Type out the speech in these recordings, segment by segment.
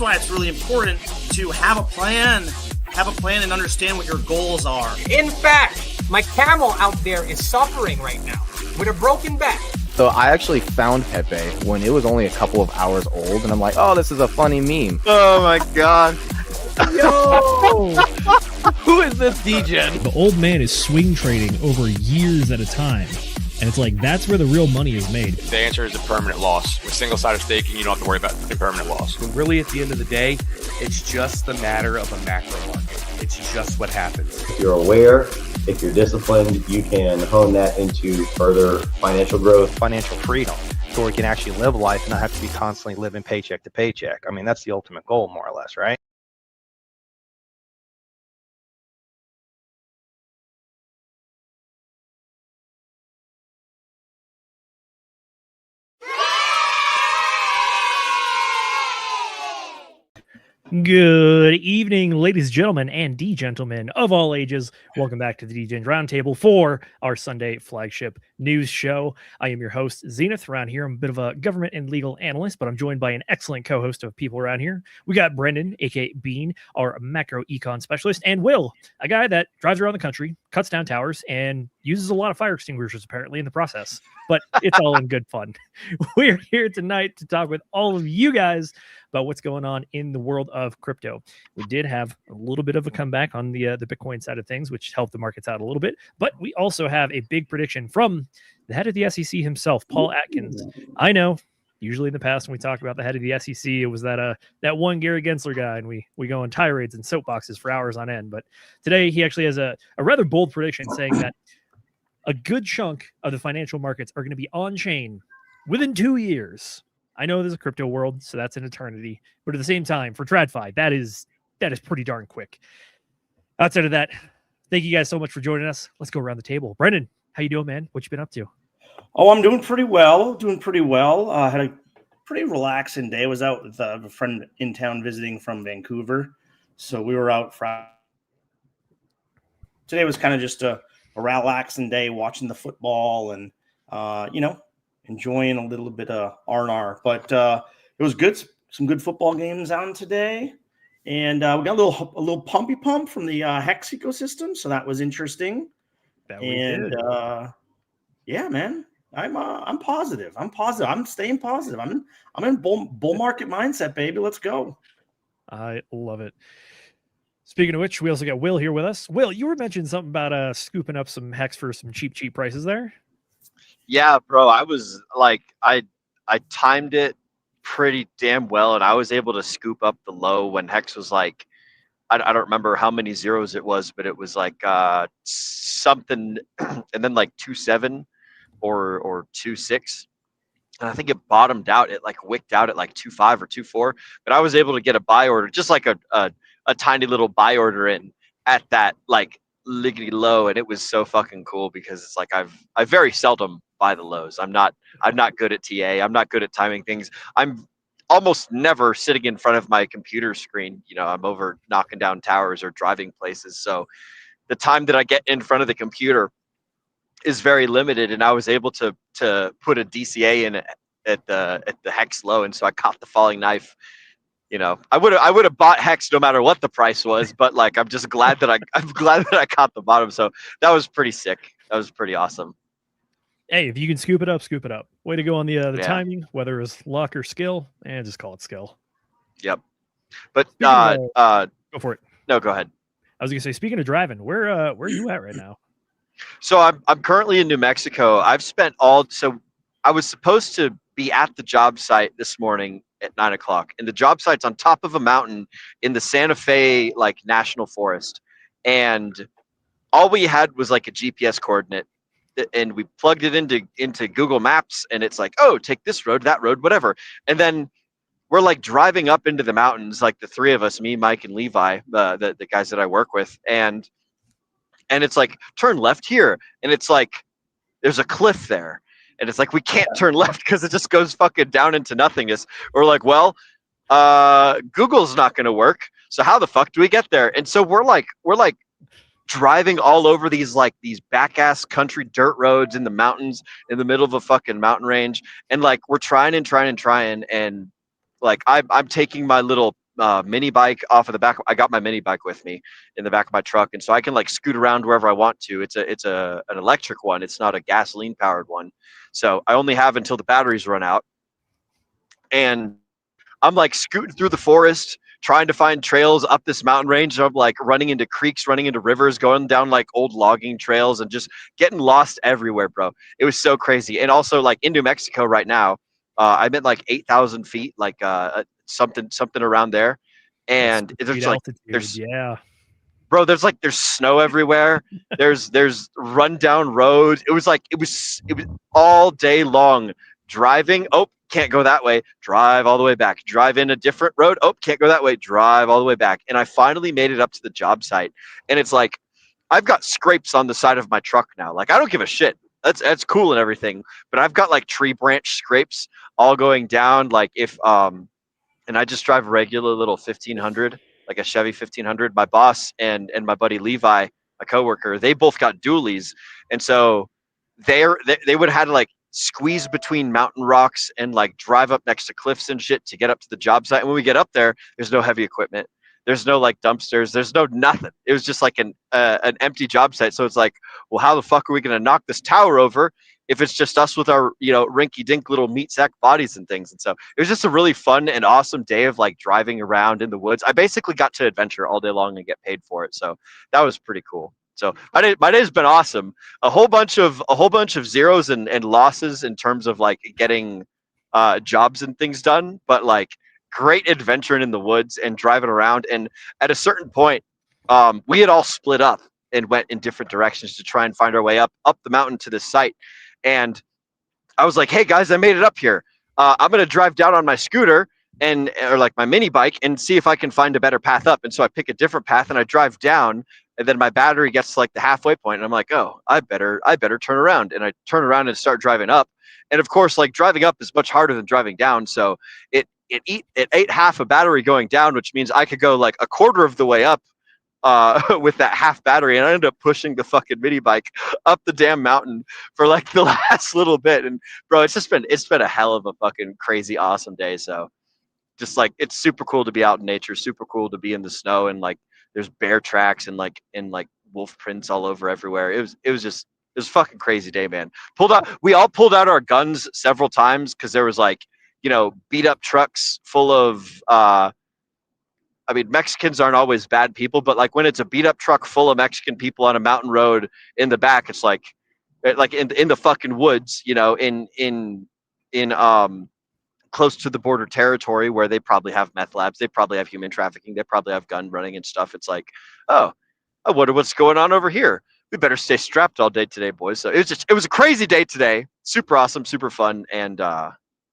why it's really important to have a plan and understand what your goals are. In fact, my camel out there is suffering right now with a broken back. So I actually found Pepe when it was only a couple of hours old, and I'm like, oh, this is a funny meme. Oh my god. Yo! Who is this degen? The old man is swing trading over years at a time. And it's like, that's where the real money is made. The answer is a permanent loss. With single-sided staking, you don't have to worry about the permanent loss. Really, at the end of the day, it's just a matter of a macro market. It's just what happens. If you're aware, if you're disciplined, you can hone that into further financial growth. Financial freedom, so we can actually live life and not have to be constantly living paycheck to paycheck. I mean, that's the ultimate goal, more or less, right? Good evening, ladies and gentlemen, and D-gentlemen of all ages. Welcome back to the DGen Roundtable for our Sunday flagship news show. I am your host, Zenith. Around here, I'm a bit of a government and legal analyst, but I'm joined by an excellent co-host of people around here. We got Brendan, aka Bean, our macro econ specialist, and Will, a guy that drives around the country, cuts down towers, and uses a lot of fire extinguishers apparently in the process. But it's all in good fun. We're here tonight to talk with all of you guys about what's going on in the world of crypto. We did have a little bit of a comeback on the Bitcoin side of things, which helped the markets out a little bit. But we also have a big prediction from the head of the SEC himself, Paul Atkins. I know, usually in the past when we talk about the head of the SEC, it was that one Gary Gensler guy, and we go on tirades and soapboxes for hours on end. But today he actually has a rather bold prediction saying that a good chunk of the financial markets are going to be on chain within 2 years. I know there's a crypto world, so that's an eternity. But at the same time, for TradFi, that is pretty darn quick. Outside of that, thank you guys so much for joining us. Let's go around the table. Brendan, how you doing, man? What you been up to? Oh, I'm doing pretty well. Had a pretty relaxing day. I was out with a friend in town visiting from Vancouver. So we were out Friday. Today was kind of just a relaxing day, watching the football and, enjoying a little bit of R&R. But it was good. Some good football games on today. And we got a little pumpy pump from the Hex ecosystem. So that was interesting. Yeah, man, I'm positive. I'm staying positive. I'm in bull market mindset, baby. Let's go. I love it. Speaking of which, we also got Will here with us. Will, you were mentioning something about scooping up some Hex for some cheap prices there. Yeah, bro. I was like, I timed it pretty damn well, and I was able to scoop up the low when Hex was like, I don't remember how many zeros it was, but it was like something, and then like 2.7 or 2.6. And I think it bottomed out. It like wicked out at like 2.5 or 2.4. But I was able to get a buy order, just like a tiny little buy order in at that like liggity low, and it was so fucking cool because it's like I very seldom buy the lows. I'm not good at TA. I'm not good at timing things. I'm almost never sitting in front of my computer screen. You know, I'm over knocking down towers or driving places. So the time that I get in front of the computer is very limited, and I was able to put a DCA in at the Hex low, and so I caught the falling knife. You know, I would have bought Hex no matter what the price was, but like I'm just glad that I'm glad that I caught the bottom. So that was pretty sick. That was pretty awesome. Hey, if you can scoop it up, scoop it up. Way to go on the timing, whether it's luck or skill, and just call it skill. Yep. But go for it. No, go ahead. I was gonna say, speaking of driving, where are you at right now? So I'm currently in New Mexico. So I was supposed to be at the job site this morning at 9 o'clock, and the job site's on top of a mountain in the Santa Fe like National Forest, and all we had was like a GPS coordinate, and we plugged it into Google Maps, and it's like, oh, take this road, that road, whatever. And then we're like driving up into the mountains, like the three of us, me, Mike, and Levi, the guys that I work with, and it's like, turn left here, and it's like there's a cliff there, and it's like we can't turn left because it just goes fucking down into nothingness. We're like, well, Google's not going to work, so how the fuck do we get there? And so we're like driving all over these back ass country dirt roads in the mountains in the middle of a fucking mountain range, and like we're trying and like I'm taking my little mini bike off of the back. I got my mini bike with me in the back of my truck, and so I can like scoot around wherever I want to. It's an electric one. It's not a gasoline powered one. So I only have until the batteries run out. And I'm like scooting through the forest, trying to find trails up this mountain range. I'm like running into creeks, running into rivers, going down like old logging trails, and just getting lost everywhere, bro. It was so crazy. And also like in New Mexico right now, I'm at like 8,000 feet, like something around there. And it's like there's bro, there's snow everywhere. There's rundown roads. It was all day long driving. Oh, can't go that way. Drive all the way back. Drive in a different road. Oh, can't go that way. Drive all the way back. And I finally made it up to the job site. And it's like I've got scrapes on the side of my truck now. Like I don't give a shit. That's cool and everything. But I've got like tree branch scrapes all going down. Like if and I just drive a regular little 1500, like a Chevy 1500. My boss and my buddy Levi, a coworker, they both got dualies, and so they would have had to like squeeze between mountain rocks and like drive up next to cliffs and shit to get up to the job site. And when we get up there, there's no heavy equipment. There's no like dumpsters. There's no nothing. It was just like an empty job site. So it's like, well, how the fuck are we going to knock this tower over if it's just us with our, rinky dink little meat sack bodies and things? And so it was just a really fun and awesome day of like driving around in the woods. I basically got to adventure all day long and get paid for it. So that was pretty cool. So my day's been awesome. A whole bunch of zeros and losses in terms of like getting jobs and things done, but like great adventuring in the woods and driving around. And at a certain point, we had all split up and went in different directions to try and find our way up the mountain to this site. And I was like, hey guys, I made it up here. I'm going to drive down on my scooter or like my mini bike and see if I can find a better path up. And so I pick a different path and I drive down, and then my battery gets to like the halfway point and I'm like, oh, I better turn around. And I turn around and start driving up. And of course, like driving up is much harder than driving down. So it ate half a battery going down, which means I could go like a quarter of the way up with that half battery, and I ended up pushing the fucking mini bike up the damn mountain for like the last little bit. And bro, it's been a hell of a fucking crazy awesome day. So just like it's super cool to be out in nature, super cool to be in the snow, and like there's bear tracks and like wolf prints all over everywhere. It was a fucking crazy day, man. We all pulled out our guns several times because there was like, beat up trucks full of Mexicans aren't always bad people, but like when it's a beat up truck full of Mexican people on a mountain road in the back, it's like in the fucking woods, in close to the border territory where they probably have meth labs, they probably have human trafficking, they probably have gun running and stuff. It's like, oh, I wonder what's going on over here. We better stay strapped all day today, boys. So it was a crazy day today. Super awesome, super fun, and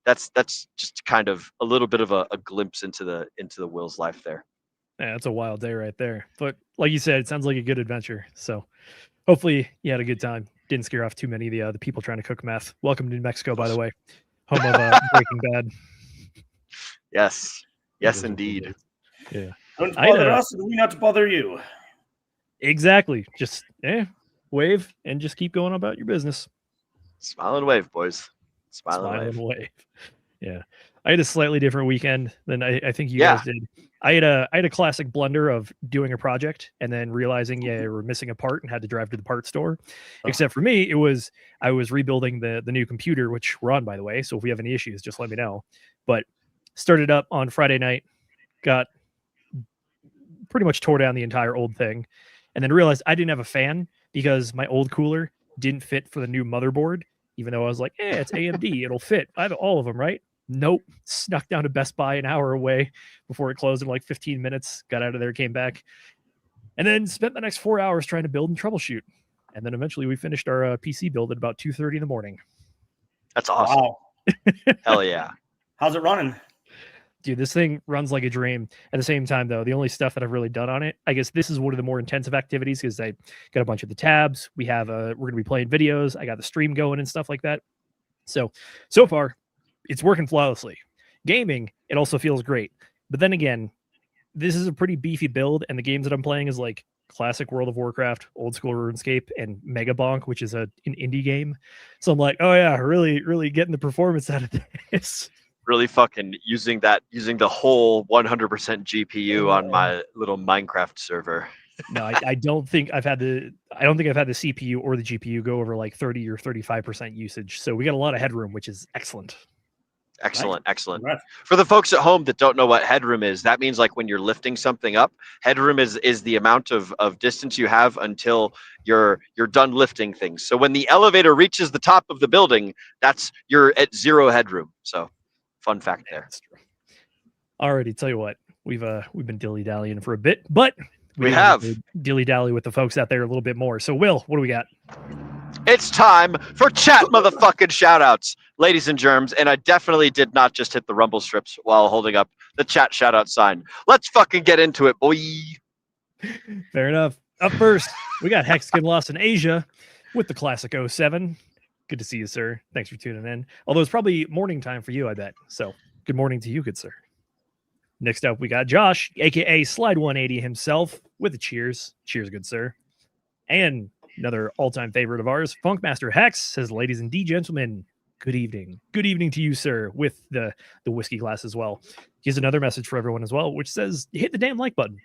that's just kind of a little bit of a glimpse into the Will's life there. Yeah, that's a wild day right there. But like you said, it sounds like a good adventure. So hopefully you had a good time. Didn't scare off too many of the people trying to cook meth. Welcome to New Mexico, by the way, home of Breaking Bad. Yes, indeed. Yeah. Don't bother us, and we not to bother you. Exactly. Just wave and just keep going about your business. Smile and wave, boys. Smile and wave. Yeah. I had a slightly different weekend than I think you guys did. I had a classic blunder of doing a project and then realizing we're missing a part and had to drive to the part store. Except for me, I was rebuilding the new computer, which we're on, by the way. So if we have any issues, just let me know. But started up on Friday night, got pretty much tore down the entire old thing, and then realized I didn't have a fan because my old cooler didn't fit for the new motherboard, even though I was like, it's AMD, it'll fit. I have all of them, right? Nope. Snuck down to Best Buy an hour away before it closed in like 15 minutes, got out of there, came back, and then spent the next 4 hours trying to build and troubleshoot. And then eventually we finished our PC build at about 2:30 in the morning. That's awesome. Wow. Hell yeah. How's it running? Dude, this thing runs like a dream. At the same time, though, the only stuff that I've really done on it, I guess this is one of the more intensive activities because I got a bunch of the tabs. We're going to be playing videos. I got the stream going and stuff like that. So far, it's working flawlessly. Gaming, it also feels great. But then again, this is a pretty beefy build, and the games that I'm playing is like classic World of Warcraft, old school RuneScape, and Mega Bonk, which is an indie game. So I'm like, oh yeah, really, really getting the performance out of this. really fucking using the whole 100% GPU on my little Minecraft server. No, I don't think I've had the CPU or the GPU go over like 30 or 35% usage. So we got a lot of headroom, which is excellent. Excellent. Right. For the folks at home that don't know what headroom is, that means like when you're lifting something up, headroom is the amount of distance you have until you're done lifting things. So when the elevator reaches the top of the building, you're at 0 headroom. So fun fact there. Alrighty, tell you what, we've been dilly-dallying for a bit, but We have dilly-dally with the folks out there a little bit more. So Will, what do we got? It's time for chat motherfucking shoutouts, ladies and germs. And I definitely did not just hit the rumble strips while holding up the chat shoutout sign. Let's fucking get into it, boy. Fair enough. Up first, we got Hexkin Lost in Asia with the classic 07. Good to see you, sir. Thanks for tuning in. Although it's probably morning time for you, I bet. So good morning to you, good sir. Next up, we got Josh, aka Slide 180 himself, with a cheers. Cheers, good sir. And another all-time favorite of ours, Funkmaster Hex, says, ladies and gentlemen, good evening. Good evening to you, sir, with the whiskey glass as well. He has another message for everyone as well, which says, hit the damn like button.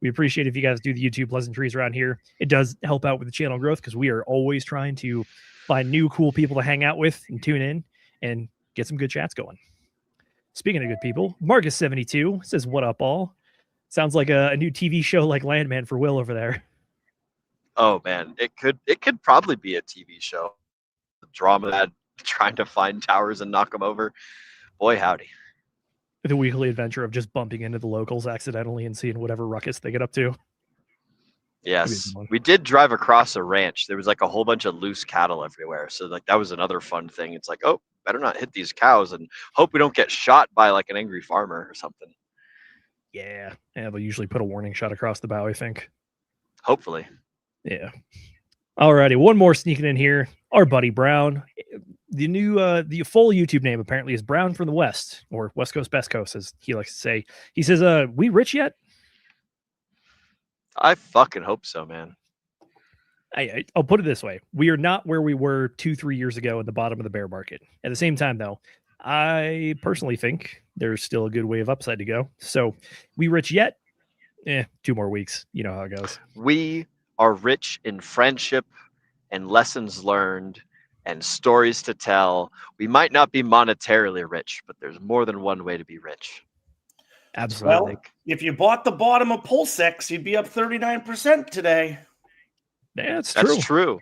We appreciate if you guys do the YouTube pleasantries around here. It does help out with the channel growth because we are always trying to find new cool people to hang out with and tune in and get some good chats going. Speaking of good people, Marcus72 says, what up, all? Sounds like a new TV show like Landman for Will over there. Oh man, it could probably be a TV show. The drama that trying to find towers and knock them over. Boy, howdy. The weekly adventure of just bumping into the locals accidentally and seeing whatever ruckus they get up to. Yes, we did drive across a ranch. There was like a whole bunch of loose cattle everywhere. So like that was another fun thing. It's like, oh, better not hit these cows and hope we don't get shot by like an angry farmer or something. Yeah, they'll usually put a warning shot across the bow, I think. Hopefully. Yeah. Alrighty, one more sneaking in here. Our buddy Brown. The new the full YouTube name apparently is Brown from the West, or West Coast, Best Coast, as he likes to say. He says, we rich yet? I fucking hope so, man. I'll put it this way. We are not where we were 2-3 years ago at the bottom of the bear market. At the same time, though, I personally think there's still a good way of upside to go. So we rich yet? 2 more weeks. You know how it goes. We are rich in friendship and lessons learned and stories to tell. We might not be monetarily rich, but there's more than one way to be rich. Absolutely. Well, if you bought the bottom of PulseX, you'd be up 39% today. Yeah, that's true. That's true.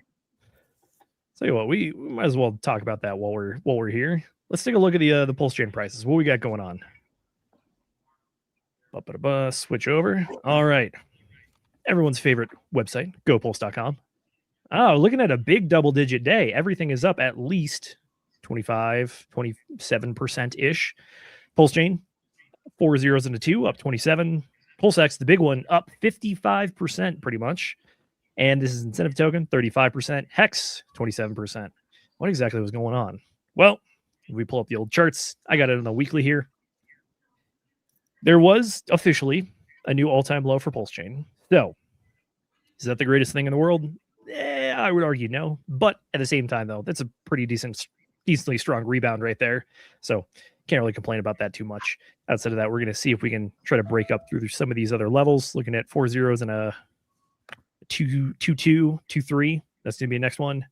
Tell you what, we might as well talk about that while we're here. Let's take a look at the pulse chain prices. What we got going on? Switch over. All right. Everyone's favorite website, gopulse.com. Oh, looking at a big double-digit day. Everything is up at least 25, 27%-ish. Pulse chain, 4 zeros and a 2, up 27. PulseX, the big one, up 55% pretty much. And this is incentive token, 35%. Hex, 27%. What exactly was going on? Well, if we pull up the old charts, I got it on the weekly here. There was officially a new all-time low for Pulse Chain. So, is that the greatest thing in the world? I would argue no. But at the same time, though, that's a pretty decently strong rebound right there. So, can't really complain about that too much. Outside of that, we're going to see if we can try to break up through some of these other levels. Looking at 4 zeros and a 2, 2, 2, 2, 3. That's going to be the next one.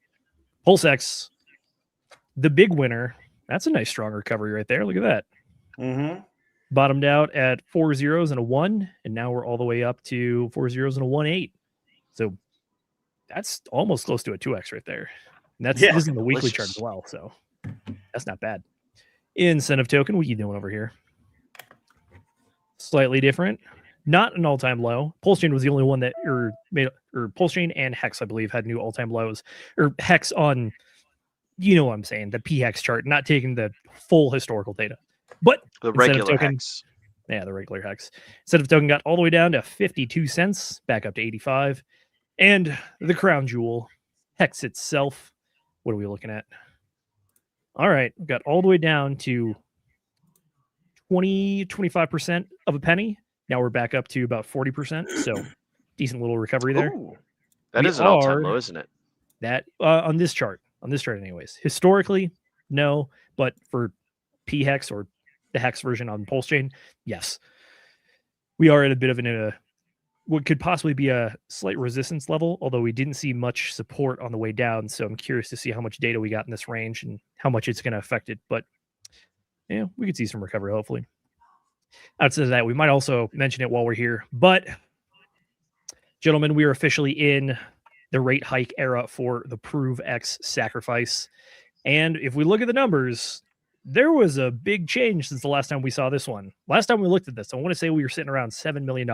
PulseX, the big winner. That's a nice strong recovery right there. Look at that. Mm-hmm. Bottomed out at 4 zeros and a 1, and now we're all the way up to 4 zeros and a 1.8. So that's almost close to a 2x right there. And that's this is in the weekly chart as well, so that's not bad. Incentive token, what are you doing over here? Slightly different. Not an all-time low. Pulse Chain was the only one that Pulse Chain and Hex, I believe, had new all-time lows. Or Hex on, you know what I'm saying, the PHEX chart, not taking the full historical data. But the regular Hex. Yeah, the regular Hex. Incentive token got all the way down to 52 cents, back up to 85. And the crown jewel, Hex itself, what are we looking at? All right, got all the way down to 25% of a penny. Now we're back up to about 40%. So decent little recovery there. Ooh, that is an all-time low, isn't it? That on this chart anyways. Historically, no, but for P-Hex or the Hex version on Pulse Chain, yes. We are at a bit of what could possibly be a slight resistance level, although we didn't see much support on the way down. So I'm curious to see how much data we got in this range and how much it's going to affect it. But yeah, we could see some recovery, hopefully. Outside of that, we might also mention it while we're here. But gentlemen, we are officially in the rate hike era for the Prove X sacrifice. And if we look at the numbers, there was a big change since the last time we saw this one. Last time we looked at this, I want to say we were sitting around $7 million.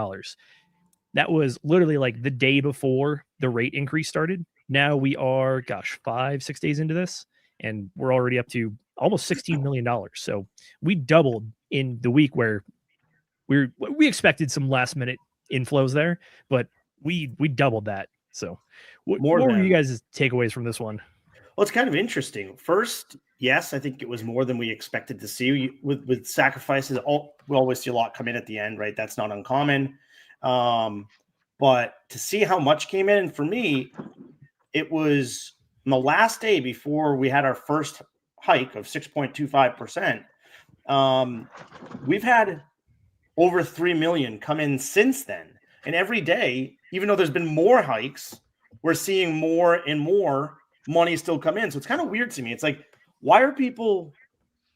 That was literally like the day before the rate increase started. Now we are, 5-6 days into this, and we're already up to almost $16 million. So we doubled in the week where we expected some last minute inflows there, but we doubled that. So what were you guys' takeaways from this one? Well, it's kind of interesting. First, yes, I think it was more than we expected to see. With sacrifices, we always see a lot come in at the end, right? That's not uncommon. But to see how much came in, and for me, it was on the last day before we had our first hike of 6.25%. We've had over 3 million come in since then. And every day, even though there's been more hikes, we're seeing more and more money still come in. So it's kind of weird to me. It's like, why are people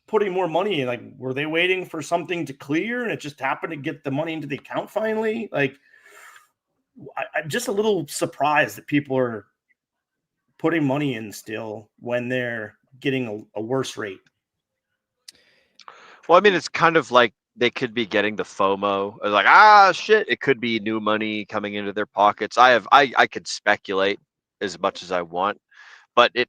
putting more money in? Like, were they waiting for something to clear and it just happened to get the money into the account finally? Like, I'm just a little surprised that people are putting money in still when they're getting a worse rate. Well, I mean, it's kind of like they could be getting the FOMO, like, shit, it could be new money coming into their pockets. I could speculate as much as I want, but it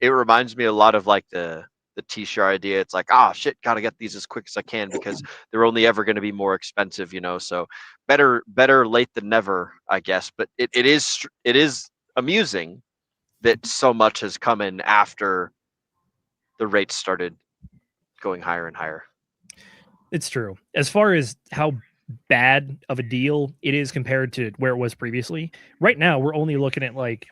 reminds me a lot of like the t-shirt idea. It's like, shit, gotta get these as quick as I can because they're only ever going to be more expensive, so better late than never, I guess. But it is amusing that so much has come in after the rates started going higher and higher. It's true. As far as how bad of a deal it is compared to where it was previously, right now we're only looking at like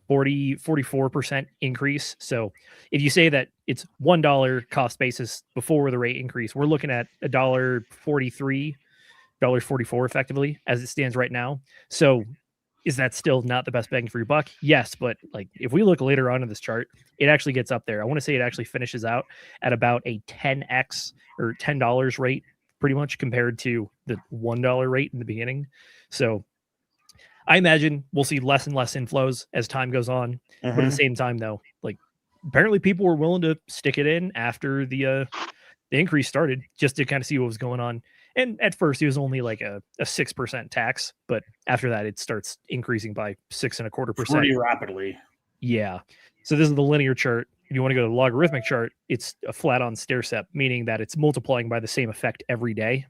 44% increase. So if you say that it's $1 cost basis before the rate increase, we're looking at $1.43, $1.44 effectively as it stands right now. So is that still not the best bang for your buck? Yes, but like if we look later on in this chart, it actually gets up there. I want to say it actually finishes out at about a 10x or $10 rate, pretty much compared to the $1 rate in the beginning. So I imagine we'll see less and less inflows as time goes on. But at the same time, though, like apparently people were willing to stick it in after the increase started just to kind of see what was going on. And at first it was only like a 6% tax, but after that it starts increasing by 6.25%. Pretty rapidly. Yeah. So this is the linear chart. If you want to go to the logarithmic chart, it's a flat on stair step, meaning that it's multiplying by the same effect every day.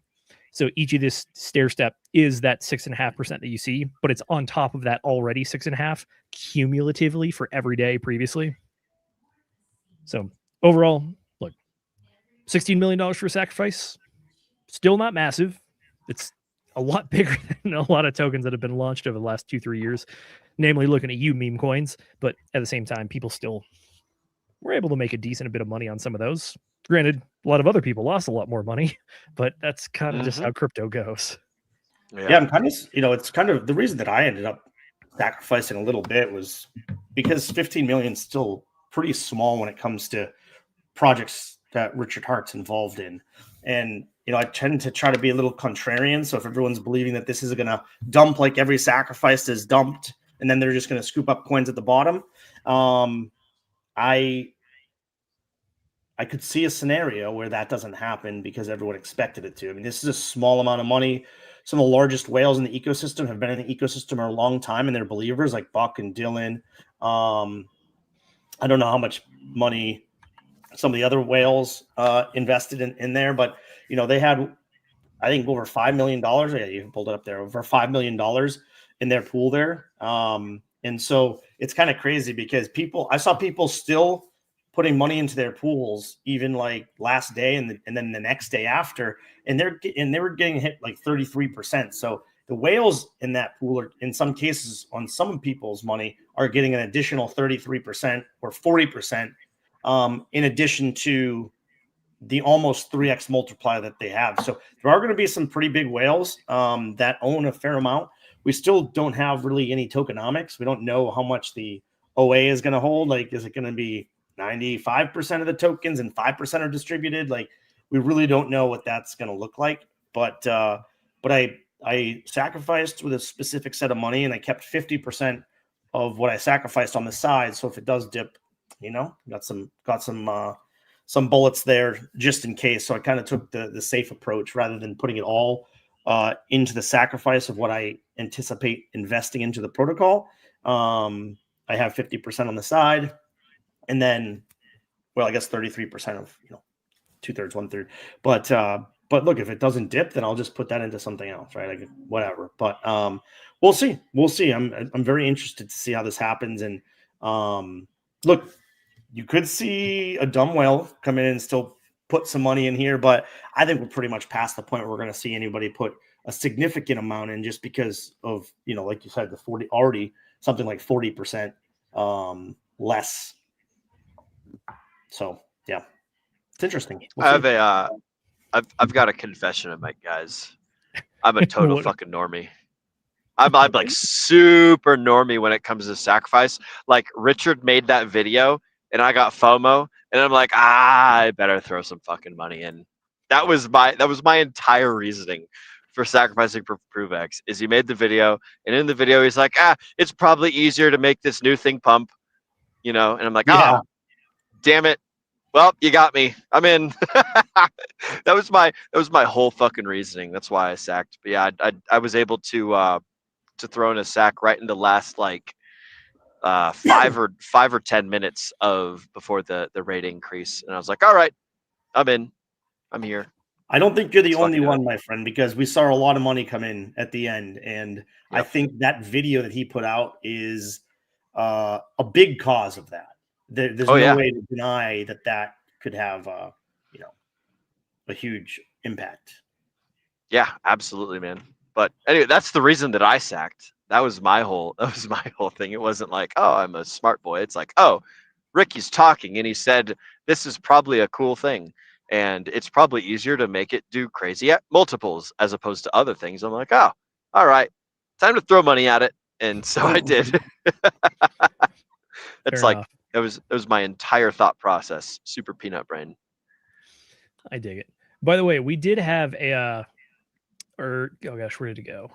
So each of this stair step is that 6.5% that you see, but it's on top of that already 6.5 cumulatively for every day previously. So overall, look, $16 million for a sacrifice, still not massive. It's a lot bigger than a lot of tokens that have been launched over the last 2-3 years, namely looking at you meme coins. But at the same time, people still were able to make a decent bit of money on some of those. Granted, a lot of other people lost a lot more money, but that's kind of just how crypto goes. Yeah, I'm kind of, it's kind of the reason that I ended up sacrificing a little bit was because 15 million is still pretty small when it comes to projects that Richard Hart's involved in. And, I tend to try to be a little contrarian. So if everyone's believing that this is going to dump like every sacrifice is dumped, and then they're just going to scoop up coins at the bottom, I could see a scenario where that doesn't happen because everyone expected it to. I mean, this is a small amount of money. Some of the largest whales in the ecosystem have been in the ecosystem for a long time, and they're believers like Buck and Dylan. I don't know how much money some of the other whales invested in there, but they had, I think, over $5 million. Yeah, you pulled it up there, over $5 million in their pool there. And so it's kind of crazy because I saw people still putting money into their pools, even like last day and then the next day after, and they were getting hit like 33%. So the whales in that pool are, in some cases, on some people's money, are getting an additional 33% or 40% in addition to the almost 3x multiplier that they have. So there are going to be some pretty big whales that own a fair amount. We still don't have really any tokenomics. We don't know how much the OA is going to hold. Like, is it going to be 95% of the tokens and 5% are distributed? Like, we really don't know what that's going to look like. But I sacrificed with a specific set of money, and I kept 50% of what I sacrificed on the side. So if it does dip, got some bullets there just in case. So I kind of took the safe approach rather than putting it all into the sacrifice of what I anticipate investing into the protocol. I have 50% on the side, and then, well, I guess 33% of 2/3, 1/3. But look, if it doesn't dip, then I'll just put that into something else, right? Like, whatever. But we'll see. I'm very interested to see how this happens. And look, you could see a dumb whale come in and still put some money in here, but I think we're pretty much past the point where we're going to see anybody put a significant amount in, just because of, like you said, the 40 already something like 40% less. So yeah, it's interesting. I've got a confession to make, guys. I'm a total fucking normie. I'm like super normie when it comes to sacrifice. Like, Richard made that video and I got FOMO, and I'm like, I better throw some fucking money in. That was my entire reasoning for sacrificing for ProveX. Is he made the video, and in the video he's like, it's probably easier to make this new thing pump, and I'm like, damn it. Well, you got me. I'm in. That was my whole fucking reasoning. That's why I sacked. But yeah, I was able to throw in a sack right in the last like 5 or 10 minutes before the rate increase, and I was like, all right, I'm in. I'm here. I don't think you're the only one, my friend, because we saw a lot of money come in at the end, and yep. I think that video that he put out is a big cause of that. There's no way to deny that could have a huge impact. Yeah, absolutely, man. But anyway, that's the reason that I sacked. That was my whole thing. It wasn't like, oh, I'm a smart boy. It's like, oh, Ricky's talking and he said this is probably a cool thing, and it's probably easier to make it do crazy multiples as opposed to other things. I'm like, oh, all right, time to throw money at it. And so I did. It's like enough. It was my entire thought process. Super peanut brain. I dig it. By the way, we did have oh gosh, where did it go?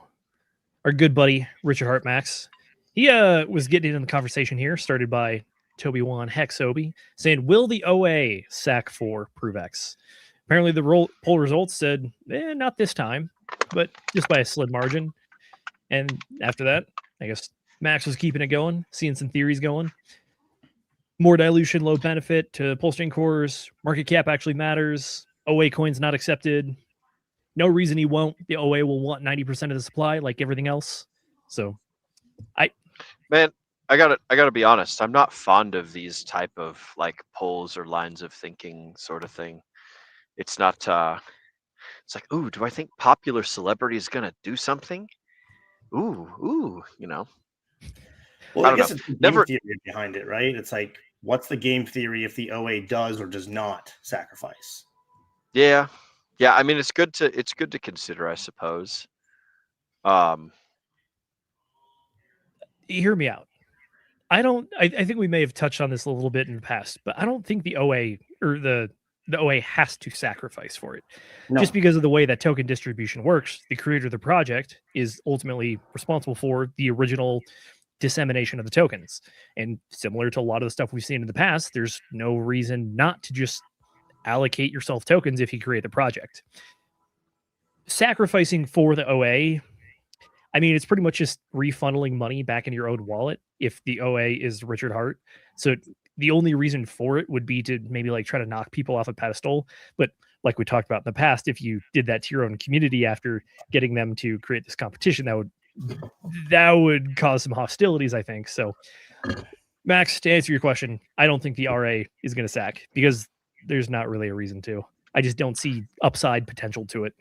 Our good buddy Richard Hartmax. He was getting in the conversation here, started by Toby Wan Hex Obi, saying, will the OA sack for ProveX? Apparently the poll results said, not this time, but just by a slim margin. And after that, I guess Max was keeping it going, seeing some theories going. More dilution, low benefit to pulse-chain cores. Market cap actually matters. OA coins not accepted. No reason he won't. The OA will want 90% of the supply, like everything else. So, I gotta be honest. I'm not fond of these type of like polls or lines of thinking sort of thing. It's not. It's like, ooh, do I think popular celebrity is gonna do something? Ooh, Well, I guess it's the game theory behind it, right? It's like, what's the game theory if the OA does or does not sacrifice? Yeah. I mean, it's good to consider, I suppose. Hear me out. I think we may have touched on this a little bit in the past, but I don't think the OA or the OA has to sacrifice for it. No. Just because of the way that token distribution works, the creator of the project is ultimately responsible for the original dissemination of the tokens. And similar to a lot of the stuff we've seen in the past, there's no reason not to just allocate yourself tokens if you create the project. Sacrificing for the OA, I mean, it's pretty much just refunneling money back into your own wallet if the OA is Richard Hart. So the only reason for it would be to maybe like try to knock people off a pedestal. But like we talked about in the past, if you did that to your own community after getting them to create this competition, that would cause some hostilities, I think. So, Max, to answer your question, I don't think the RA is going to sack because there's not really a reason to. I just don't see upside potential to it.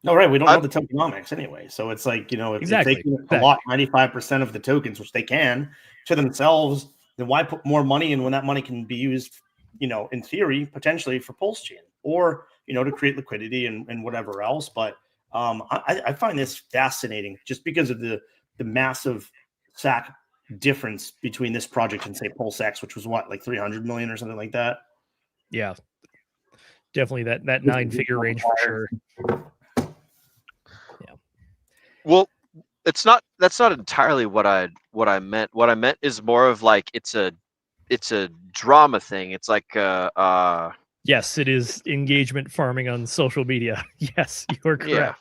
No, right. We don't know the tokenomics anyway. So it's like, if they can allot 95% of the tokens, which they can, to themselves, then why put more money in when that money can be used in theory, potentially for Pulse Chain or, to create liquidity and whatever else. But I find this fascinating just because of the massive SAC difference between this project and say PulseX, which was what, like 300 million or something like that. Yeah, definitely that 9-figure range for sure. Yeah. Well, that's not entirely what I meant. What I meant is more of like it's a drama thing. It's like yes, it is engagement farming on social media. Yes, you are correct. Yeah.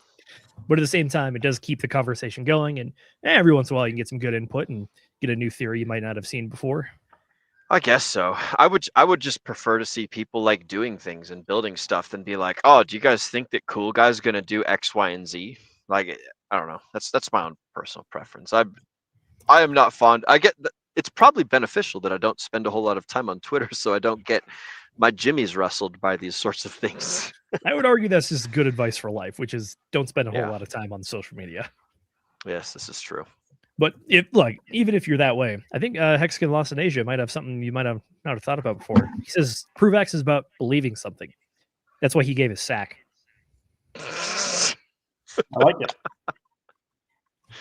But at the same time, it does keep the conversation going, and every once in a while you can get some good input and get a new theory you might not have seen before. I guess so. I would just prefer to see people like doing things and building stuff than be like, oh, do you guys think that Cool Guy's gonna do X, Y, and Z? Like, I don't know. That's my own personal preference. I am not fond. I get it's probably beneficial that I don't spend a whole lot of time on Twitter, so I don't get my jimmies rustled by these sorts of things. I would argue that's just good advice for life, which is don't spend a whole Yeah. lot of time on social media. Yes, this is true. But even if you're that way, I think Hexagon Lost in Asia might have something you might have not have thought about before. He says ProveX is about believing something. That's why he gave his sack. I like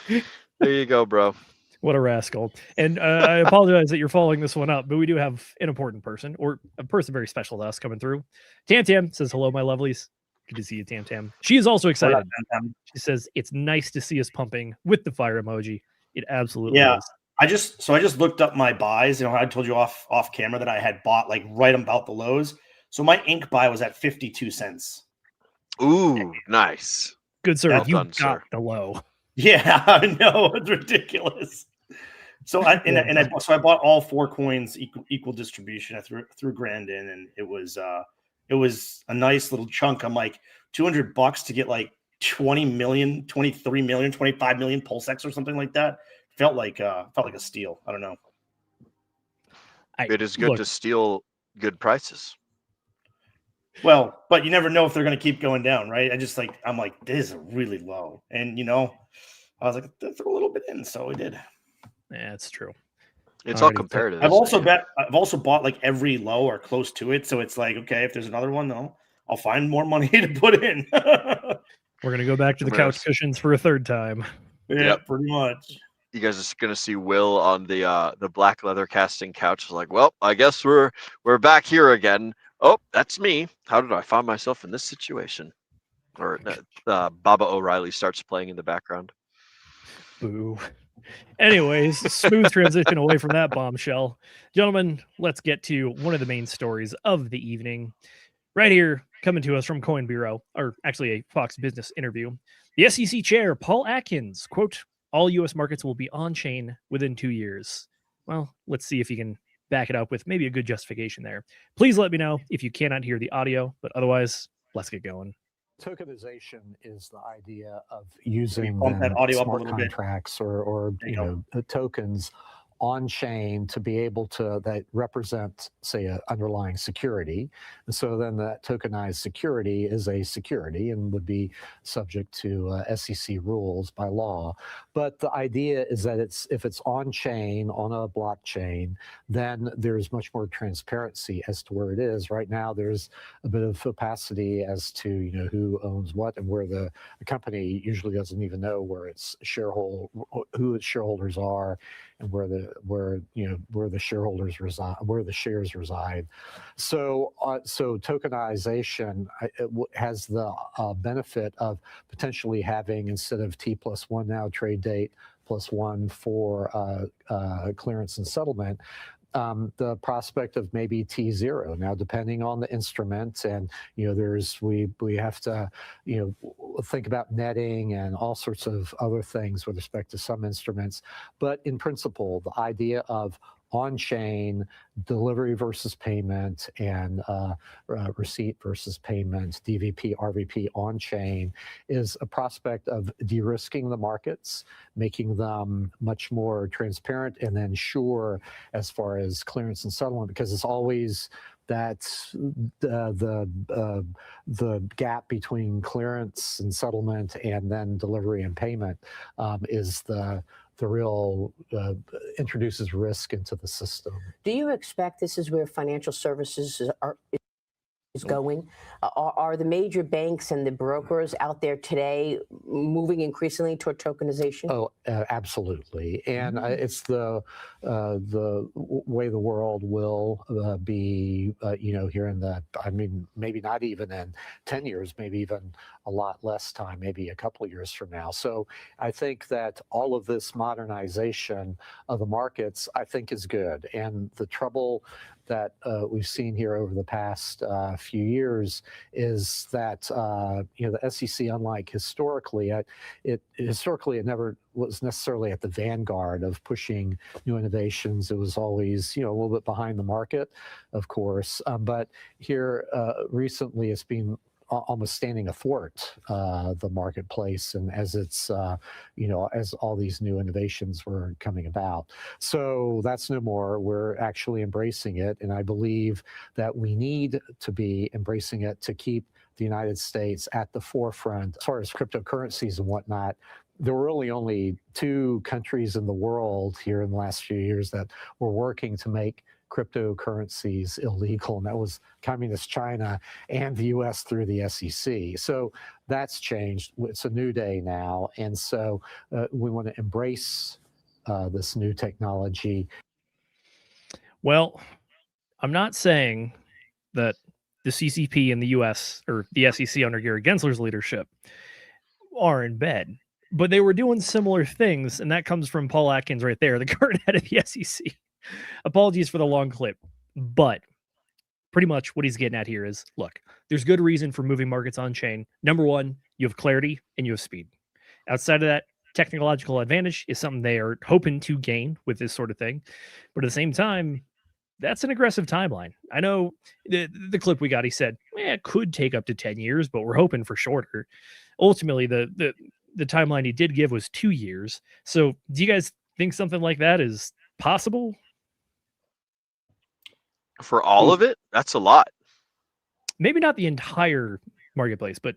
it. There you go, bro. What a rascal. And I apologize that you're following this one up, but we do have an important person, or a person very special to us, coming through. Tam Tam says, hello, my lovelies. Good to see you, Tam Tam. She is also excited. Tam Tam. She says, it's nice to see us pumping with the fire emoji. It absolutely Yeah. is. I just looked up my buys. I told you off camera that I had bought like right about the lows. So my ink buy was at 52 cents. Ooh, nice. Good sir, Well you done, got sir. the low. Yeah, I know, it's ridiculous. So I bought all 4 coins equal distribution. I threw grand in, and it was a nice little chunk. I'm like $200 to get like 20 million, 23 million, 25 million PulseX or something like that. Felt like a steal. I don't know. It is good to steal good prices. Well, but you never know if they're going to keep going down, right? I'm like, this is really low. And, I was like, throw a little bit in. So we did. Yeah, it's true. It's all comparative. I've also bought like every low or close to it. So it's like, okay, if there's another one, I'll find more money to put in. We're going to go back to the couch cushions for a third time. Yeah, pretty much. You guys are going to see Will on the black leather casting couch. Like, well, I guess we're back here again. Oh, that's me. How did I find myself in this situation? Or Baba O'Reilly starts playing in the background. Boo. Anyways, smooth transition away from that bombshell. Gentlemen, let's get to one of the main stories of the evening. Right here, coming to us from Coin Bureau, or actually a Fox Business interview. The SEC chair, Paul Atkins, quote, all U.S. markets will be on-chain within 2 years. Well, let's see if you can back it up with maybe a good justification there. Please let me know if you cannot hear the audio, but otherwise, let's get going. Tokenization is the idea of using that audio up a smart little bit. contracts or tokens on chain to be able to that represent, say, an underlying security. And so then that tokenized security is a security and would be subject to SEC rules by law. But the idea is that if it's on chain, on a blockchain, then there's much more transparency as to where it is. Right now, there's a bit of opacity as to who owns what, and where the company usually doesn't even know where who its shareholders are, and where the shareholders reside, where the shares reside. So tokenization has the benefit of potentially having, instead of T+1 now trade date +1 for clearance and settlement, the prospect of maybe T0 now, depending on the instrument, and we have to think about netting and all sorts of other things with respect to some instruments. But in principle, the idea of on-chain delivery versus payment and receipt versus payment, DVP, RVP on-chain, is a prospect of de-risking the markets, making them much more transparent and then sure as far as clearance and settlement, because it's always that the gap between clearance and settlement and then delivery and payment is the real introduces risk into the system. Do you expect this is where financial services is going? Are the major banks and the brokers out there today moving increasingly toward tokenization? Oh, absolutely, and it's the way the world will be. Here in the, I mean, maybe not even in 10 years, maybe even a lot less time, maybe a couple of years from now. So I think that all of this modernization of the markets, I think, is good, and the trouble that we've seen here over the past few years is that the SEC, unlike historically, it never was necessarily at the vanguard of pushing new innovations. It was always a little bit behind the market, of course. But here recently, it's been almost standing athwart the marketplace, and as it's as all these new innovations were coming about. So that's no more. We're actually embracing it, and I believe that we need to be embracing it to keep the United States at the forefront as far as cryptocurrencies and whatnot. There were really only 2 countries in the world here in the last few years that were working to make cryptocurrencies illegal, and that was Communist China and the US through the SEC. So that's changed. It's a new day now, and so we want to embrace this new technology. Well, I'm not saying that the CCP in the US or the SEC under Gary Gensler's leadership are in bed, but they were doing similar things, and that comes from Paul Atkins right there, the current head of the SEC. Apologies for the long clip, but pretty much what he's getting at here is, look, there's good reason for moving markets on chain. Number one, you have clarity and you have speed. Outside of that, technological advantage is something they are hoping to gain with this sort of thing. But at the same time, that's an aggressive timeline. I know the clip we got, he said, it could take up to 10 years, but we're hoping for shorter. Ultimately, the timeline he did give was 2 years. So do you guys think something like that is possible? For all of it, that's a lot. Maybe not the entire marketplace, but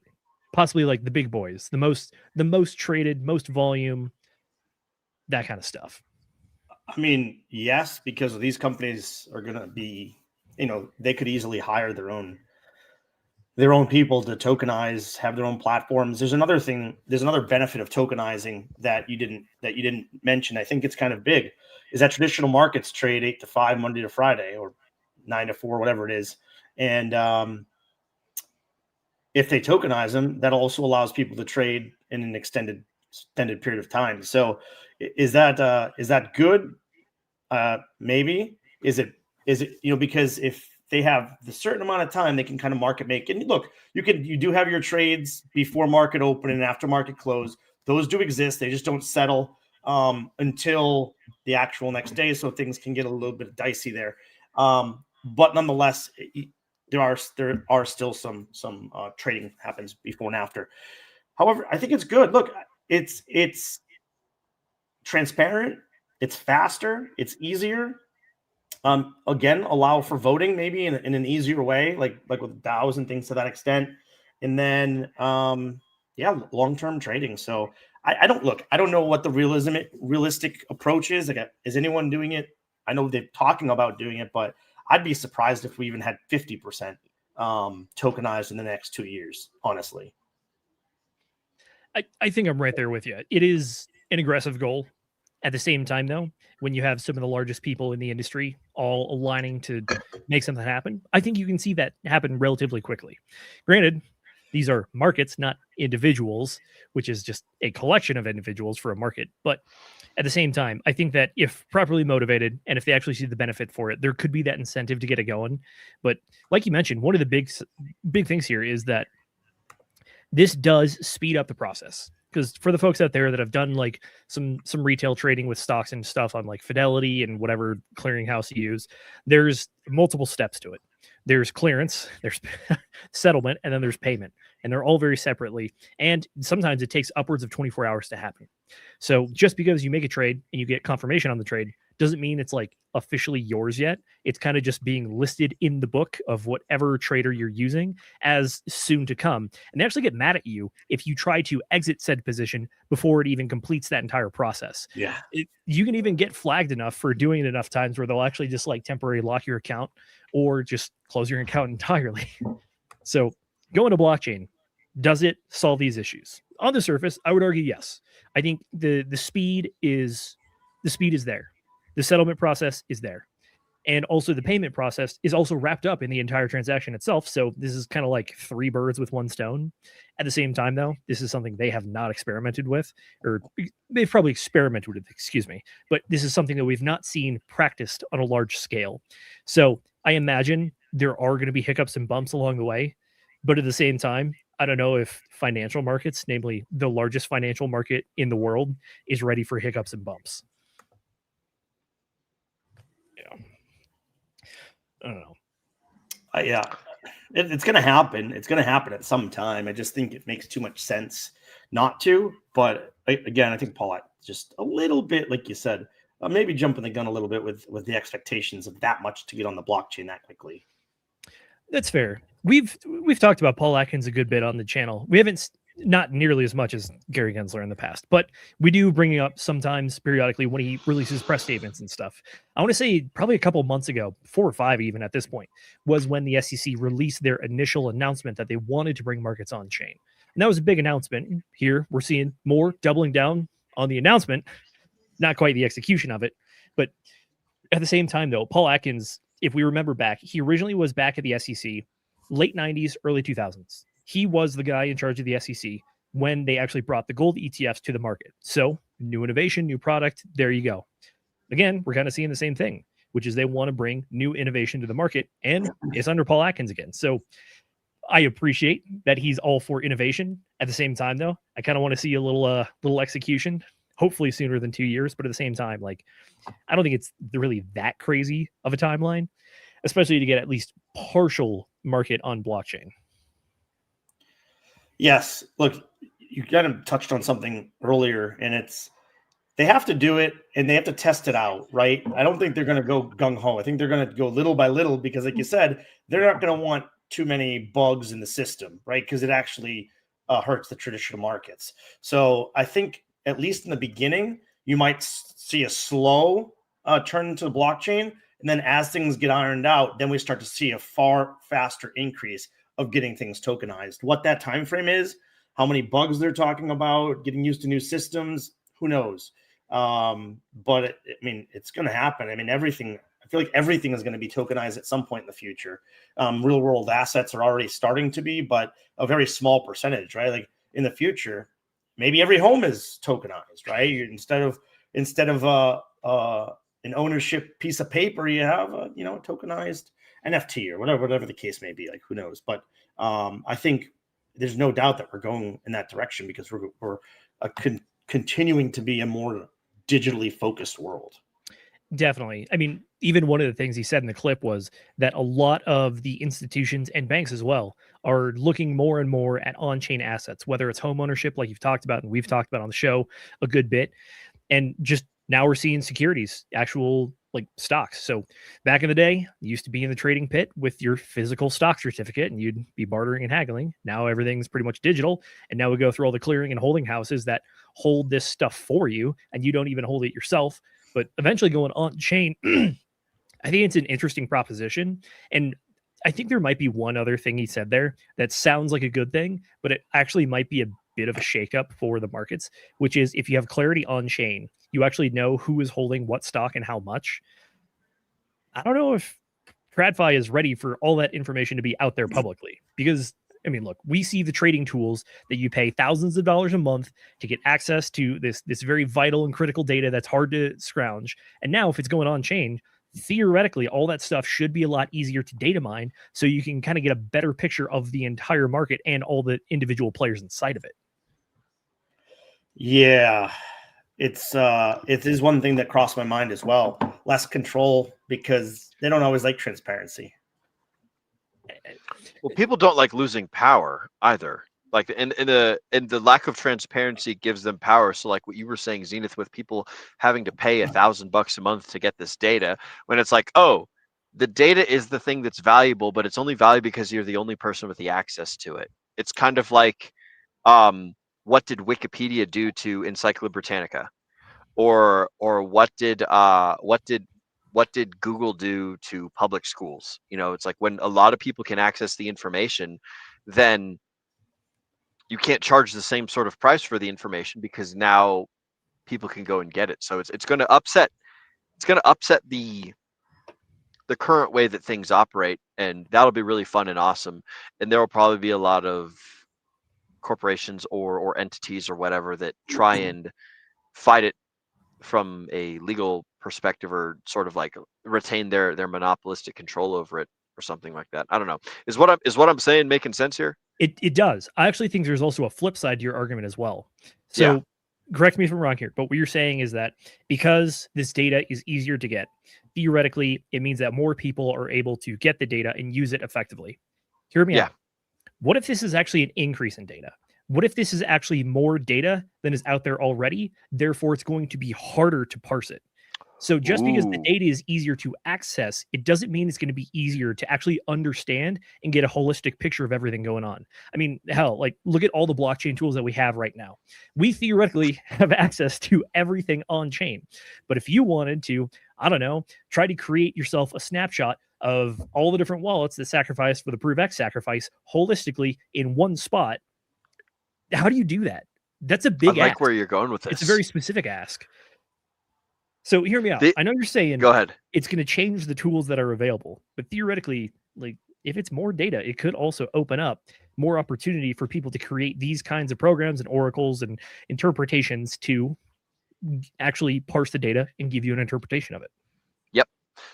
possibly like the big boys, the most traded, most volume, that kind of stuff. I mean, yes, because these companies are going to be, they could easily hire their own people to tokenize, have their own platforms. There's another benefit of tokenizing that you didn't mention. I think it's kind of big, is that traditional markets trade 8 to 5 Monday to Friday, or 9 to 4, whatever it is. And if they tokenize them, that also allows people to trade in an extended period of time. So is that good? Maybe. Is it, because if they have the certain amount of time, they can kind of market make. And look, you do have your trades before market open and after market close. Those do exist. They just don't settle until the actual next day. So things can get a little bit dicey there. But nonetheless, there are still some trading happens before and after. However, I think it's good. Look, it's transparent, it's faster, it's easier. Again, allow for voting maybe in an easier way, like with DAOs and things to that extent. And then long-term trading. So I don't know what the realistic approach is. Like, is anyone doing it? I know they're talking about doing it, but I'd be surprised if we even had 50% tokenized in the next 2 years, honestly. I think I'm right there with you. It is an aggressive goal. At the same time, though, when you have some of the largest people in the industry all aligning to make something happen, I think you can see that happen relatively quickly. Granted, these are markets, not individuals, which is just a collection of individuals for a market. But at the same time, I think that if properly motivated and if they actually see the benefit for it, there could be that incentive to get it going. But like you mentioned, one of the big things here is that this does speed up the process. Because for the folks out there that have done like some retail trading with stocks and stuff on like Fidelity and whatever clearinghouse you use, there's multiple steps to it. There's clearance, there's settlement, and then there's payment. And they're all very separately. And sometimes it takes upwards of 24 hours to happen. So just because you make a trade and you get confirmation on the trade doesn't mean it's like officially yours yet. It's kind of just being listed in the book of whatever trader you're using as soon to come. And they actually get mad at you if you try to exit said position before it even completes that entire process. Yeah. You can even get flagged enough for doing it enough times where they'll actually just like temporarily lock your account or just close your account entirely. So going to blockchain, does it solve these issues? On the surface, I would argue yes. I think the speed is there. The settlement process is there. And also the payment process is also wrapped up in the entire transaction itself. So this is kind of like 3 birds with 1 stone. At the same time, though, this is something they have not experimented with, or they've probably experimented with, excuse me, but this is something that we've not seen practiced on a large scale. So I imagine there are going to be hiccups and bumps along the way. But at the same time, I don't know if financial markets, namely the largest financial market in the world, is ready for hiccups and bumps. Yeah. I don't know. Yeah, it's going to happen. It's going to happen at some time. I just think it makes too much sense not to. But again, I think Paul just a little bit, like you said, maybe jumping the gun a little bit with the expectations of that much to get on the blockchain that quickly. That's fair. We've talked about Paul Atkins a good bit on the channel. We haven't, not nearly as much as Gary Gensler in the past, but we do bring it up sometimes periodically when he releases press statements and stuff. I want to say probably a couple months ago, 4 or 5 even at this point, was when the SEC released their initial announcement that they wanted to bring markets on chain. And that was a big announcement. Here we're seeing more doubling down on the announcement, not quite the execution of it. But at the same time, though, Paul Atkins, if we remember back, he originally was back at the SEC late 90s, early 2000s. He was the guy in charge of the SEC when they actually brought the gold ETFs to the market. So new innovation, new product, there you go. Again, we're kind of seeing the same thing, which is they want to bring new innovation to the market, and it's under Paul Atkins again. So I appreciate that he's all for innovation. At the same time, though, I kind of want to see a little execution, hopefully sooner than 2 years. But at the same time, like, I don't think it's really that crazy of a timeline, especially to get at least partial market on blockchain. Yes. Look, you kind of touched on something earlier, and it's they have to do it and they have to test it out, right? I don't think they're going to go gung-ho. I think they're going to go little by little because, like you said, they're not going to want too many bugs in the system, right? Because it actually hurts the traditional markets. So I think at least in the beginning, you might see a slow turn into the blockchain. And then as things get ironed out, then we start to see a far faster increase of getting things tokenized. What that time frame is, how many bugs they're talking about, getting used to new systems, who knows? But it's going to happen. I mean, everything. I feel like everything is going to be tokenized at some point in the future. Real world assets are already starting to be, but a very small percentage, right? Like in the future, maybe every home is tokenized, right? Instead of an ownership piece of paper, you have a tokenized NFT or whatever the case may be. Like, who knows? But I think there's no doubt that we're going in that direction because we're continuing to be a more digitally focused world. Definitely. I mean, even one of the things he said in the clip was that a lot of the institutions and banks as well are looking more and more at on-chain assets, whether it's home ownership, like you've talked about and we've talked about on the show a good bit, and just now we're seeing securities, actual like stocks. So back in the day, you used to be in the trading pit with your physical stock certificate and you'd be bartering and haggling. Now everything's pretty much digital. And now we go through all the clearing and holding houses that hold this stuff for you and you don't even hold it yourself. But eventually going on chain, I think it's an interesting proposition. And I think there might be one other thing he said there that sounds like a good thing, but it actually might be a bit of a shakeup for the markets, which is if you have clarity on chain, you actually know who is holding what stock and how much. I don't know if TradFi is ready for all that information to be out there publicly because, I mean, look, we see the trading tools that you pay thousands of dollars a month to get access to this very vital and critical data that's hard to scrounge. And now if it's going on chain, theoretically, all that stuff should be a lot easier to data mine so you can kind of get a better picture of the entire market and all the individual players inside of it. Yeah, it is one thing that crossed my mind as well. Less control because they don't always like transparency. Well, people don't like losing power either. Like, and the lack of transparency gives them power. So like what you were saying, Zenith, with people having to pay $1,000 a month to get this data, when it's like, oh, the data is the thing that's valuable, but it's only valuable because you're the only person with the access to it. It's kind of like, what did Wikipedia do to Encyclopedia Britannica, or what did Google do to public schools? You know, it's like when a lot of people can access the information, then you can't charge the same sort of price for the information because now people can go and get it. So it's going to upset the current way that things operate, and that'll be really fun and awesome. And there will probably be a lot of corporations or entities or whatever that try and fight it from a legal perspective, or sort of like retain their monopolistic control over it or something like that. I don't know. Is what I'm saying making sense here? It does. I actually think there's also a flip side to your argument as well. So correct me if I'm wrong here, but what you're saying is that because this data is easier to get, theoretically, it means that more people are able to get the data and use it effectively. Hear me out. What if this is actually an increase in data? What if this is actually more data than is out there already? Therefore, it's going to be harder to parse it. So just because the data is easier to access, it doesn't mean it's going to be easier to actually understand and get a holistic picture of everything going on. I mean, hell, like look at all the blockchain tools that we have right now. We theoretically have access to everything on chain. But if you wanted to, I don't know, try to create yourself a snapshot of all the different wallets that sacrifice for the ProveX sacrifice holistically in one spot, how do you do that? That's a big I like ask. where you're going with this. It's a very specific ask. So hear me out. I know you're saying go ahead. It's going to change the tools that are available, but theoretically, like if it's more data, it could also open up more opportunity for people to create these kinds of programs and oracles and interpretations to actually parse the data and give you an interpretation of it. Yep.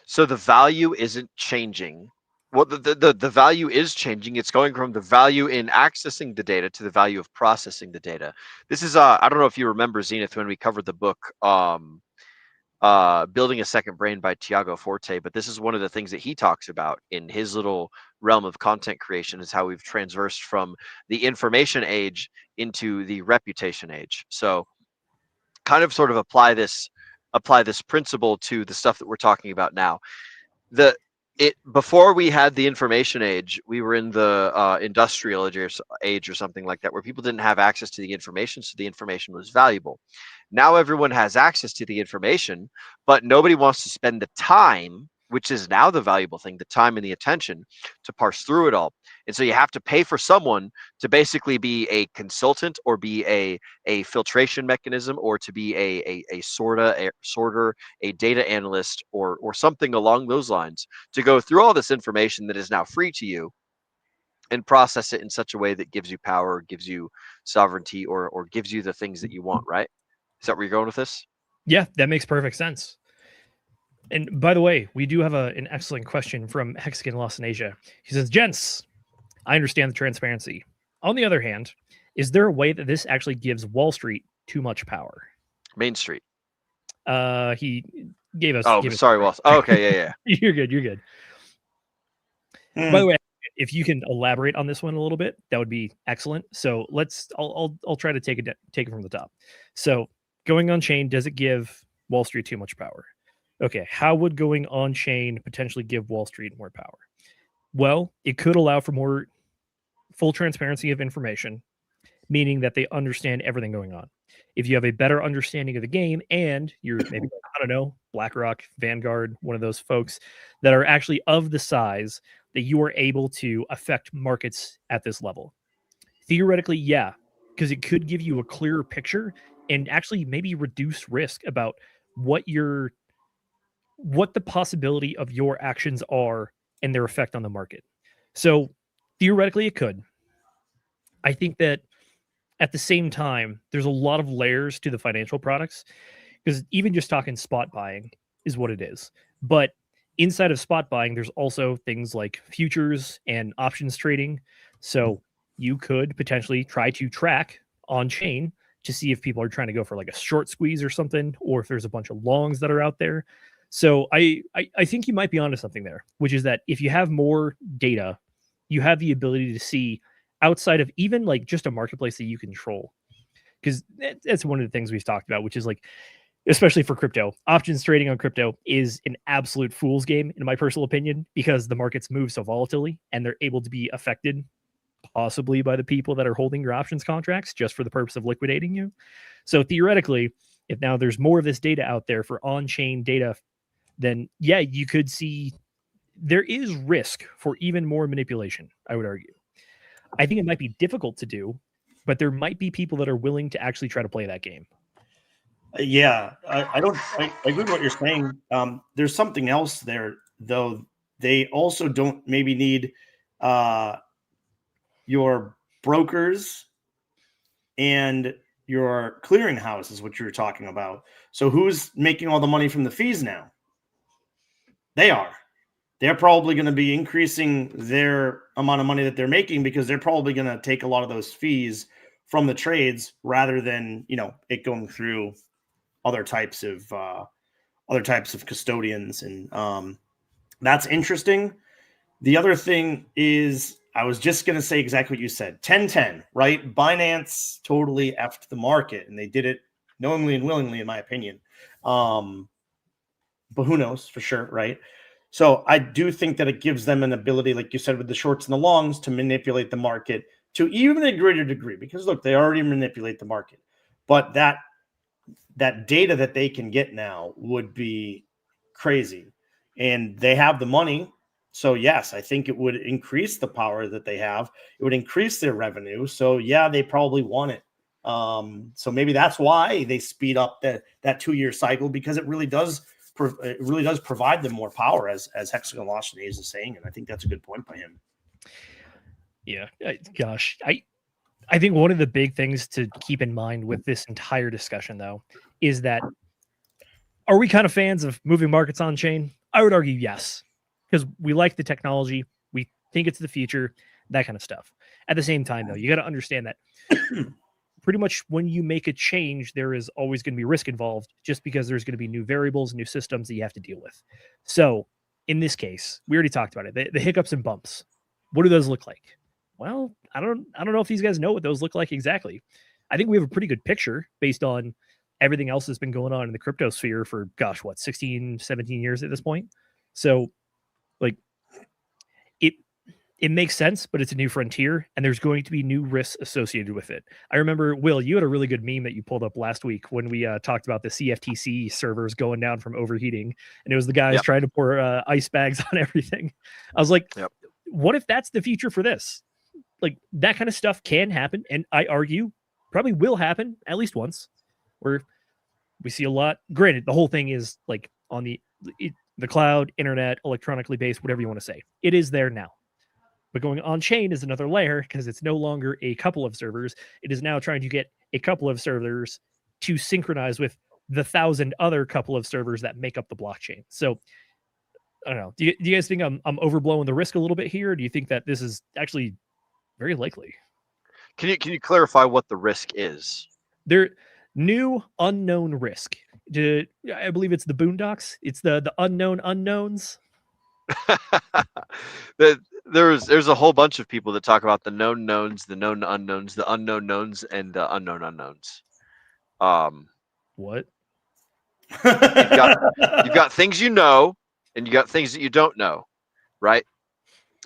So the value isn't changing. Well, the value is changing. It's going from the value in accessing the data to the value of processing the data. This is I don't know if you remember, Zenith, when we covered the book Building a Second Brain by Tiago Forte, but this is one of the things that he talks about in his little realm of content creation, is how we've transversed from the information age into the reputation age. So kind of sort of apply this principle to the stuff that we're talking about now. Before we had the information age, we were in the industrial age or something like that, where people didn't have access to the information, so the information was valuable. Now everyone has access to the information, but nobody wants to spend the time, which is now the valuable thing, the time and the attention to parse through it all. And so you have to pay for someone to basically be a consultant, or be a filtration mechanism, or to be a sorter, a data analyst, or something along those lines, to go through all this information that is now free to you and process it in such a way that gives you power, gives you sovereignty, or gives you the things that you want, right? Is that where you're going with this? Yeah, that makes perfect sense. And by the way, we do have an excellent question from Hexagon Lost in Asia. He says, gents, I understand the transparency. On the other hand, is there a way that this actually gives Wall Street too much power? Main Street. He gave us. Sorry, Wall. Oh, okay, yeah. You're good. By the way, if you can elaborate on this one a little bit, that would be excellent. So I'll try to take it from the top. So going on chain, does it give Wall Street too much power? Okay, how would going on chain potentially give Wall Street more power? Well, it could allow for more full transparency of information, meaning that they understand everything going on. If you have a better understanding of the game, and you're maybe, I don't know, BlackRock, Vanguard, one of those folks that are actually of the size that you are able to affect markets at this level. Theoretically, yeah, because it could give you a clearer picture and actually maybe reduce risk about what the possibility of your actions are and their effect on the market. So theoretically, it could. I think that at the same time, there's a lot of layers to the financial products, because even just talking spot buying is what it is. But inside of spot buying, there's also things like futures and options trading. So you could potentially try to track on chain to see if people are trying to go for like a short squeeze or something, or if there's a bunch of longs that are out there. So I think you might be onto something there, which is that if you have more data, you have the ability to see outside of even like just a marketplace that you control. Because that's one of the things we've talked about, which is like, especially for crypto, options trading on crypto is an absolute fool's game, in my personal opinion, because the markets move so volatilely and they're able to be affected possibly by the people that are holding your options contracts just for the purpose of liquidating you. So theoretically, if now there's more of this data out there for on-chain data, then yeah, you could see there is risk for even more manipulation, I would argue. I think it might be difficult to do, but there might be people that are willing to actually try to play that game. Yeah, I agree with what you're saying. There's something else there, though. They also don't maybe need your brokers and your clearinghouse is what you're talking about. So who's making all the money from the fees now? They are. They're probably going to be increasing their amount of money that they're making because they're probably going to take a lot of those fees from the trades rather than, it going through other types of custodians. And that's interesting. The other thing is, I was just going to say exactly what you said. 10-10, right? Binance totally effed the market, and they did it knowingly and willingly, in my opinion. But who knows for sure, right? So I do think that it gives them an ability, like you said, with the shorts and the longs, to manipulate the market to even a greater degree. Because look, they already manipulate the market, but that data that they can get now would be crazy, and they have the money. So yes, I think it would increase the power that they have. It would increase their revenue. So yeah, they probably want it. So maybe that's why they speed up that 2-year cycle, because it really does provide them more power, as Hexicospaceforce is saying, and I think that's a good point by him. Yeah, gosh, I think one of the big things to keep in mind with this entire discussion, though, is that, are we kind of fans of moving markets on chain? I would argue yes, because we like the technology, we think it's the future, that kind of stuff. At the same time, though, you got to understand that pretty much when you make a change, there is always going to be risk involved, just because there's going to be new variables, new systems that you have to deal with. So in this case, we already talked about it, the hiccups and bumps. What do those look like? Well, I don't know if these guys know what those look like exactly. I think we have a pretty good picture based on everything else that's been going on in the crypto sphere for, 16, 17 years at this point. So like it makes sense, but it's a new frontier, and there's going to be new risks associated with it. I remember, Will, you had a really good meme that you pulled up last week when we talked about the CFTC servers going down from overheating, and it was the guys trying to pour ice bags on everything. I was like, what if that's the future for this? Like, that kind of stuff can happen, and I argue probably will happen at least once, where we see a lot. Granted, the whole thing is like on the cloud, internet, electronically based, whatever you want to say. It is there now. But going on chain is another layer, because it's no longer a couple of servers. It is now trying to get a couple of servers to synchronize with the 1,000 other couple of servers that make up the blockchain. So I don't know. Do you guys think I'm overblowing the risk a little bit here? Or do you think that this is actually very likely? Can you clarify what the risk is? There, new unknown risk. I believe it's the Boondocks. It's the unknown unknowns. There's a whole bunch of people that talk about the known knowns, the known unknowns, the unknown knowns, and the unknown unknowns. What? You've got things you know, and you got things that you don't know, right?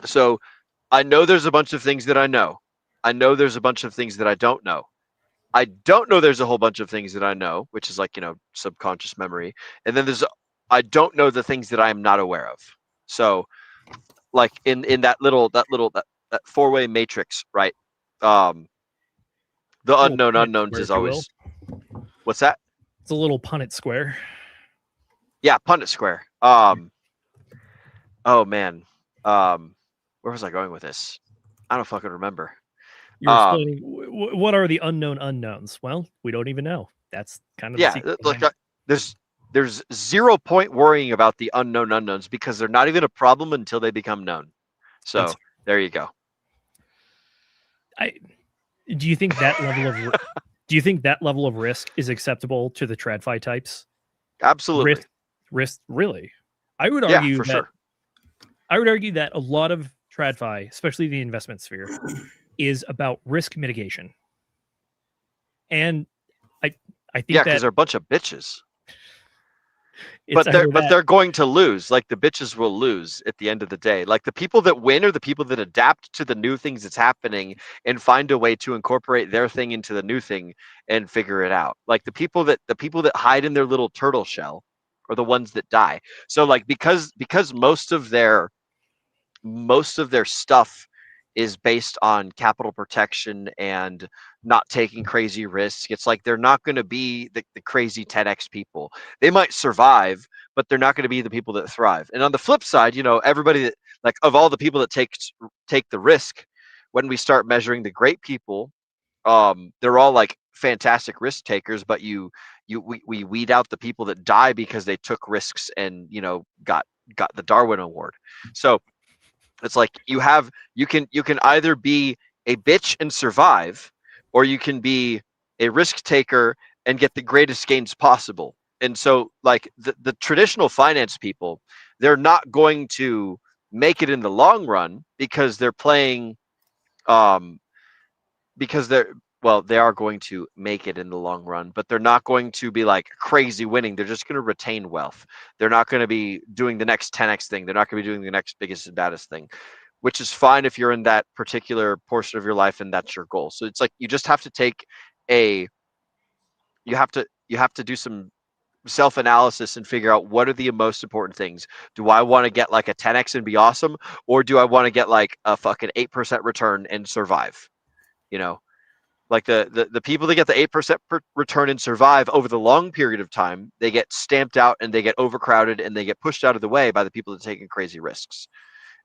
So I know there's a bunch of things that I know. I know there's a bunch of things that I don't know. I don't know there's a whole bunch of things that I know, which is like, subconscious memory. And then I don't know the things that I am not aware of. So like in that four-way matrix, right? The unknown unknowns is always, what's that? It's a little Punnett square. Yeah, Punnett square. Oh man. Where was I going with this? I don't fucking remember. You're explaining what are the unknown unknowns? Well, we don't even know. That's kind of there's 0 point worrying about the unknown unknowns, because they're not even a problem until they become known. So there you go. Do you think that level of risk is acceptable to the TradFi types? Absolutely. Risk really? I would argue sure. I would argue that a lot of TradFi, especially the investment sphere, is about risk mitigation. And I think Yeah, that because they're a bunch of bitches. it's But they're going to lose. Like the bitches will lose at the end of the day. Like the people that win are the people that adapt to the new things that's happening and find a way to incorporate their thing into the new thing and figure it out. Like the people that hide in their little turtle shell are the ones that die. So like because most of their stuff is based on capital protection and not taking crazy risks. It's like they're not going to be the crazy 10x people. They might survive, but they're not going to be the people that thrive. And on the flip side, you know, everybody that, like, of all the people that take the risk, when we start measuring the great people, they're all like fantastic risk takers, but we weed out the people that die because they took risks and, you know, got the Darwin Award. So it's like you can either be a bitch and survive, or you can be a risk taker and get the greatest gains possible. And so like the traditional finance people, they're not going to make it in the long run because they're playing because they are going to make it in the long run, but they're not going to be like crazy winning. They're just going to retain wealth. They're not going to be doing the next 10x thing. They're not going to be doing the next biggest and baddest thing, which is fine if you're in that particular portion of your life and that's your goal. So it's like you just have to you have to do some self-analysis and figure out what are the most important things. Do I want to get like a 10x and be awesome, or do I want to get like a fucking 8% return and survive? You know, like the people that get the 8% return and survive over the long period of time, they get stamped out and they get overcrowded and they get pushed out of the way by the people that are taking crazy risks.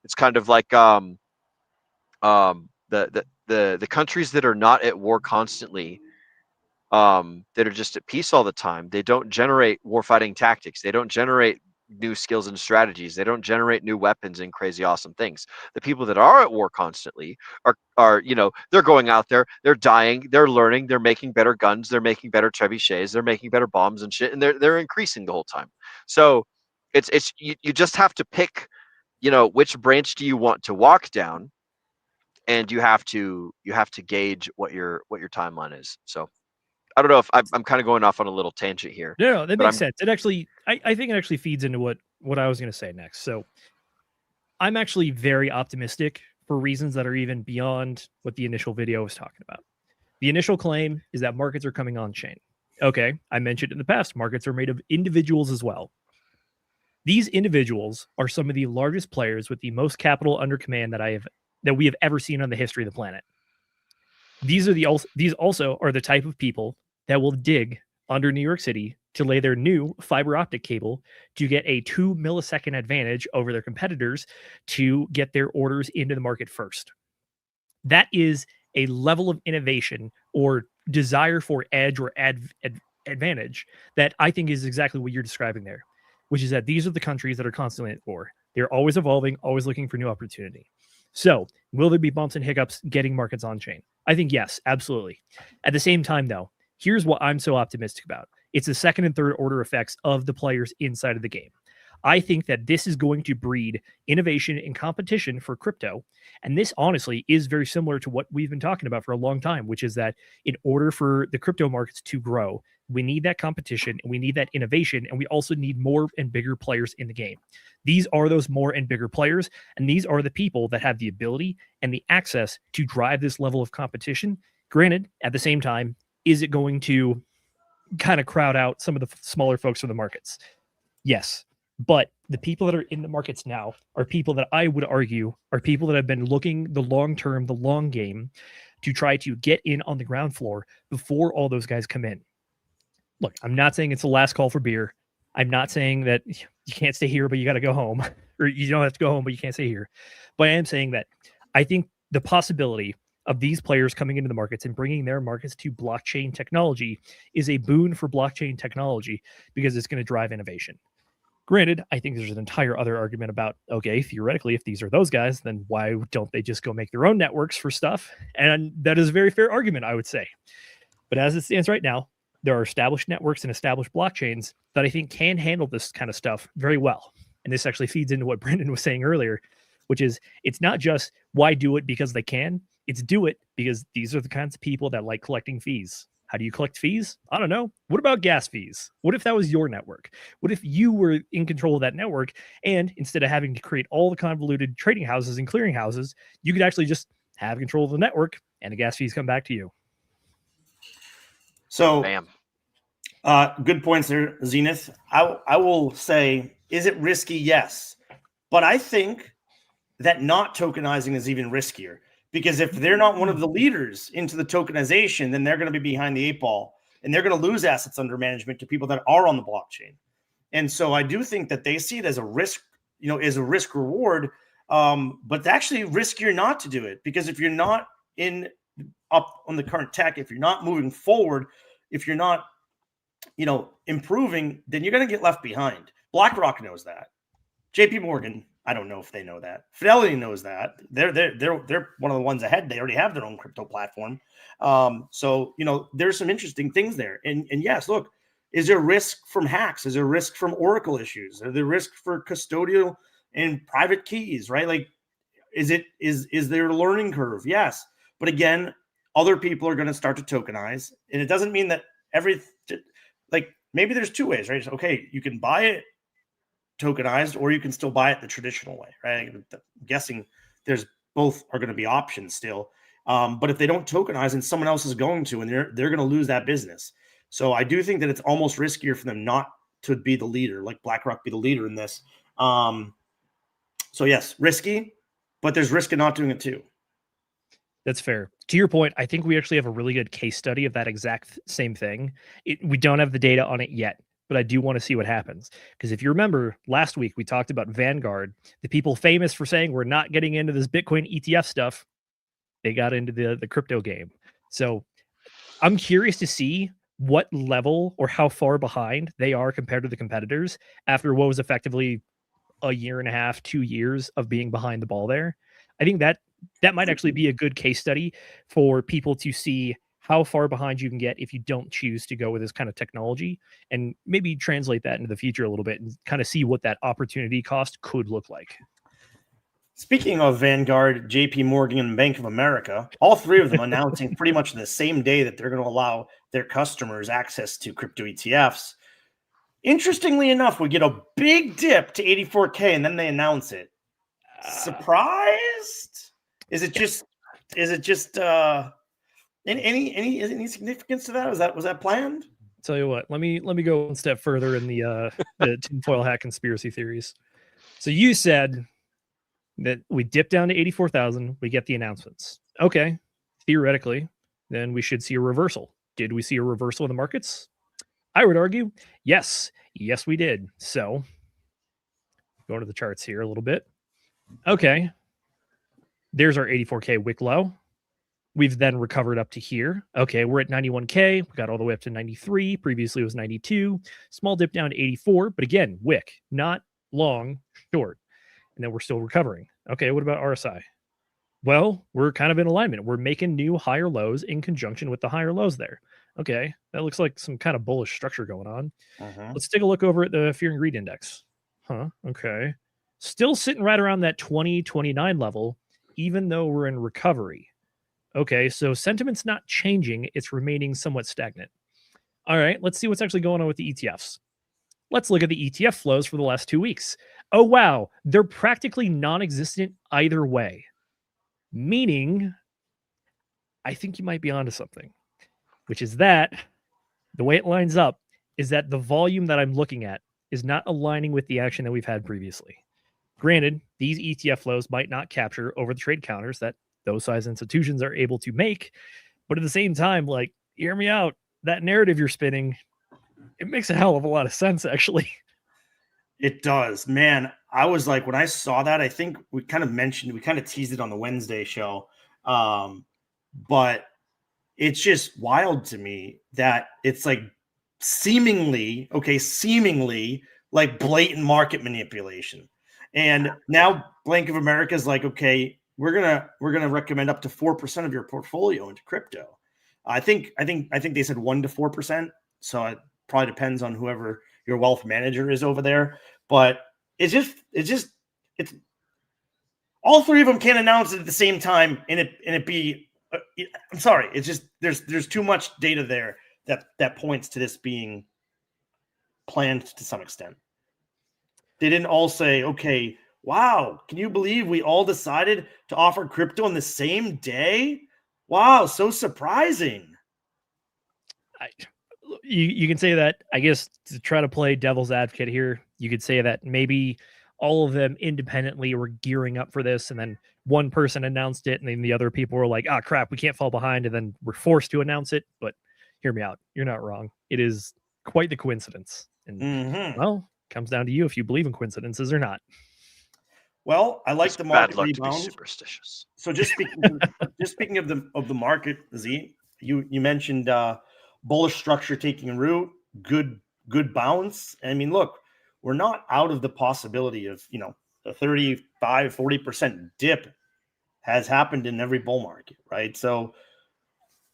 It's kind of like the countries that are not at war constantly, that are just at peace all the time. They don't generate warfighting tactics. They don't generate new skills and strategies. They don't generate new weapons and crazy awesome things. The people that are at war constantly are you know, they're going out there, they're dying, they're learning, they're making better guns, they're making better trebuchets, they're making better bombs and shit, and they're increasing the whole time. So it's you just have to pick, you know, which branch do you want to walk down, and you have to gauge what your timeline is. So I don't know if I'm kind of going off on a little tangent here. No, that makes sense. It actually, I think it actually feeds into what I was going to say next. So I'm actually very optimistic for reasons that are even beyond what the initial video was talking about. The initial claim is that markets are coming on chain. Okay, I mentioned in the past, markets are made of individuals as well. These individuals are some of the largest players with the most capital under command that we have ever seen on the history of the planet. These also are the type of people that will dig under New York City to lay their new fiber optic cable to get a 2 millisecond advantage over their competitors to get their orders into the market first. That is a level of innovation or desire for edge or advantage that I think is exactly what you're describing there, which is that these are the countries that are constantly at war. They're always evolving, always looking for new opportunity. So will there be bumps and hiccups getting markets on chain? I think yes, absolutely. At the same time, though, here's what I'm so optimistic about. It's the second and third order effects of the players inside of the game. I think that this is going to breed innovation and competition for crypto. And this honestly is very similar to what we've been talking about for a long time, which is that in order for the crypto markets to grow, we need that competition and we need that innovation. And we also need more and bigger players in the game. These are those more and bigger players. And these are the people that have the ability and the access to drive this level of competition. Granted, at the same time, is it going to kind of crowd out some of the smaller folks from the markets? Yes. But the people that are in the markets now are people that I would argue are people that have been looking the long term, the long game, to try to get in on the ground floor before all those guys come in. Look, I'm not saying it's the last call for beer. I'm not saying that you can't stay here, but you got to go home, or you don't have to go home, but you can't stay here. But I am saying that I think the possibility of these players coming into the markets and bringing their markets to blockchain technology is a boon for blockchain technology because it's going to drive innovation. Granted, I think there's an entire other argument about, okay, theoretically, if these are those guys, then why don't they just go make their own networks for stuff? And that is a very fair argument, I would say. But as it stands right now, there are established networks and established blockchains that I think can handle this kind of stuff very well. And this actually feeds into what Brendan was saying earlier, which is it's not just why do it because they can. It's do it because these are the kinds of people that like collecting fees. How do you collect fees? I don't know. What about gas fees? What if that was your network? What if you were in control of that network and instead of having to create all the convoluted trading houses and clearing houses, you could actually just have control of the network and the gas fees come back to you? So, Bam. Good points there, Zenith. I will say, is it risky? Yes. But I think that not tokenizing is even riskier. Because if they're not one of the leaders into the tokenization, then they're going to be behind the 8 ball and they're going to lose assets under management to people that are on the blockchain. And so I do think that they see it as a risk, as a risk reward. But it's actually riskier not to do it, because if you're not up on the current tech, if you're not moving forward, if you're not, improving, then you're going to get left behind. BlackRock knows that. JP Morgan, I don't know if they know that. Fidelity knows that. They're one of the ones ahead. They already have their own crypto platform. So there's some interesting things there. And yes, look, is there risk from hacks? Is there risk from Oracle issues? Are there risk for custodial and private keys? Right? Like, is there a learning curve? Yes, but again, other people are going to start to tokenize, and it doesn't mean that maybe there's 2 ways, right? So, okay, you can buy it tokenized, or you can still buy it the traditional way, right? I'm guessing there's both are going to be options still. But if they don't tokenize and someone else is going to, and they're going to lose that business. So I do think that it's almost riskier for them not to be the leader, like BlackRock be the leader in this. So yes, risky, but there's risk in not doing it too. That's fair. To your point, I think we actually have a really good case study of that exact same thing. We don't have the data on it yet, but I do want to see what happens. Because if you remember, last week we talked about Vanguard, the people famous for saying we're not getting into this Bitcoin ETF stuff. They got into the crypto game. So I'm curious to see what level or how far behind they are compared to the competitors after what was effectively a year and a half, 2 years of being behind the ball there. I think that might actually be a good case study for people to see how far behind you can get if you don't choose to go with this kind of technology, and maybe translate that into the future a little bit and kind of see what that opportunity cost could look like. Speaking of Vanguard, JP Morgan, and Bank of America, all 3 of them announcing pretty much the same day that they're going to allow their customers access to crypto ETFs. Interestingly enough, we get a big dip to 84K and then they announce it. Surprised? Is it just any significance to that? Was that planned? Tell you what, let me go one step further in the tinfoil hat conspiracy theories. So you said that we dip down to 84,000, we get the announcements. Okay, theoretically, then we should see a reversal. Did we see a reversal in the markets? I would argue, yes, we did. So going to the charts here a little bit. Okay, there's our 84K wick low. We've then recovered up to here. Okay, we're at 91K. We got all the way up to 93. Previously it was 92. Small dip down to 84. But again, wick, not long, short. And then we're still recovering. Okay, what about RSI? Well, we're kind of in alignment. We're making new higher lows in conjunction with the higher lows there. Okay, that looks like some kind of bullish structure going on. Let's take a look over at the Fear and Greed Index. Okay. Still sitting right around that 2029 level, even though we're in recovery. Okay, so sentiment's not changing. It's remaining somewhat stagnant. All right, let's see what's actually going on with the ETFs. Let's look at the ETF flows for the last 2 weeks. Oh, wow. They're practically non-existent either way. Meaning, I think you might be onto something, which is that the way it lines up is that the volume that I'm looking at is not aligning with the action that we've had previously. Granted, these ETF flows might not capture over the trade counters that those size institutions are able to make. But at the same time, like, hear me out. That narrative you're spinning, it makes a hell of a lot of sense, actually. It does, man. I was like, when I saw that, I think we kind of teased it on the Wednesday show. But it's just wild to me that it's like seemingly like blatant market manipulation. And now Bank of America is like, okay, we're gonna recommend up to 4% of your portfolio into crypto. I think they said 1 to 4%. So it probably depends on whoever your wealth manager is over there. But it's all three of them can't announce it at the same time and it be. I'm sorry. It's just there's too much data there that points to this being planned to some extent. They didn't all say, okay, wow, can you believe we all decided to offer crypto on the same day? Wow, so surprising. You can say that, I guess, to try to play devil's advocate here, you could say that maybe all of them independently were gearing up for this, and then one person announced it, and then the other people were like, ah, crap, we can't fall behind, and then we're forced to announce it. But hear me out. You're not wrong. It is quite the coincidence. And, well, comes down to you if you believe in coincidences or not. Well, I like It's the bad market luck to be rebound. superstitious. So just speaking of the market, Z, you mentioned bullish structure taking root, good bounce. I mean, look, we're not out of the possibility of, a 35-40% dip has happened in every bull market, right? So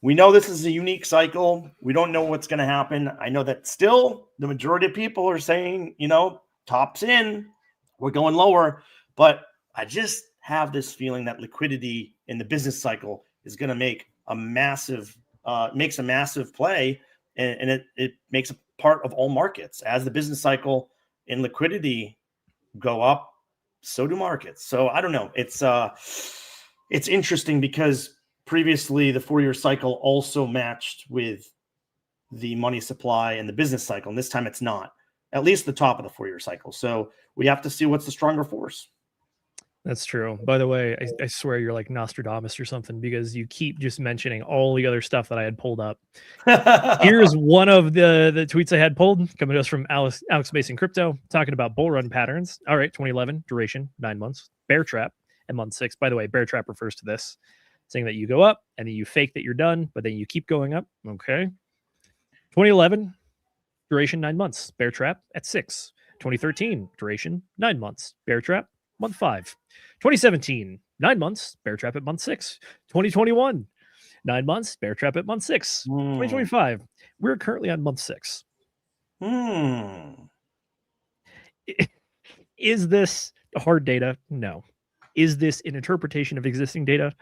we know this is a unique cycle. We don't know what's going to happen. I know that still the majority of people are saying, tops in, we're going lower, but I just have this feeling that liquidity in the business cycle is going to make a massive play, and it makes a part of all markets. As the business cycle and liquidity go up, so do markets. So I don't know. It's interesting because previously the 4-year cycle also matched with the money supply and the business cycle, and this time it's not, at least the top of the 4-year cycle. So we have to see what's the stronger force. That's true. By the way, I swear you're like Nostradamus or something, because you keep just mentioning all the other stuff that I had pulled up. Here's one of the tweets I had pulled, coming to us from Alex Mason Crypto, talking about bull run patterns. All right, 2011, duration, 9 months. Bear trap at month 6. By the way, bear trap refers to this, saying that you go up and then you fake that you're done, but then you keep going up. Okay. 2011, duration, 9 months. Bear trap at 6. 2013, duration, 9 months. Bear trap, month 5. 2017, 9 months, bear trap at month 6. 2021, 9 months, bear trap at month 6. 2025, we're currently on month 6. Is this hard data? No. Is this an interpretation of existing data?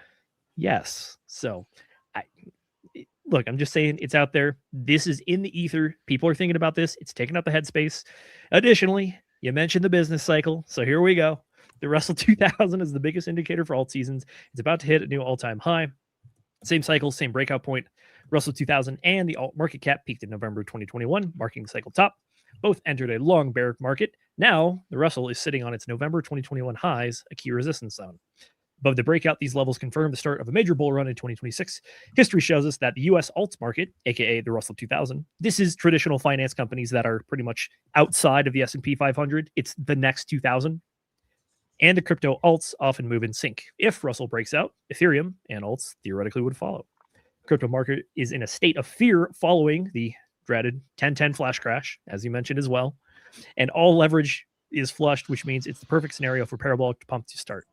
Yes. So, look, I'm just saying it's out there. This is in the ether. People are thinking about this. It's taking up the headspace. Additionally, you mentioned the business cycle. So here we go. The Russell 2000 is the biggest indicator for alt seasons. It's about to hit a new all-time high. Same cycle, same breakout point. Russell 2000 and the alt market cap peaked in November 2021, marking the cycle top. Both entered a long bear market. Now, the Russell is sitting on its November 2021 highs, a key resistance zone. Above the breakout, these levels confirm the start of a major bull run in 2026. History shows us that the U.S. alts market, aka the Russell 2000, this is traditional finance companies that are pretty much outside of the S&P 500. It's the next 2000. And the crypto alts often move in sync. If Russell breaks out, Ethereum and alts theoretically would follow. Crypto market is in a state of fear following the dreaded 1010 flash crash, as you mentioned as well. And all leverage is flushed, which means it's the perfect scenario for parabolic pump to start.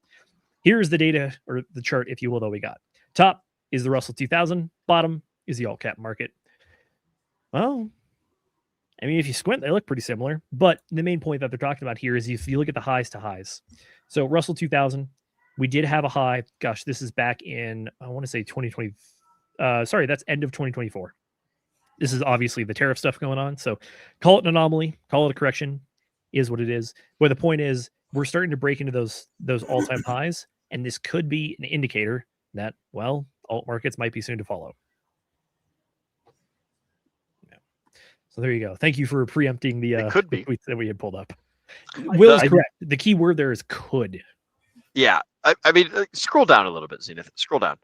Here's the data, or the chart, if you will, that we got. Top is the Russell 2000. Bottom is the alt cap market. Well, I mean, if you squint, they look pretty similar. But the main point that they're talking about here is if you look at the highs to highs. So Russell 2000, we did have a high. Gosh, this is back in, I want to say 2020. Sorry, that's end of 2024. This is obviously the tariff stuff going on. So call it an anomaly, call it a correction, is what it is. But the point is, we're starting to break into those all-time highs. And this could be an indicator that, well, alt markets might be soon to follow. So there you go. Thank you for preempting the tweets that we had pulled up. Will is correct. The key word there is could. Yeah. I mean, scroll down a little bit, Zenith. Scroll down.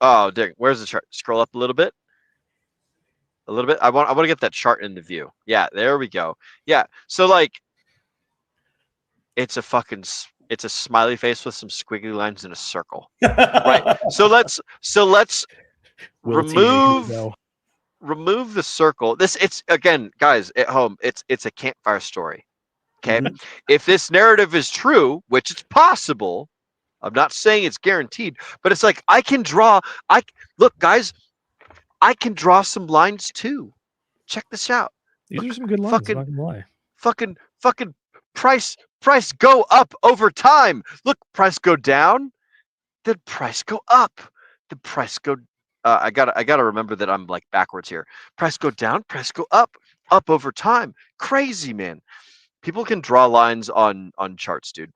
Oh, dang. Where's the chart? Scroll up a little bit. A little bit. I want to get that chart in the view. Yeah, there we go. Yeah. So like, it's a smiley face with some squiggly lines in a circle. Right. So let's remove the circle. It's again, guys at home, it's a campfire story. Okay. Mm-hmm. If this narrative is true, which it's possible, I'm not saying it's guaranteed, but it's like look, guys, I can draw some lines too. Check this out. These are some good lines. I'm not gonna lie. Fucking price price go up over time. Look, price go down, then price go up. The price go. I gotta remember that I'm like backwards here. Price go down, price go up over time. Crazy, man. People can draw lines on charts, dude.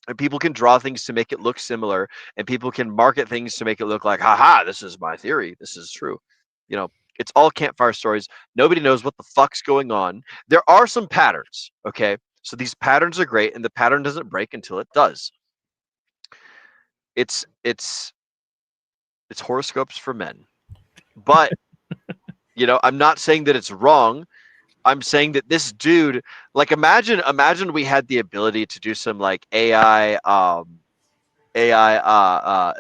And people can draw things to make it look similar, and people can market things to make it look like, haha, this is my theory. This is true. You know, it's all campfire stories. Nobody knows what the fuck's going on. There are some patterns, okay? So these patterns are great, and the pattern doesn't break until it does. It's horoscopes for men. But, you know, I'm not saying that it's wrong. I'm saying that this dude, like, imagine we had the ability to do some like AI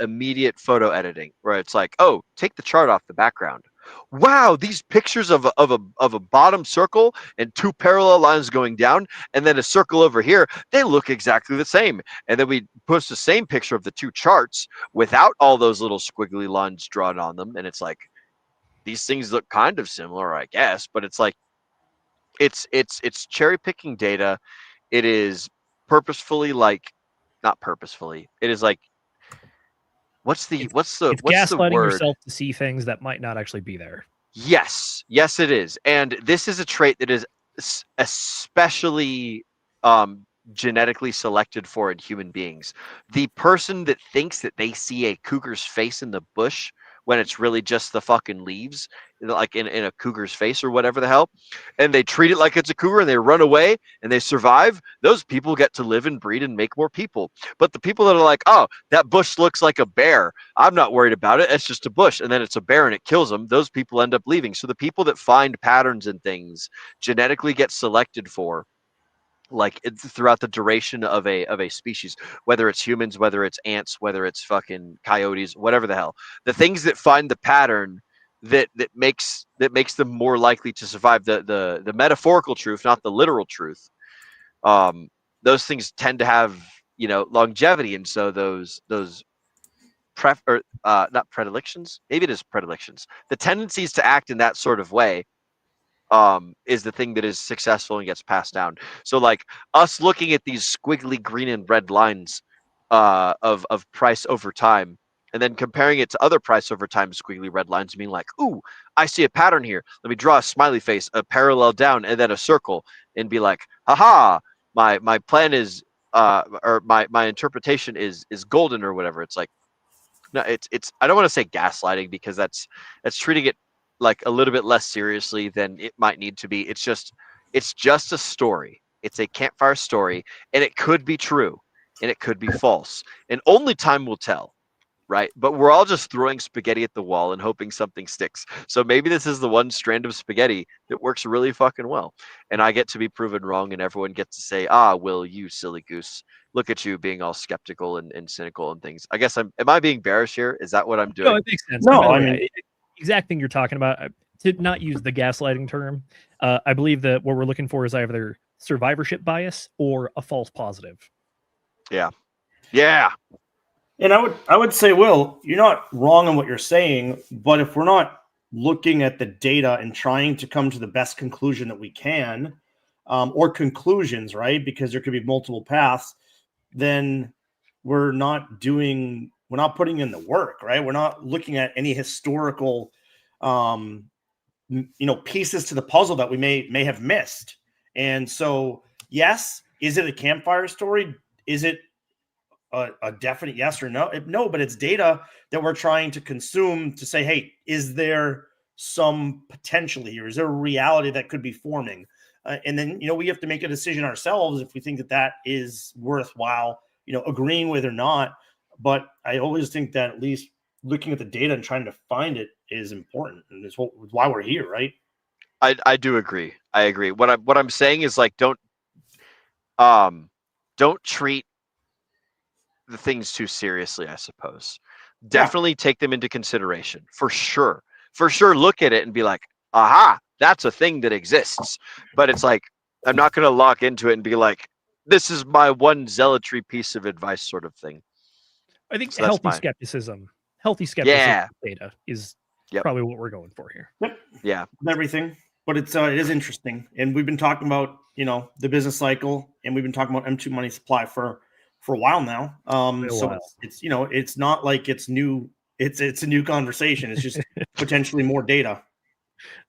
immediate photo editing, where it's like, oh, take the chart off the background. Wow, these pictures of a bottom circle and two parallel lines going down, and then a circle over here, they look exactly the same. And then we post the same picture of the two charts without all those little squiggly lines drawn on them, and it's like, these things look kind of similar, I guess, but it's like, it's cherry picking data. It is purposefully, like, not purposefully. It is like, what's the gaslighting word? yourself to see things that might not actually be there. Yes, it is. And this is a trait that is especially genetically selected for in human beings. The person that thinks that they see a cougar's face in the bush when it's really just the fucking leaves, like in a cougar's face or whatever the hell, and they treat it like it's a cougar and they run away and they survive, those people get to live and breed and make more people. But the people that are like, oh, that bush looks like a bear, I'm not worried about it, it's just a bush, and then it's a bear and it kills them, those people end up leaving. So the people that find patterns in things genetically get selected for, like, throughout the duration of a species, whether it's humans, whether it's ants, whether it's fucking coyotes, whatever the hell, the things that find the pattern that makes them more likely to survive, the metaphorical truth, not the literal truth, those things tend to have, you know, longevity. And so those not predilections, maybe it is predilections, the tendencies to act in that sort of way is the thing that is successful and gets passed down. So like us looking at these squiggly green and red lines of price over time, and then comparing it to other price over time squiggly red lines, being like, ooh, I see a pattern here. Let me draw a smiley face, a parallel down, and then a circle, and be like, haha, my plan is or my interpretation is golden or whatever. It's like, no, it's I don't want to say gaslighting, because that's treating it like a little bit less seriously than it might need to be. It's just a story. It's a campfire story, and it could be true and it could be false, and only time will tell, right? But we're all just throwing spaghetti at the wall and hoping something sticks. So maybe this is the one strand of spaghetti that works really fucking well, and I get to be proven wrong, and everyone gets to say, ah, Will, you silly goose, look at you being all skeptical and cynical and things. I guess am I being bearish here? Is that what I'm doing? No, it makes sense. No, I mean, exact thing you're talking about, to not use the gaslighting term, I believe that what we're looking for is either survivorship bias or a false positive. Yeah. And I would say, Will, you're not wrong in what you're saying, but if we're not looking at the data and trying to come to the best conclusion that we can, or conclusions, right? Because there could be multiple paths, then we're not putting in the work, right? We're not looking at any historical pieces to the puzzle that we may have missed. And so, yes, is it a campfire story? Is it a definite yes or no? No, but it's data that we're trying to consume to say, hey, is there some potential here? Is there a reality that could be forming? And then, we have to make a decision ourselves if we think that is worthwhile, agreeing with or not. But I always think that at least looking at the data and trying to find it is important, and it's why we're here, right? I do agree. I agree. What I'm saying is, like, don't treat the things too seriously, I suppose. Definitely take them into consideration, for sure. Look at it and be like, aha, that's a thing that exists. But it's like, I'm not going to lock into it and be like, this is my one zealotry piece of advice sort of thing. I think so healthy skepticism data is probably what we're going for here. Yep. Yeah. Everything. but it is interesting, and we've been talking about the business cycle, and we've been talking about M2 money supply for a while now. It's it's not like it's new. It's a new conversation. It's just potentially more data.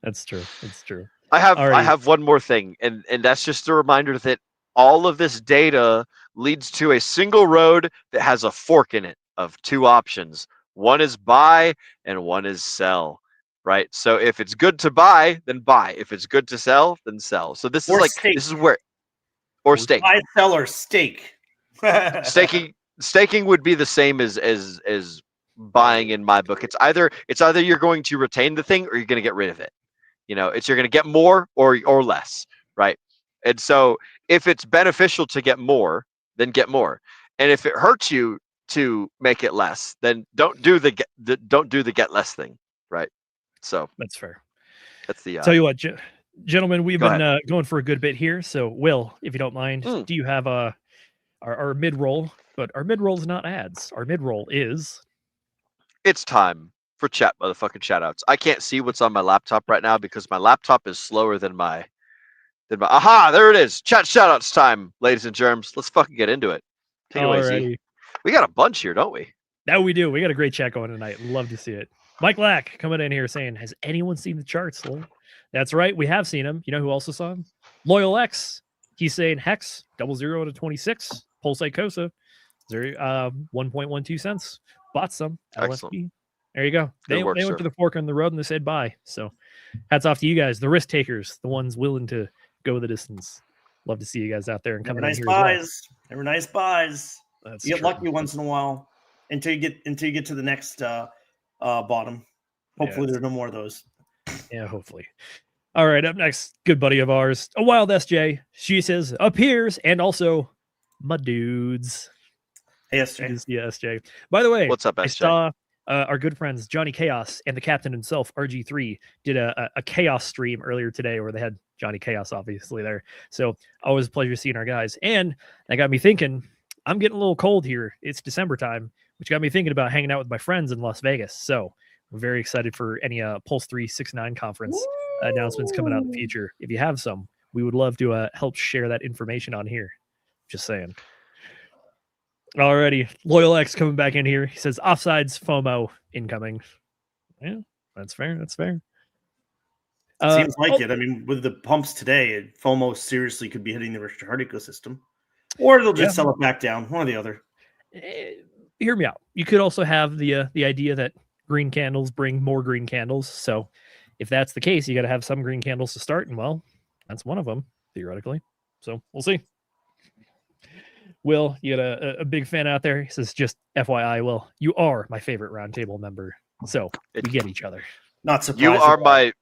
That's true. That's true. I have one more thing, and that's just a reminder that all of this data leads to a single road that has a fork in it of two options. One is buy and one is sell, right? So if it's good to buy, then buy. If it's good to sell, then sell. So this is where stake. Buy, sell, or stake. Staking would be the same as buying in my book. It's either you're going to retain the thing or you're going to get rid of it. You're going to get more or less, right? And so if it's beneficial to get more, then get more. And if it hurts you to make it less, then don't do the get less thing, right? So that's fair. That's the tell you what, gentlemen, we've been going for a good bit here. So Will, if you don't mind, do you have our mid roll? But our mid roll is not ads. Our mid roll is. It's time for motherfucking shout outs. I can't see what's on my laptop right now because my laptop is slower than my aha, there it is. Chat shout outs time, ladies and germs. Let's fucking get into it. Take it away, Z. We got a bunch here, don't we? That we do. We got a great chat going tonight. Love to see it. Mike Lack coming in here saying, has anyone seen the charts? That's right. We have seen him. You know who also saw him? Loyal X. He's saying Hex 00 to 26. Pulse Icosa 1.12 cents. Bought some. Excellent. LSP. There you go. They work, went to the fork on the road and they said bye. So hats off to you guys, the risk takers, the ones willing to go the distance. Love to see you guys out there and coming in here buys. as well. They were nice buys. That's you get lucky once in a while until you get to the next bottom. Hopefully there's no more of those. Yeah, hopefully. All right, up next, good buddy of ours, a wild SJ. She says appears and also my dudes. Hey, SJ. Yeah, SJ. By the way, what's up, SJ? I saw our good friends Johnny Chaos and the captain himself, RG3, did a chaos stream earlier today where they had Johnny Chaos obviously there. So always a pleasure seeing our guys. And that got me thinking, I'm getting a little cold here. It's December time, which got me thinking about hanging out with my friends in Las Vegas. So we're very excited for any Pulse 369 conference announcements coming out in the future. If you have some, we would love to help share that information on here. Just saying. Alrighty, Loyal X coming back in here. He says offsides FOMO incoming. Yeah, that's fair. That's fair. Seems like it. I mean, with the pumps today, FOMO seriously could be hitting the Richard Hart ecosystem, or they'll just sell it back down. One or the other. Hear me out. You could also have the idea that green candles bring more green candles. So if that's the case, you got to have some green candles to start, and well, that's one of them theoretically. So we'll see. Will, you got a big fan out there. He says, just FYI, Will, you are my favorite Roundtable member. So we get each other. Not surprised.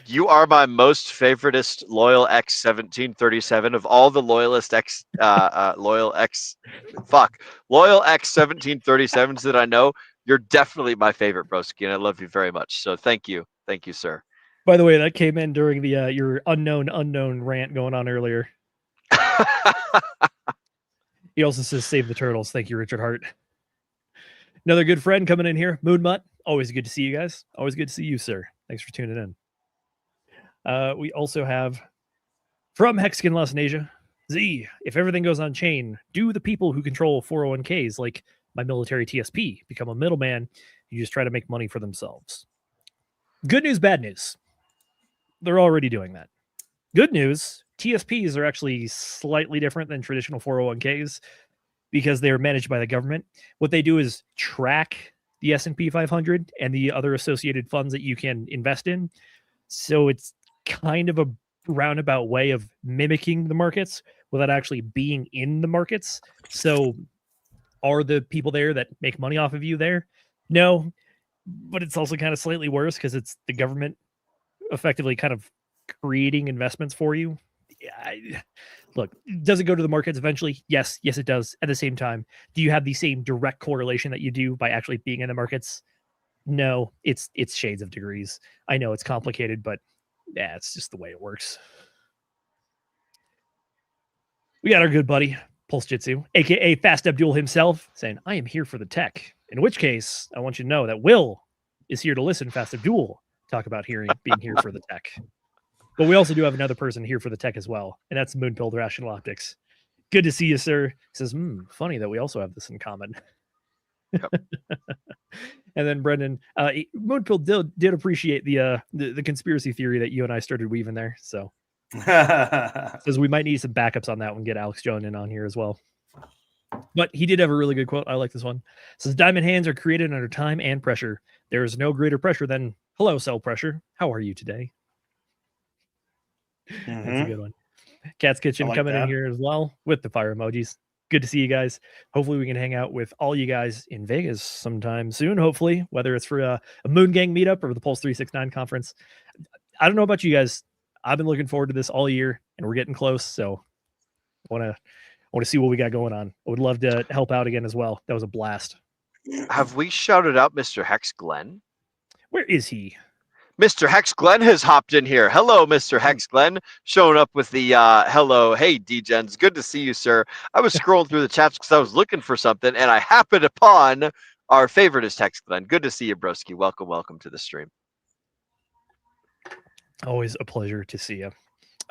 You are my most favoritist Loyal X 1737 of all the Loyalist X Loyal X 1737s that I know. You're definitely my favorite, broski, and I love you very much. So thank you, sir. By the way, that came in during the your unknown rant going on earlier. He also says, save the turtles. Thank you, Richard Hart. Another good friend coming in here. Moonmutt. Always good to see you guys. Always good to see you, sir. Thanks for tuning in. We also have from Hexkin Lost in Asia. Z, if everything goes on chain, do the people who control 401ks like my military TSP become a middleman? You just try to make money for themselves. Good news, bad news. They're already doing that. Good news, TSPs are actually slightly different than traditional 401ks because they are managed by the government. What they do is track the S&P 500 and the other associated funds that you can invest in. So it's kind of a roundabout way of mimicking the markets without actually being in the markets. So are the people there that make money off of you there? No, but it's also kind of slightly worse because it's the government effectively kind of creating investments for you. Look, does it go to the markets eventually? Yes, it does. At the same time, do you have the same direct correlation that you do by actually being in the markets? No, it's shades of degrees. I know it's complicated, but yeah, it's just the way it works. We got our good buddy, Pulse Jitsu, aka Fast Abdul himself, saying, I am here for the tech. In which case, I want you to know that Will is here to listen, Fast Abdul, talk about being here for the tech. But we also do have another person here for the tech as well, and that's Moonpilled Rational Optics. Good to see you, sir. He says, funny that we also have this in common. Yep. And then Brendan, Moonpilled did appreciate the conspiracy theory that you and I started weaving there. So says we might need some backups on that one. Get Alex Jones in on here as well. But he did have a really good quote. I like this one. It says, diamond hands are created under time and pressure. There is no greater pressure than hello, cell pressure. How are you today? That's a good one. Cat's Kitchen like coming that. in here as well with the fire emojis. Good to see you guys. Hopefully we can hang out with all you guys in Vegas sometime soon. Hopefully, whether it's for a Moon Gang meetup or the Pulse 369 conference. I don't know about you guys. I've been looking forward to this all year, and we're getting close. So I want to see what we got going on. I would love to help out again as well. That was a blast. Have we shouted out Mr. Hex Glenn? Where is he? Mr. Hex Glenn has hopped in here. Hello, Mr. Hex Glenn. Showing up with the hello. Hey, D-Gens. Good to see you, sir. I was scrolling through the chats because I was looking for something, and I happened upon our favoriteest Hex Glenn. Good to see you, broski. Welcome to the stream. Always a pleasure to see you.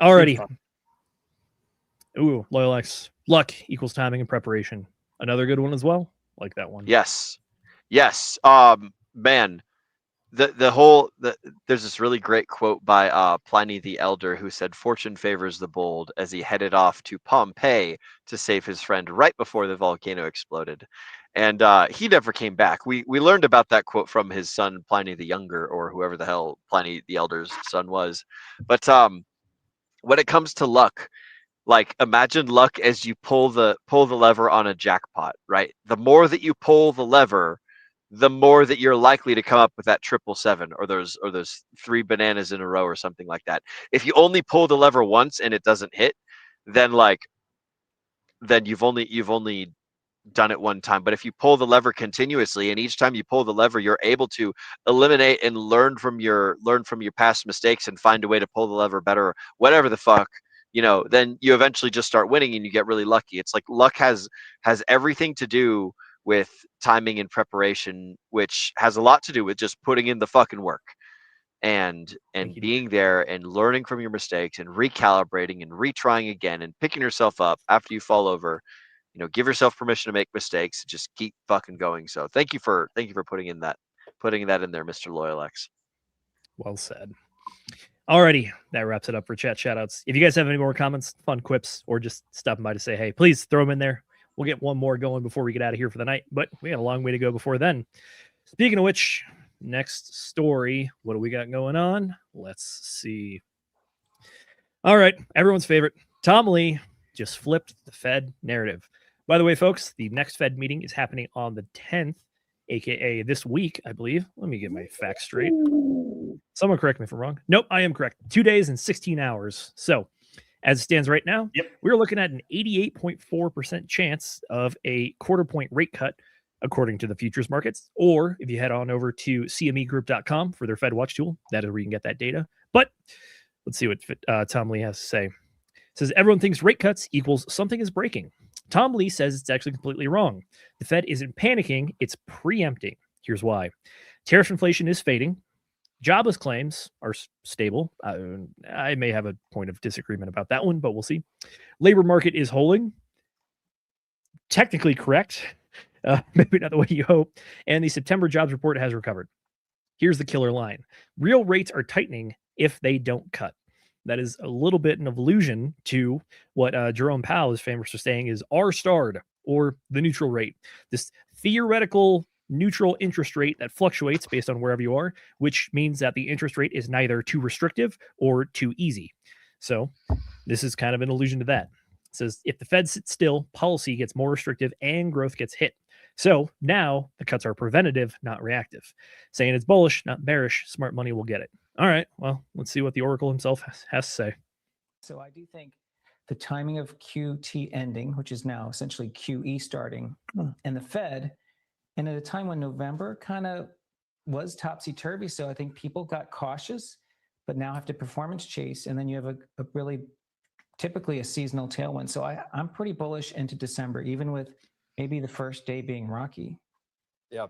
Alrighty. Ooh, Loyal X. Luck equals timing and preparation. Another good one as well. Like that one. Yes. Man. There's this really great quote by Pliny the Elder, who said, "Fortune favors the bold," as he headed off to Pompeii to save his friend right before the volcano exploded. And he never came back. We learned about that quote from his son Pliny the Younger, or whoever the hell Pliny the Elder's son was. But when it comes to luck, like imagine luck as you pull the lever on a jackpot, right? The more that you pull the lever, the more that you're likely to come up with that 777 or those 3 bananas in a row or something like that. If you only pull the lever once and it doesn't hit, then you've only done it one time. But if you pull the lever continuously, and each time you pull the lever, you're able to eliminate and learn from your past mistakes and find a way to pull the lever better, whatever the fuck, then you eventually just start winning and you get really lucky. It's like luck has everything to do with timing and preparation, which has a lot to do with just putting in the fucking work and being there and learning from your mistakes and recalibrating and retrying again and picking yourself up after you fall over. Give yourself permission to make mistakes and just keep fucking going. So thank you for putting that in there, Mr. Loyal X. Well said. Alrighty, that wraps it up for chat shoutouts. If you guys have any more comments, fun quips, or just stopping by to say hey, please throw them in there. We'll get one more going before we get out of here for the night, but we got a long way to go before then. Speaking of which, next story, what do we got going on? Let's see. All right, everyone's favorite, Tom Lee just flipped the Fed narrative. By the way, folks, the next Fed meeting is happening on the 10th, aka this week, I believe. Let me get my facts straight. Someone correct me if I'm wrong. Nope, I am correct. 2 days and 16 hours. So as it stands right now, we're looking at an 88.4% chance of a quarter-point rate cut, according to the futures markets. Or if you head on over to cmegroup.com for their Fed Watch tool, that is where you can get that data. But let's see what Tom Lee has to say. It says, everyone thinks rate cuts equals something is breaking. Tom Lee says it's actually completely wrong. The Fed isn't panicking, it's preempting. Here's why. Tariff inflation is fading. Jobless claims are stable. I may have a point of disagreement about that one, but we'll see. Labor market is holding. Technically correct. Maybe not the way you hope. And the September jobs report has recovered. Here's the killer line. Real rates are tightening if they don't cut. That is a little bit an allusion to what Jerome Powell is famous for saying is R-starred, or the neutral rate. This theoretical neutral interest rate that fluctuates based on wherever you are, which means that the interest rate is neither too restrictive or too easy. So this is kind of an allusion to that. It says, if the Fed sits still, policy gets more restrictive and growth gets hit. So now the cuts are preventative, not reactive. Saying it's bullish, not bearish, smart money will get it. All right, well, let's see what the Oracle himself has to say. So I do think the timing of QT ending, which is now essentially QE starting, and the Fed, and at a time when November kind of was topsy-turvy, so I think people got cautious, but now have to performance chase, and then you have a really typically a seasonal tailwind. So I'm pretty bullish into December, even with maybe the first day being rocky. Yep.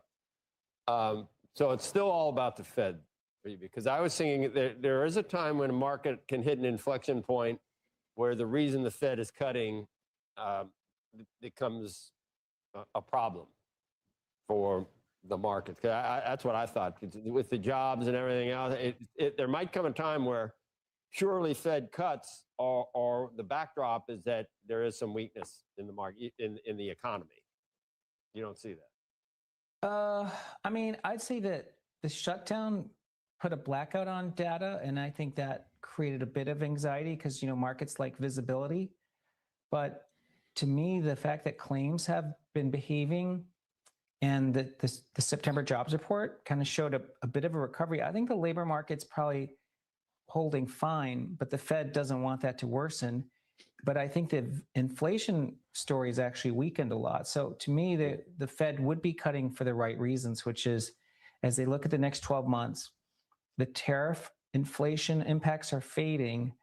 So it's still all about the Fed. Because I was thinking there is a time when a market can hit an inflection point where the reason the Fed is cutting becomes a problem for the market. That's what I thought. With the jobs and everything else, there might come a time where purely Fed cuts or the backdrop is that there is some weakness in the market, in the economy. You don't see that? I mean, I'd say that the shutdown put a blackout on data, and I think that created a bit of anxiety because, markets like visibility. But to me, the fact that claims have been behaving and the September jobs report kind of showed a bit of a recovery. I think the labor market's probably holding fine, but the Fed doesn't want that to worsen. But I think the inflation story is actually weakened a lot. So to me, the Fed would be cutting for the right reasons, which is as they look at the next 12 months, the tariff inflation impacts are fading,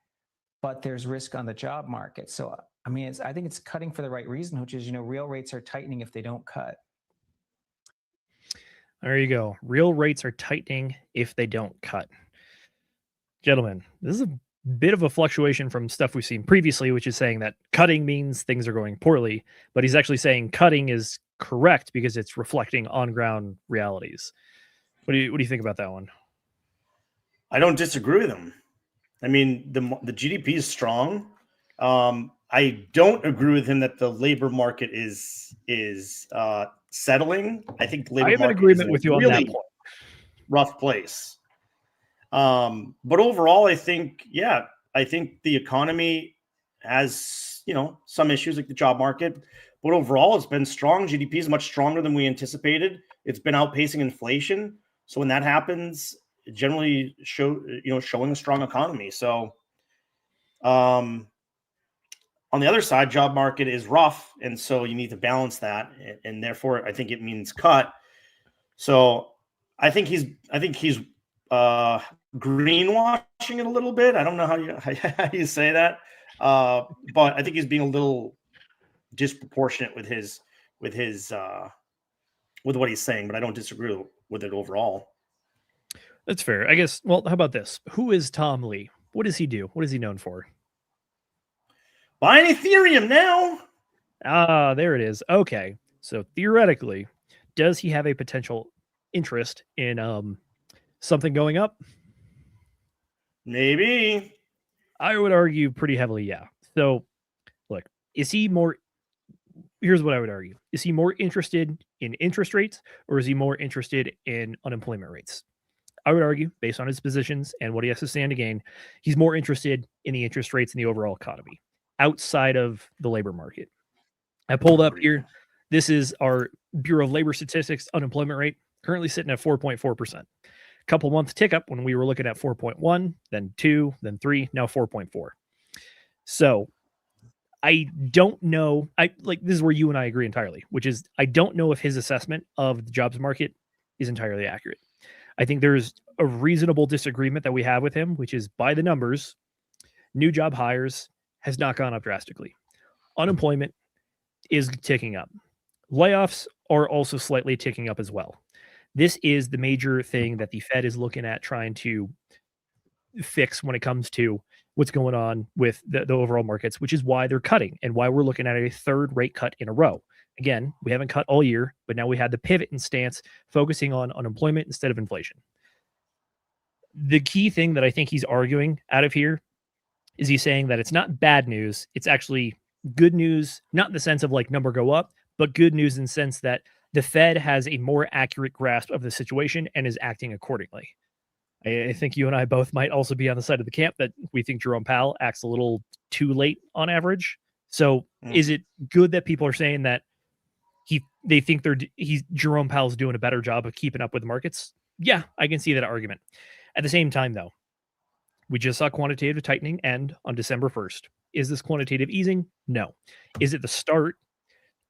but there's risk on the job market. So, I mean, I think it's cutting for the right reason, which is, real rates are tightening if they don't cut. There you go. Real rates are tightening if they don't cut. Gentlemen, this is a bit of a fluctuation from stuff we've seen previously, which is saying that cutting means things are going poorly, but he's actually saying cutting is correct because it's reflecting on-ground realities. What do you think about that one? I don't disagree with him. I mean, the GDP is strong. I don't agree with him that the labor market is settling. I think the labor market I have an agreement with you on that point. Rough place. But overall, I think the economy has, some issues like the job market, but overall it's been strong. GDP is much stronger than we anticipated. It's been outpacing inflation. So when that happens, it generally showing a strong economy. So, on the other side, job market is rough. And so you need to balance that. And therefore I think it means cut. So I think he's greenwashing it a little bit. I don't know how you say that, but I think he's being a little disproportionate with what he's saying. But I don't disagree with it overall. That's fair, I guess. Well, how about this? Who is Tom Lee? What does he do? What is he known for? Buying Ethereum now. Ah, there it is. Okay, so theoretically, does he have a potential interest in something going up? Maybe. I would argue pretty heavily, yeah. So, look, is he more... Here's what I would argue. Is he more interested in interest rates, or is he more interested in unemployment rates? I would argue, based on his positions and what he has to stand to gain, he's more interested in the interest rates and the overall economy, outside of the labor market. I pulled up here. This is our Bureau of Labor Statistics unemployment rate, currently sitting at 4.4%. Couple month tick up when we were looking at 4.1, then 2, then 3, now 4.4. So I don't know. This is where you and I agree entirely, which is I don't know if his assessment of the jobs market is entirely accurate. I think there's a reasonable disagreement that we have with him, which is by the numbers, new job hires has not gone up drastically. Unemployment is ticking up. Layoffs are also slightly ticking up as well. This is the major thing that the Fed is looking at trying to fix when it comes to what's going on with the overall markets, which is why they're cutting and why we're looking at a third rate cut in a row. Again, we haven't cut all year, but now we had the pivot and stance focusing on unemployment instead of inflation. The key thing that I think he's arguing out of here is he's saying that it's not bad news. It's actually good news, not in the sense of like number go up, but good news in the sense that the Fed has a more accurate grasp of the situation and is acting accordingly. I think you and I both might also be on the side of the camp that we think Jerome Powell acts a little too late on average. So is it good that people are saying that they think Jerome Powell's doing a better job of keeping up with the markets? Yeah, I can see that argument. At the same time, though, we just saw quantitative tightening end on December 1st. Is this quantitative easing? No. Is it the start?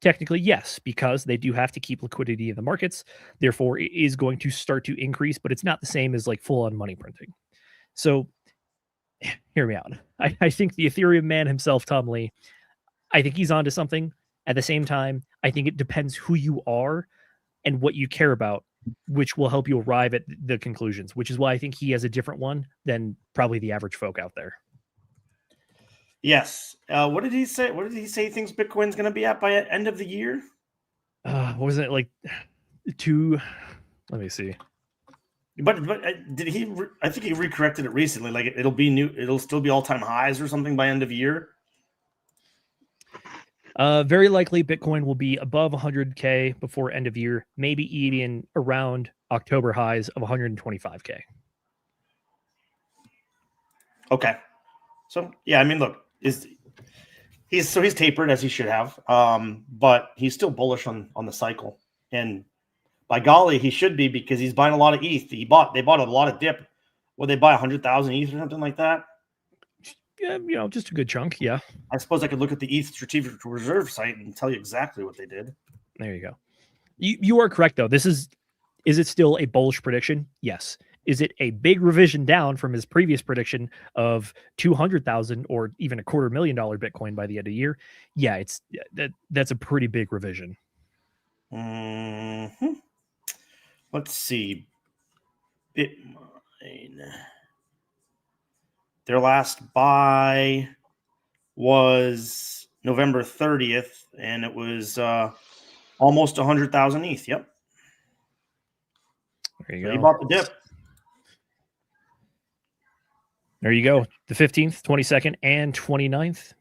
Technically, yes, because they do have to keep liquidity in the markets. Therefore, it is going to start to increase, but it's not the same as like full-on money printing. So, hear me out. I think the Ethereum man himself, Tom Lee, I think he's onto something. At the same time, I think it depends who you are and what you care about which will help you arrive at the conclusions, which is why I think he has a different one than probably the average folk out there. Yes. What did he say? What did he say he thinks Bitcoin's going to be at by end of the year? Wasn't it like two? Let me see. But did he? I think he recorrected it recently. Like it'll be new. It'll still be all-time highs or something by end of year. Very likely Bitcoin will be above 100K before end of year, maybe even around October highs of 125K. Okay. So yeah, I mean, look, he's tapered as he should have, but he's still bullish on the cycle. And by golly, he should be, because he's buying a lot of ETH. They bought a lot of dip. Well, they buy 100,000 ETH or something like that. Yeah, just a good chunk. Yeah. I suppose I could look at the ETH Strategic Reserve site and tell you exactly what they did. There you go. You are correct, though. Is it still a bullish prediction? Yes. Is it a big revision down from his previous prediction of 200,000 or even $250,000 Bitcoin by the end of the year? Yeah, that's a pretty big revision. Mm-hmm. Let's see. Bitmine. Their last buy was November 30th, and it was almost 100,000 ETH. Yep. There you So go. he bought the dip. There you go. The 15th, 22nd, and 29th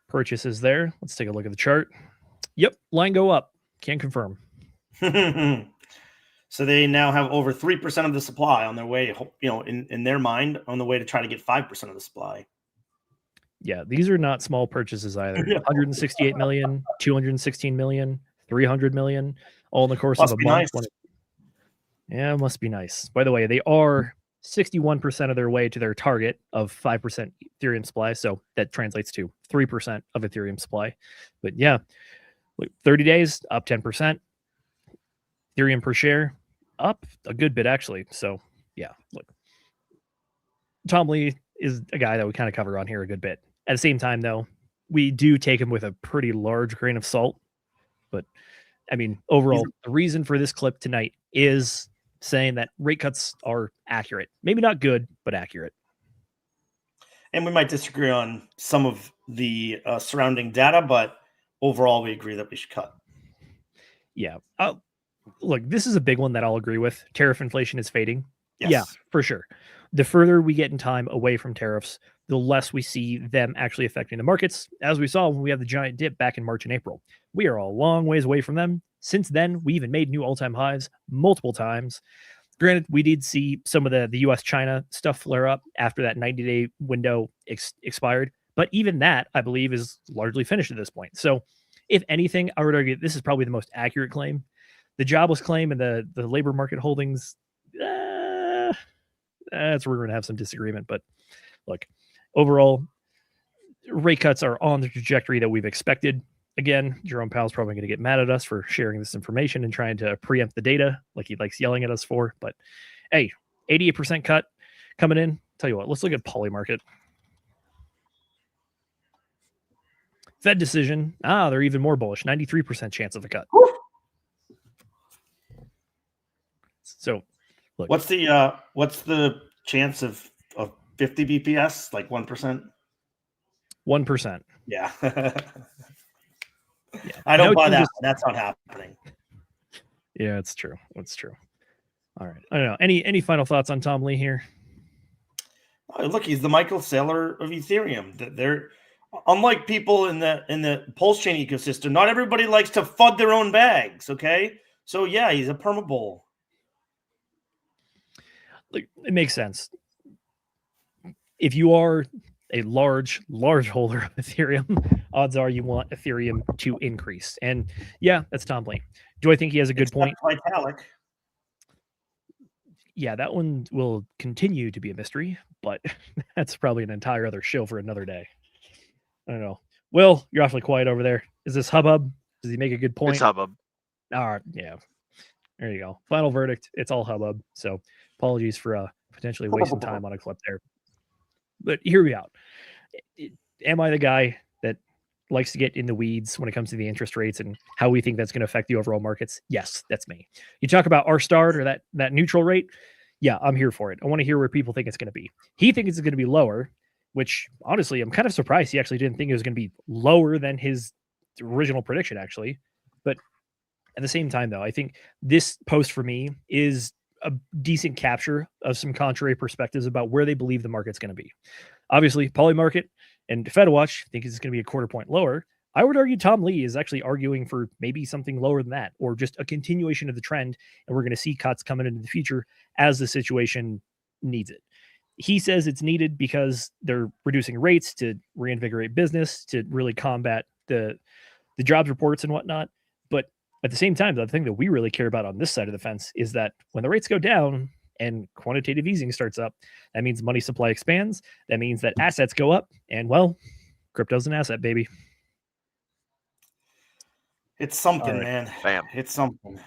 purchases there. Let's take a look at the chart. Yep, line go up. Can confirm. So they now have over 3% of the supply on their way, in their mind, on the way to try to get 5% of the supply. Yeah, these are not small purchases either. 168 million, 216 million, 300 million, all in the course of a month. Nice. Yeah, it must be nice. By the way, they are 61% of their way to their target of 5% Ethereum supply. So that translates to 3% of Ethereum supply. But yeah, 30 days, up 10%. Ethereum per share, up a good bit, actually. So yeah, look. Tom Lee is a guy that we kind of cover on here a good bit. At the same time, though, we do take him with a pretty large grain of salt. But I mean, overall, the reason for this clip tonight is saying that rate cuts are accurate. Maybe not good, but accurate. And we might disagree on some of the surrounding data, but overall, we agree that we should cut. Yeah. Look, this is a big one that I'll agree with. Tariff inflation is fading. Yes. Yeah, for sure. The further we get in time away from tariffs, the less we see them actually affecting the markets, as we saw when we had the giant dip back in March and April. We are a long ways away from them. Since then, we even made new all-time highs multiple times. Granted, we did see some of the US-China stuff flare up after that 90-day window expired. But even that, I believe, is largely finished at this point. So if anything, I would argue this is probably the most accurate claim. The jobless claim and the labor market holdings, that's where we're going to have some disagreement. But look, overall, rate cuts are on the trajectory that we've expected. Again, Jerome Powell's probably going to get mad at us for sharing this information and trying to preempt the data like he likes yelling at us for. But hey, 88% cut coming in. Tell you what, let's look at Polymarket. Fed decision. They're even more bullish. 93% chance of a cut. So, look, what's the chance of 50 BPS? Like 1%? 1%. Yeah. Yeah. I don't buy that. That's not happening. Yeah, it's true. It's true. All right. I don't know. Any final thoughts on Tom Lee here? Look, he's the Michael Saylor of Ethereum. They're unlike people in the Pulse chain ecosystem. Not everybody likes to FUD their own bags. Okay, so yeah, he's a permabull. Like, it makes sense. If you are a large holder of Ethereum, odds are you want Ethereum to increase. And yeah, that's Tom Lee. Do I think he has a good point? Vitalik. Yeah, that one will continue to be a mystery, but that's probably an entire other show for another day. I don't know. Will, you're awfully quiet over there. Is this hubbub? Does he make a good point? It's hubbub. All right, yeah. There you go. Final verdict. It's all hubbub. So apologies for potentially wasting time on a clip there. But hear me out. Am I the guy that likes to get in the weeds when it comes to the interest rates and how we think that's going to affect the overall markets. Yes, that's me. You talk about R start or that neutral rate. Yeah, I'm here for it. I want to hear where people think it's going to be. He thinks it's going to be lower, which honestly, I'm kind of surprised he actually didn't think it was going to be lower than his original prediction, actually. But at the same time, though, I think this post for me is a decent capture of some contrary perspectives about where they believe the market's going to be. Obviously, Polymarket and FedWatch think it's going to be a quarter point lower. I would argue Tom Lee is actually arguing for maybe something lower than that, or just a continuation of the trend, and we're going to see cuts coming into the future as the situation needs it. He says it's needed because they're reducing rates to reinvigorate business, to really combat the jobs reports and whatnot. But at the same time, the thing that we really care about on this side of the fence is that when the rates go down and quantitative easing starts up, that means money supply expands. That means that assets go up, and well, crypto's an asset, baby. It's something, Right. man. Bam. It's something.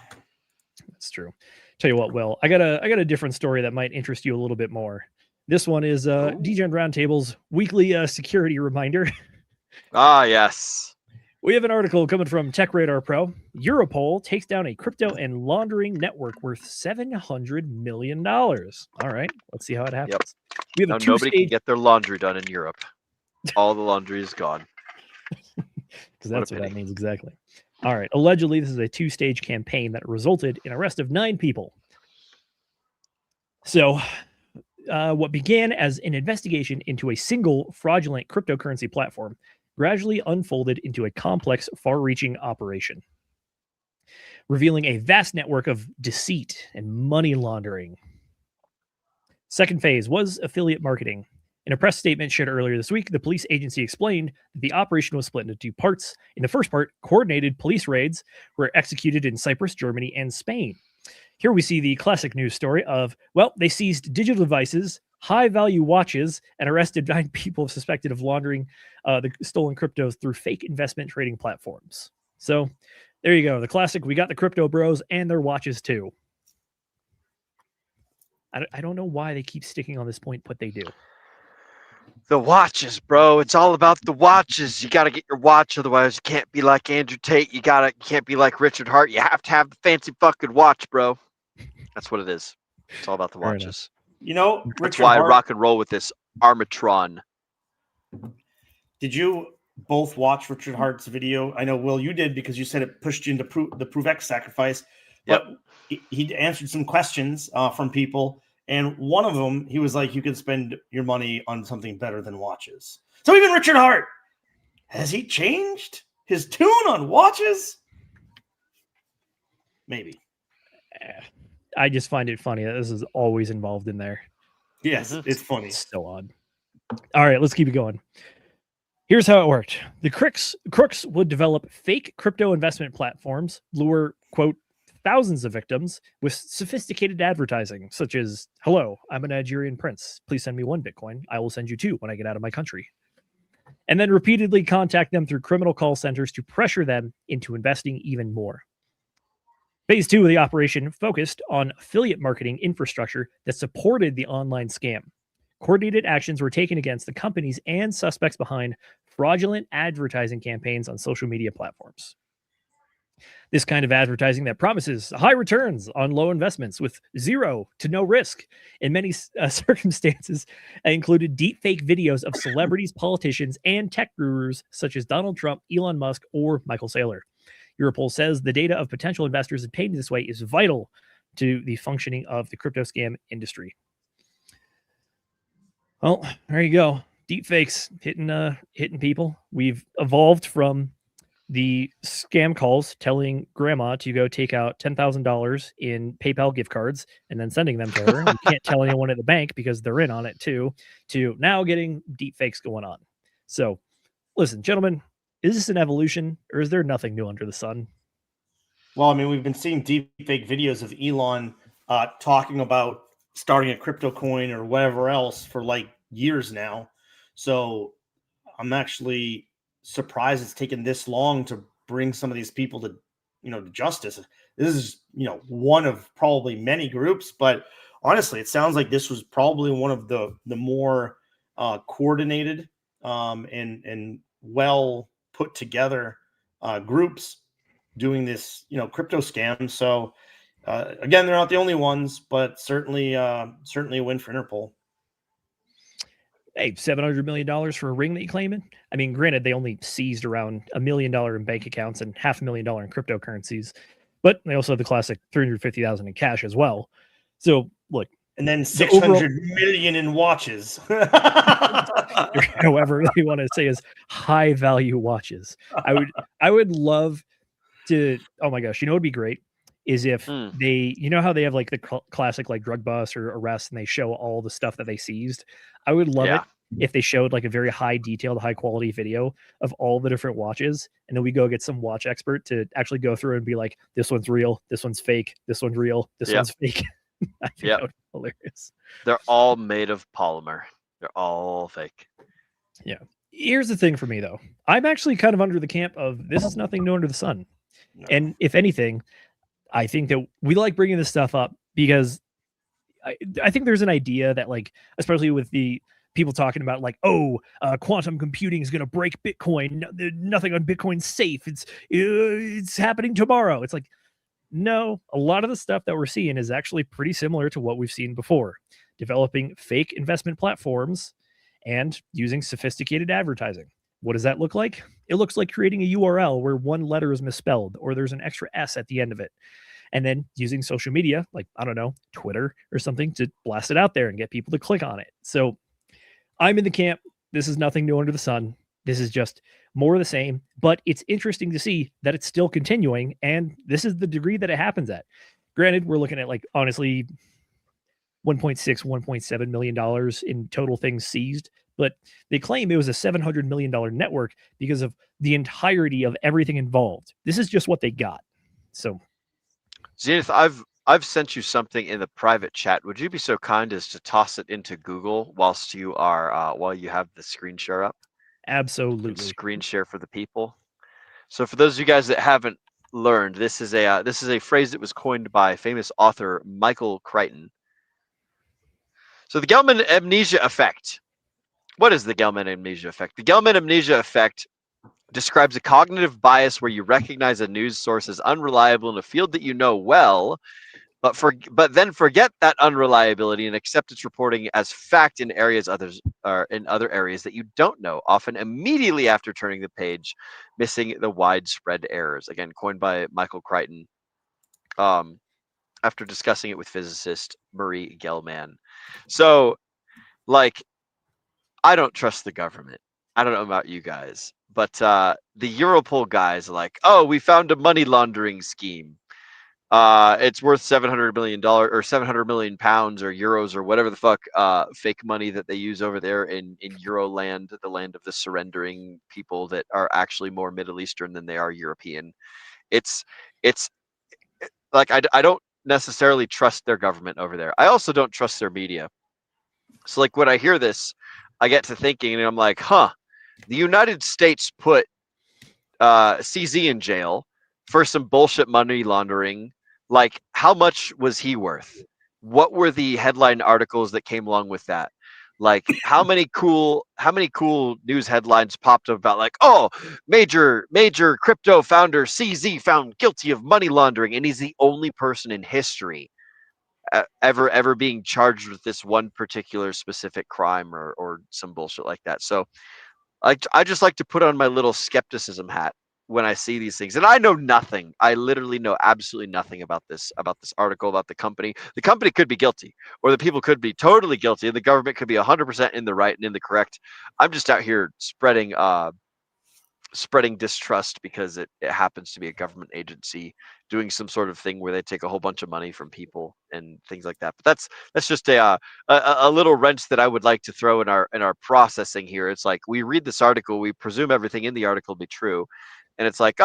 That's true. Tell you what, Will, I got a different story that might interest you a little bit more. This one is Degen Roundtable's weekly security reminder. Ah, yes. We have an article coming from Tech Radar Pro. Europol takes down a crypto and laundering network worth $700 million. All right, let's see how it happens. We have Now a nobody can two-stage, get their laundry done in Europe. All the laundry is gone. because that's what that means exactly. All right, allegedly, this is a two-stage campaign that resulted in arrest of 9 people. So, what began as an investigation into a single fraudulent cryptocurrency platform gradually unfolded into a complex, far-reaching operation, revealing a vast network of deceit and money laundering. Second phase was affiliate marketing. In a press statement shared earlier this week, the police agency explained that the operation was split into 2 parts. In the first part, coordinated police raids were executed in Cyprus, Germany, and Spain. Here we see the classic news story of, well, they seized digital devices, high-value watches, and arrested 9 people suspected of laundering the stolen cryptos through fake investment trading platforms. So there you go. The classic, we got the crypto bros and their watches too. I don't know why they keep sticking on this point, but they do. The watches, bro. It's all about the watches. You got to get your watch, otherwise you can't be like Andrew Tate. You can't be like Richard Hart. You have to have the fancy fucking watch, bro. That's what it is. It's all about the watches. You know, that's Richard why Hart, I rock and roll with this Armatron. Did you both watch Richard Hart's video? I know, Will, you did because you said it pushed you into the ProveX sacrifice. But he answered some questions from people. And one of them, he was like, you could spend your money on something better than watches. So even Richard Hart, has he changed his tune on watches? Maybe. I just find it funny that this is always involved in there. Yes, it's funny. It's so odd. All right, let's keep it going. Here's how it worked. The crooks would develop fake crypto investment platforms, lure, quote, thousands of victims with sophisticated advertising, such as, hello, I'm a Nigerian prince. Please send me 1 Bitcoin. I will send you 2 when I get out of my country. And then repeatedly contact them through criminal call centers to pressure them into investing even more. Phase 2 of the operation focused on affiliate marketing infrastructure that supported the online scam. Coordinated actions were taken against the companies and suspects behind fraudulent advertising campaigns on social media platforms. This kind of advertising that promises high returns on low investments with 0 to no risk in many circumstances included deepfake videos of celebrities, politicians, and tech gurus such as Donald Trump, Elon Musk, or Michael Saylor. Europol says the data of potential investors obtained this way is vital to the functioning of the crypto scam industry. Well, there you go. Deepfakes hitting people. We've evolved from the scam calls telling grandma to go take out $10,000 in PayPal gift cards and then sending them to her. You can't tell anyone at the bank because they're in on it too, to now getting deepfakes going on. So listen, gentlemen, is this an evolution or is there nothing new under the sun? Well, I mean, we've been seeing deepfake videos of Elon talking about starting a crypto coin or whatever else for like years now. So I'm actually surprised it's taken this long to bring some of these people to, to justice. This is, one of probably many groups, but honestly, it sounds like this was probably one of the more coordinated and well put together groups doing this, crypto scam. So again, they're not the only ones, but certainly a win for Interpol. Hey, $700 million for a ring that you claiming? I mean, granted, they only seized around $1 million in bank accounts and $500,000 in cryptocurrencies, but they also have the classic $350,000 in cash as well. So look, and then 600 million in watches. However, they want to say is high value watches. I would love to. Oh my gosh, it'd be great is if they, how they have like the classic like drug bust or arrest and they show all the stuff that they seized. I would love it if they showed like a very high detailed, high quality video of all the different watches, and then we go get some watch expert to actually go through and be like, this one's real, this one's fake, this one's real, this one's fake. I think that would be hilarious. They're all made of polymer. They're all fake. Yeah. Here's the thing for me though. I'm actually kind of under the camp of this is nothing new under the sun. No. And if anything, I think that we like bringing this stuff up because I think there's an idea that like, especially with the people talking about like, quantum computing is going to break Bitcoin. Nothing on Bitcoin's safe. It's happening tomorrow. It's like, no, a lot of the stuff that we're seeing is actually pretty similar to what we've seen before. Developing fake investment platforms and using sophisticated advertising. What does that look like? It looks like creating a URL where one letter is misspelled or there's an extra S at the end of it. And then using social media, like, I don't know, Twitter or something to blast it out there and get people to click on it. So I'm in the camp. This is nothing new under the sun. This is just more of the same, but it's interesting to see that it's still continuing. And this is the degree that it happens at. Granted, we're looking at like, honestly, $1.7 million in total things seized, but they claim it was a $700 million network because of the entirety of everything involved. This is just what they got. So, Zenith, I've sent you something in the private chat. Would you be so kind as to toss it into Google whilst you are while you have the screen share up? Absolutely. Screen share for the people. So for those of you guys that haven't learned, this is a phrase that was coined by famous author Michael Crichton. So the Gelman amnesia effect. What is the Gelman amnesia effect? The Gelman amnesia effect describes a cognitive bias where you recognize a news source as unreliable in a field that you know well, but then forget that unreliability and accept its reporting as fact in other areas that you don't know, often immediately after turning the page, missing the widespread errors. Again, coined by Michael Crichton after discussing it with physicist Marie Gelman. So, like, I don't trust the government. I don't know about you guys, but the Europol guys are like, oh, we found a money laundering scheme. It's worth $700 million or 700 million pounds or euros or whatever the fuck fake money that they use over there in Euroland, the land of the surrendering people that are actually more Middle Eastern than they are European. It's like I don't necessarily trust their government over there. I also don't trust their media. So like when I hear this, I get to thinking and I'm like, the United States put CZ in jail for some bullshit money laundering. Like, how much was he worth? What were the headline articles that came along with that? Like, how many cool news headlines popped up about like, oh, major crypto founder CZ found guilty of money laundering, and he's the only person in history ever being charged with this one particular specific crime or some bullshit like that. So I just like to put on my little skepticism hat when I see these things. And I know nothing. I literally know absolutely nothing about this article, about the company. The company could be guilty, or the people could be totally guilty, and the government could be 100% in the right and in the correct. I'm just out here spreading distrust because it happens to be a government agency doing some sort of thing where they take a whole bunch of money from people and things like that. But that's just a little wrench that I would like to throw in our processing here. It's like we read this article, we presume everything in the article be true, and it's like,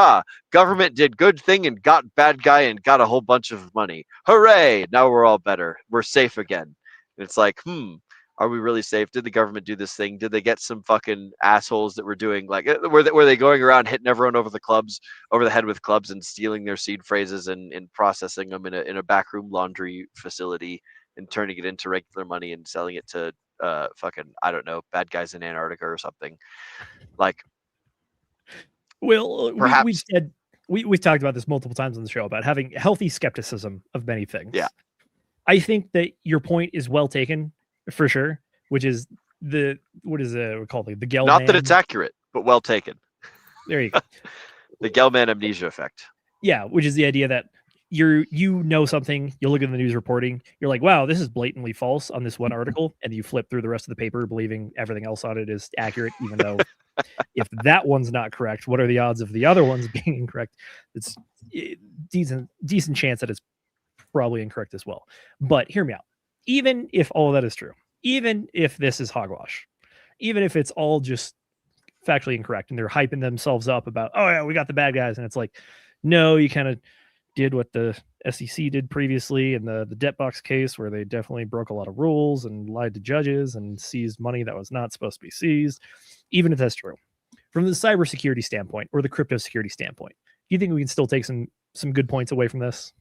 government did good thing and got bad guy and got a whole bunch of money. Hooray! Now we're all better. We're safe again. And it's like, are we really safe? Did the government do this thing? Did they get some fucking assholes that were doing like, were they going around hitting everyone over the head with clubs and stealing their seed phrases and processing them in a backroom laundry facility and turning it into regular money and selling it to fucking, I don't know, bad guys in Antarctica or something? Like, Well, Perhaps. we've said we've talked about this multiple times on the show about having healthy skepticism of many things. Yeah. I think that your point is well taken for sure, which is what is we call it, the Gelman. Not that it's accurate, but well taken. There you go. The Gelman amnesia effect. Yeah, which is the idea that you know something, you look at the news reporting, you're like, wow, this is blatantly false on this one article, and you flip through the rest of the paper believing everything else on it is accurate, even though if that one's not correct, what are the odds of the other ones being incorrect? It's decent chance that it's probably incorrect as well. But hear me out. Even if all of that is true, even if this is hogwash, even if it's all just factually incorrect and they're hyping themselves up about, oh yeah, we got the bad guys, and it's like, no, you kind of did what the SEC did previously in the debt box case, where they definitely broke a lot of rules and lied to judges and seized money that was not supposed to be seized. Even if that's true, from the cybersecurity standpoint or the crypto security standpoint, do you think we can still take some good points away from this?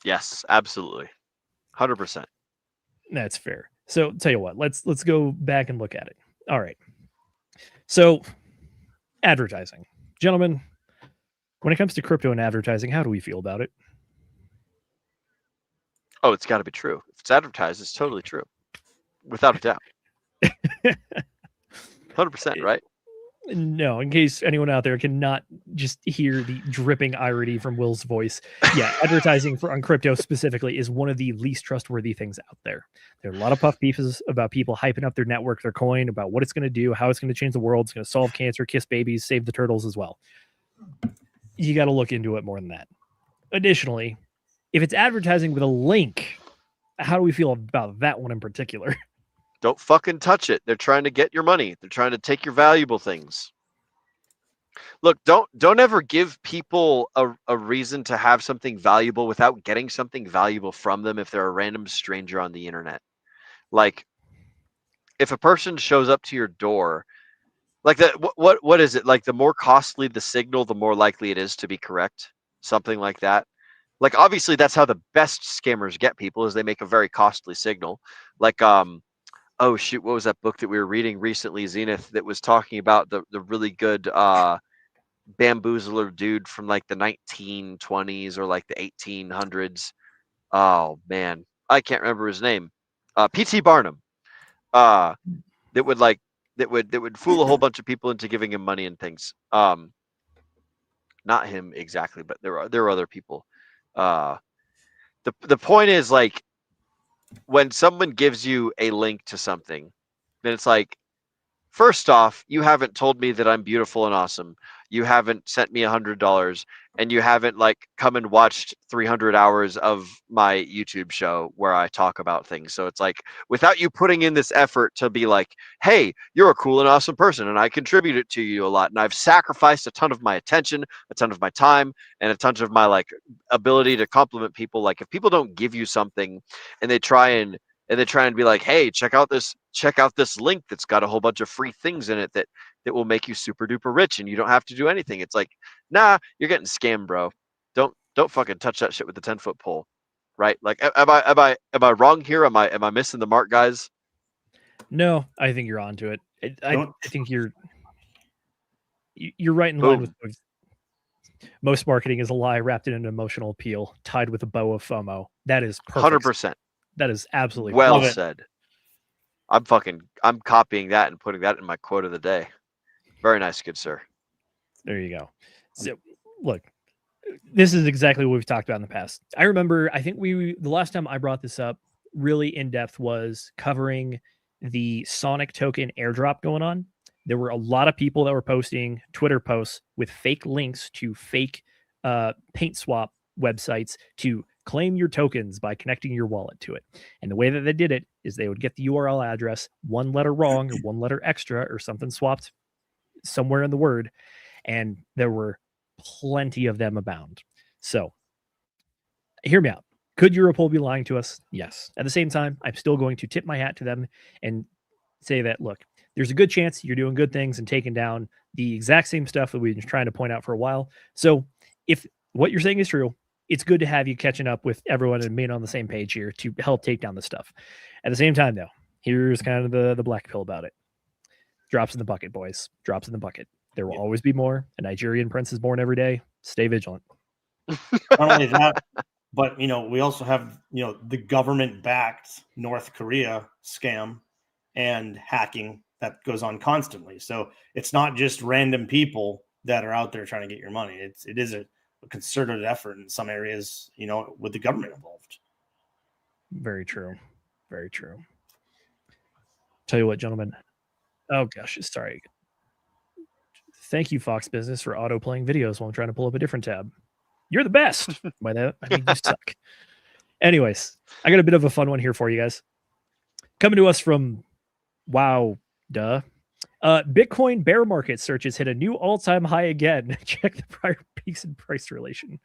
Yes, absolutely. 100%. That's fair. So tell you what, let's go back and look at it. All right. So advertising, gentlemen, when it comes to crypto and advertising, how do we feel about it? Oh, it's got to be true. If it's advertised, it's totally true. Without a doubt. 100%, right? No, in case anyone out there cannot just hear the dripping irony from Will's voice. Yeah, advertising on crypto specifically is one of the least trustworthy things out there. There are a lot of puff pieces about people hyping up their network, their coin, about what it's going to do, how it's going to change the world, it's going to solve cancer, kiss babies, save the turtles as well. You got to look into it more than that. Additionally, if it's advertising with a link, how do we feel about that one in particular? Don't fucking touch it. They're trying to get your money. They're trying to take your valuable things. Look, don't ever give people a reason to have something valuable without getting something valuable from them if they're a random stranger on the internet. Like, if a person shows up to your door, like that, what is it? Like, the more costly the signal, the more likely it is to be correct. Something like that. Like, obviously, that's how the best scammers get people, is they make a very costly signal. Like, oh shoot, what was that book that we were reading recently, Zenith, that was talking about the really good bamboozler dude from like the 1920s or like the 1800s. Oh man, I can't remember his name. P.T. Barnum. That would fool a whole bunch of people into giving him money and things. Not him exactly, but there are other people. The point is, like, when someone gives you a link to something, then it's like, first off, you haven't told me that I'm beautiful and awesome. You haven't sent me $100, and you haven't like come and watched 300 hours of my YouTube show where I talk about things. So it's like, without you putting in this effort to be like, hey, you're a cool and awesome person, and I contributed to you a lot, and I've sacrificed a ton of my attention, a ton of my time, and a ton of my like ability to compliment people. Like, if people don't give you something and they try and be like, hey, check out this link that's got a whole bunch of free things in it that will make you super duper rich and you don't have to do anything. It's like, nah, you're getting scammed, bro. Don't fucking touch that shit with the 10-foot pole. Right? Like, am I wrong here? Am I missing the mark, guys? No, I think you're onto it. I think you're right in line with most marketing is a lie wrapped in an emotional appeal, tied with a bow of FOMO. That is perfect. 100%. That is absolutely well said. I'm copying that and putting that in my quote of the day. Very nice, good sir. There you go. So, look, this is exactly what we've talked about in the past. I remember, I think the last time I brought this up really in depth was covering the Sonic token airdrop going on. There were a lot of people that were posting Twitter posts with fake links to fake paint swap websites to claim your tokens by connecting your wallet to it. And the way that they did it is they would get the URL address, one letter wrong or one letter extra or something swapped somewhere in the word. And there were plenty of them abound. So hear me out. Could Europol be lying to us? Yes. At the same time, I'm still going to tip my hat to them and say that, look, there's a good chance you're doing good things and taking down the exact same stuff that we've been trying to point out for a while. So if what you're saying is true, it's good to have you catching up with everyone and being on the same page here to help take down the stuff. At the same time, though, here's kind of the black pill about it. Drops in the bucket, boys. Drops in the bucket. There will always be more. A Nigerian prince is born every day. Stay vigilant. Not only that, but we also have the government-backed North Korea scam and hacking that goes on constantly. So it's not just random people that are out there trying to get your money. It is a concerted effort in some areas, with the government involved. Very true. Very true. Tell you what, gentlemen. Oh gosh, sorry. Thank you, Fox Business, for auto playing videos while I'm trying to pull up a different tab. You're the best. By that, I mean you suck. Anyways, I got a bit of a fun one here for you guys. Coming to us from Bitcoin bear market searches hit a new all-time high again. Check the prior peaks in price relation.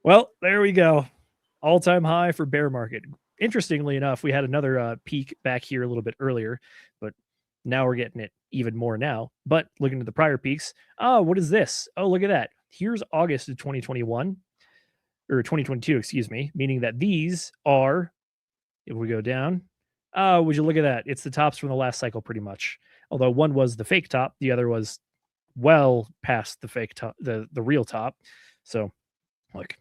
Well, there we go. All-time high for bear market. Interestingly enough, we had another peak back here a little bit earlier, but now we're getting it even more now. But looking at the prior peaks, what is this? Oh, look at that. Here's August of 2021, or 2022, excuse me, meaning that these are, if we go down, would you look at that? It's the tops from the last cycle pretty much. Although one was the fake top, the other was well past the fake top, the real top. So, like,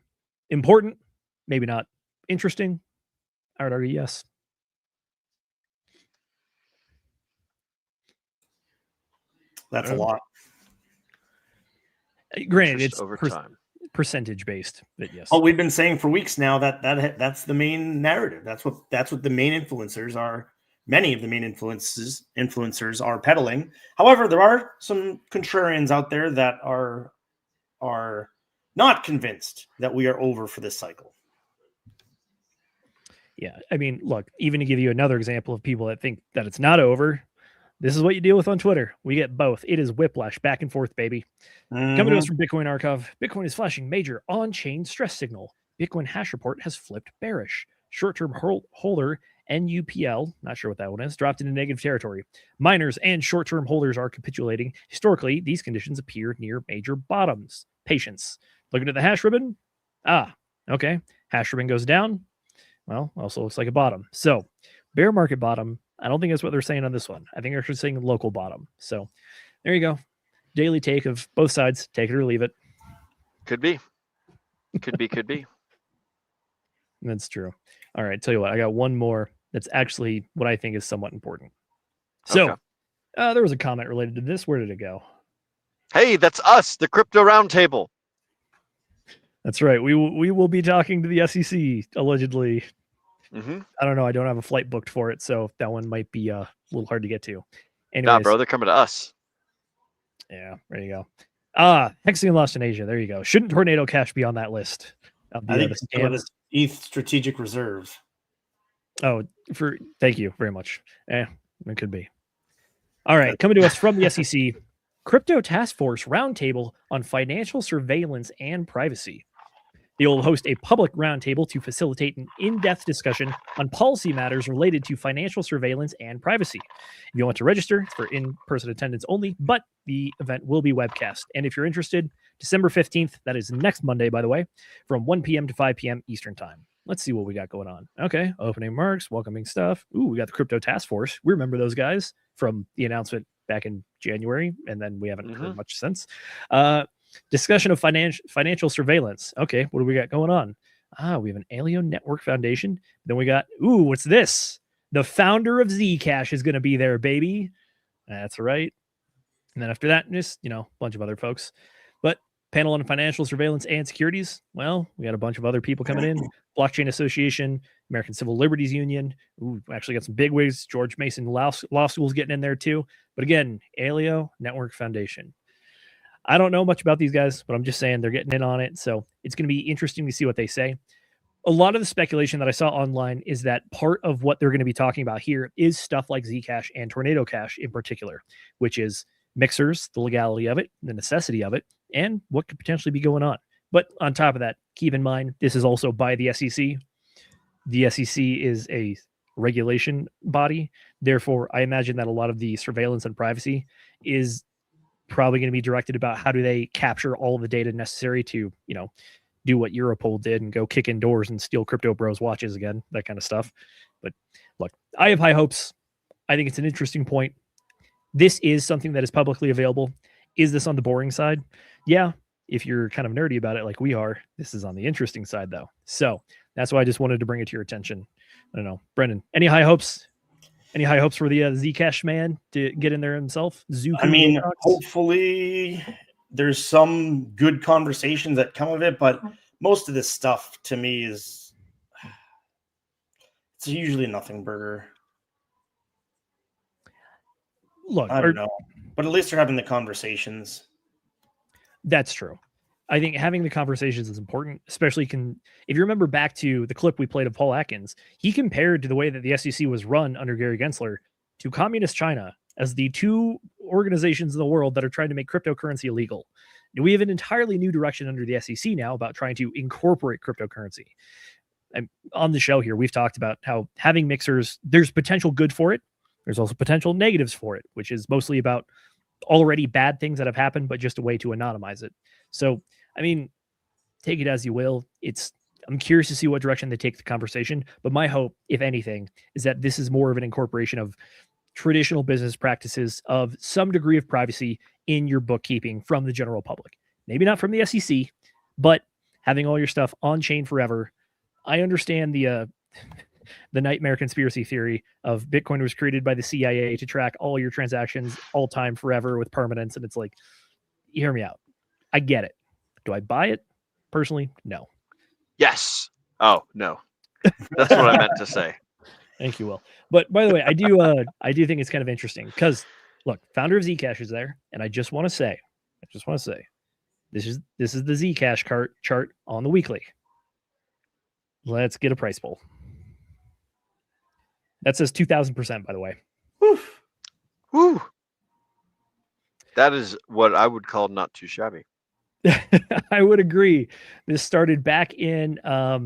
important, maybe not interesting. I would argue yes. That's a lot. Granted, it's over time. Percentage based, but yes. Oh, we've been saying for weeks now that's the main narrative. That's what the main influencers are. Many of the main influencers are peddling. However, there are some contrarians out there that are not convinced that we are over for this cycle. Yeah, I mean, look, even to give you another example of people that think that it's not over, this is what you deal with on Twitter. We get both. It is whiplash, back and forth, baby. Coming to us from Bitcoin Archive, Bitcoin is flashing major on-chain stress signal. Bitcoin hash report has flipped bearish. Short-term holder NUPL, not sure what that one is, dropped into negative territory. Miners and short-term holders are capitulating. Historically, these conditions appear near major bottoms. Patience. Looking at the hash ribbon. Okay. Hash ribbon goes down. Well, also looks like a bottom. So, bear market bottom. I don't think that's what they're saying on this one. I think they're actually saying local bottom. So, there you go. Daily take of both sides. Take it or leave it. Could be. Could be. That's true. All right. Tell you what, I got one more that's actually what I think is somewhat important. So, there was a comment related to this. Where did it go? Hey, that's us, the Crypto Roundtable. That's right. We will be talking to the SEC, allegedly. Mm-hmm. I don't know. I don't have a flight booked for it, so that one might be a little hard to get to. Anyways, nah, bro, they're coming to us. Yeah, there you go. Hexing lost in Asia. There you go. Shouldn't Tornado Cash be on that list? I think it's ETH strategic reserve. Oh, thank you very much. It could be. All right, coming to us from the SEC, Crypto Task Force Roundtable on Financial Surveillance and Privacy. They will host a public roundtable to facilitate an in-depth discussion on policy matters related to financial surveillance and privacy. If you want to register, it's for in-person attendance only, but the event will be webcast. And if you're interested, December 15th, that is next Monday, by the way, from 1 p.m. to 5 p.m. Eastern Time. Let's see what we got going on. Okay, opening marks, welcoming stuff. Ooh, we got the Crypto Task Force. We remember those guys from the announcement back in January, and then we haven't heard much since. Discussion of financial surveillance. Okay, what do we got going on? We have an Alien Network Foundation. Then we got, what's this? The founder of Zcash is going to be there, baby. That's right. And then after that, just, a bunch of other folks. But panel on financial surveillance and securities. Well, we got a bunch of other people coming in. Blockchain Association, American Civil Liberties Union. We actually got some bigwigs. George Mason Law School's getting in there too. But again, Alien Network Foundation. I don't know much about these guys, but I'm just saying they're getting in on it. So it's going to be interesting to see what they say. A lot of the speculation that I saw online is that part of what they're going to be talking about here is stuff like Zcash and Tornado Cash in particular, which is mixers, the legality of it, the necessity of it, and what could potentially be going on. But on top of that, keep in mind, this is also by the SEC. The SEC is a regulation body. Therefore, I imagine that a lot of the surveillance and privacy is probably going to be directed about how do they capture all of the data necessary to, do what Europol did and go kick in doors and steal Crypto Bros watches again, that kind of stuff. But look, I have high hopes. I think it's an interesting point. This is something that is publicly available. Is this on the boring side? Yeah. If you're kind of nerdy about it like we are, this is on the interesting side, though. So that's why I just wanted to bring it to your attention. I don't know. Brendan, any high hopes? Any high hopes for the Zcash man to get in there himself? I mean, hopefully there's some good conversations that come of it, but most of this stuff to me is it's usually a nothing burger. Look, I don't know, but at least they're having the conversations. That's true. I think having the conversations is important, especially if you remember back to the clip we played of Paul Atkins, he compared to the way that the SEC was run under Gary Gensler to communist China as the two organizations in the world that are trying to make cryptocurrency illegal. We have an entirely new direction under the SEC now about trying to incorporate cryptocurrency. And on the show here, we've talked about how having mixers, there's potential good for it. There's also potential negatives for it, which is mostly about already bad things that have happened, but just a way to anonymize it. So, I mean, take it as you will. I'm curious to see what direction they take the conversation, but my hope, if anything, is that this is more of an incorporation of traditional business practices of some degree of privacy in your bookkeeping from the general public. Maybe not from the SEC, but having all your stuff on chain forever. I understand the nightmare conspiracy theory of Bitcoin was created by the CIA to track all your transactions all time forever with permanence. And it's like, hear me out. I get it. Do I buy it? Personally, no. Yes. Oh, no. That's what I meant to say. Thank you, Will. But by the way, I do think it's kind of interesting because look, founder of Zcash is there, and I just want to say, this is the Zcash chart on the weekly. Let's get a price poll. That says 2,000%, by the way. Woo. That is what I would call not too shabby. I would agree. This started back in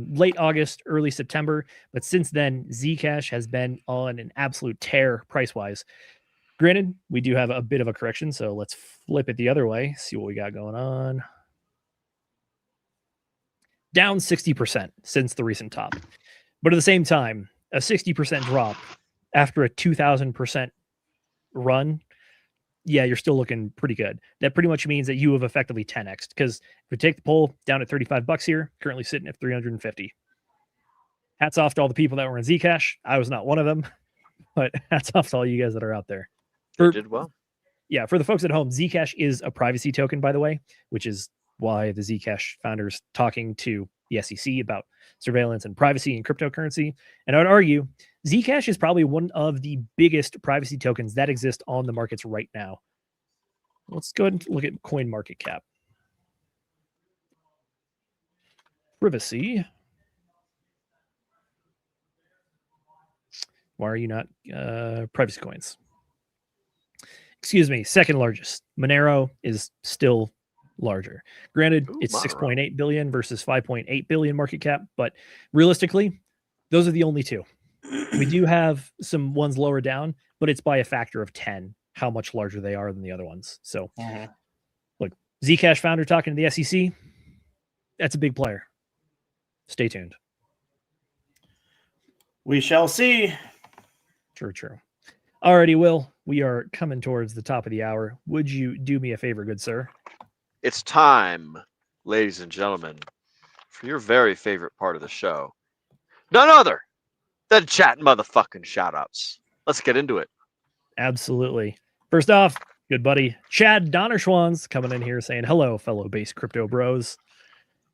late August, early September, but since then, Zcash has been on an absolute tear price-wise. Granted, we do have a bit of a correction, so let's flip it the other way, see what we got going on. Down 60% since the recent top. But at the same time, a 60% drop after a 2,000% run, yeah, you're still looking pretty good. That pretty much means that you have effectively 10x because if we take the poll down at $35 here, currently sitting at 350. Hats off to all the people that were in Zcash. I was not one of them, but hats off to all you guys that are out there. You did well. Yeah, for the folks at home, Zcash is a privacy token, by the way, which is why the Zcash founders talking to the SEC about surveillance and privacy and cryptocurrency. And I would argue Zcash is probably one of the biggest privacy tokens that exist on the markets right now. Let's go ahead and look at coin market cap. Privacy. Why are you not privacy coins? Excuse me, second largest. Monero is still larger. Granted, it's 6.8 billion versus 5.8 billion market cap, but realistically, those are the only two. We do have some ones lower down, but it's by a factor of 10 how much larger they are than the other ones. So, look, Zcash founder talking to the SEC, that's a big player. Stay tuned. We shall see. True. Alrighty, Will, we are coming towards the top of the hour. Would you do me a favor, good sir? It's time, ladies and gentlemen, for your very favorite part of the show. None other than chat motherfucking shoutouts. Let's get into it. Absolutely. First off, good buddy Chad Donnerschwanz coming in here saying, hello, fellow base crypto bros.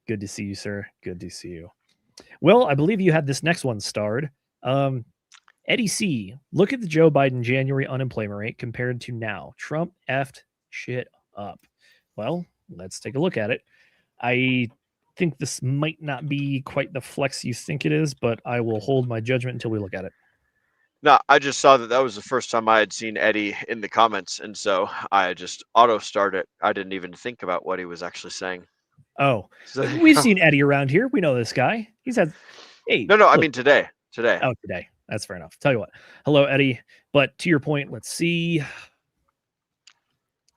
Good to see you, sir. Good to see you. Well, I believe you had this next one starred. Eddie C, look at the Joe Biden January unemployment rate compared to now. Trump effed shit up. Well, let's take a look at it. I think this might not be quite the flex you think it is, but I will hold my judgment until we look at it. No, I just saw that was the first time I had seen Eddie in the comments, and so I just auto-started it. I didn't even think about what he was actually saying. Oh, we've seen Eddie around here. We know this guy. He's had... Hey, no, I mean today. Oh, today. That's fair enough. Tell you what. Hello, Eddie. But to your point, let's see.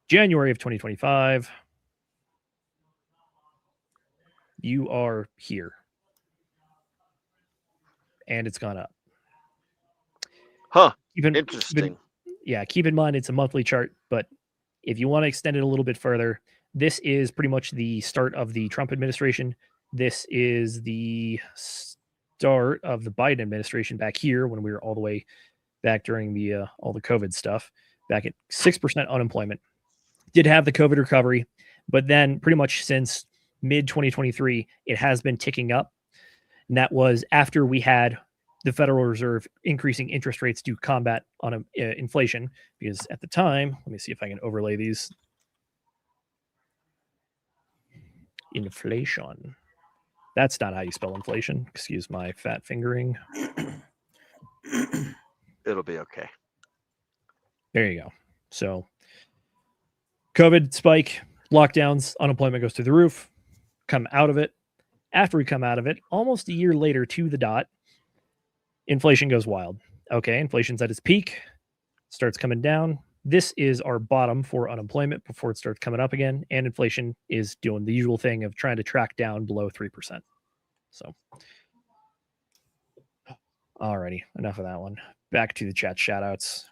January of 2025. You are here. And it's gone up. Huh. Interesting. Keep in mind it's a monthly chart, but if you want to extend it a little bit further, this is pretty much the start of the Trump administration. This is the start of the Biden administration back here when we were all the way back during the all the COVID stuff, back at 6% unemployment. Did have the COVID recovery, but then pretty much since mid 2023, it has been ticking up. And that was after we had the Federal Reserve increasing interest rates to combat on inflation, because at the time, let me see if I can overlay these. Inflation. That's not how you spell inflation. Excuse my fat fingering. It'll be okay. There you go. So COVID spike, lockdowns, unemployment goes through the roof, come out of it. After we come out of it, almost a year later to the dot, inflation goes wild. Okay, inflation's at its peak, starts coming down. This is our bottom for unemployment before it starts coming up again. And inflation is doing the usual thing of trying to track down below 3%. So, alrighty, enough of that one. Back to the chat shoutouts.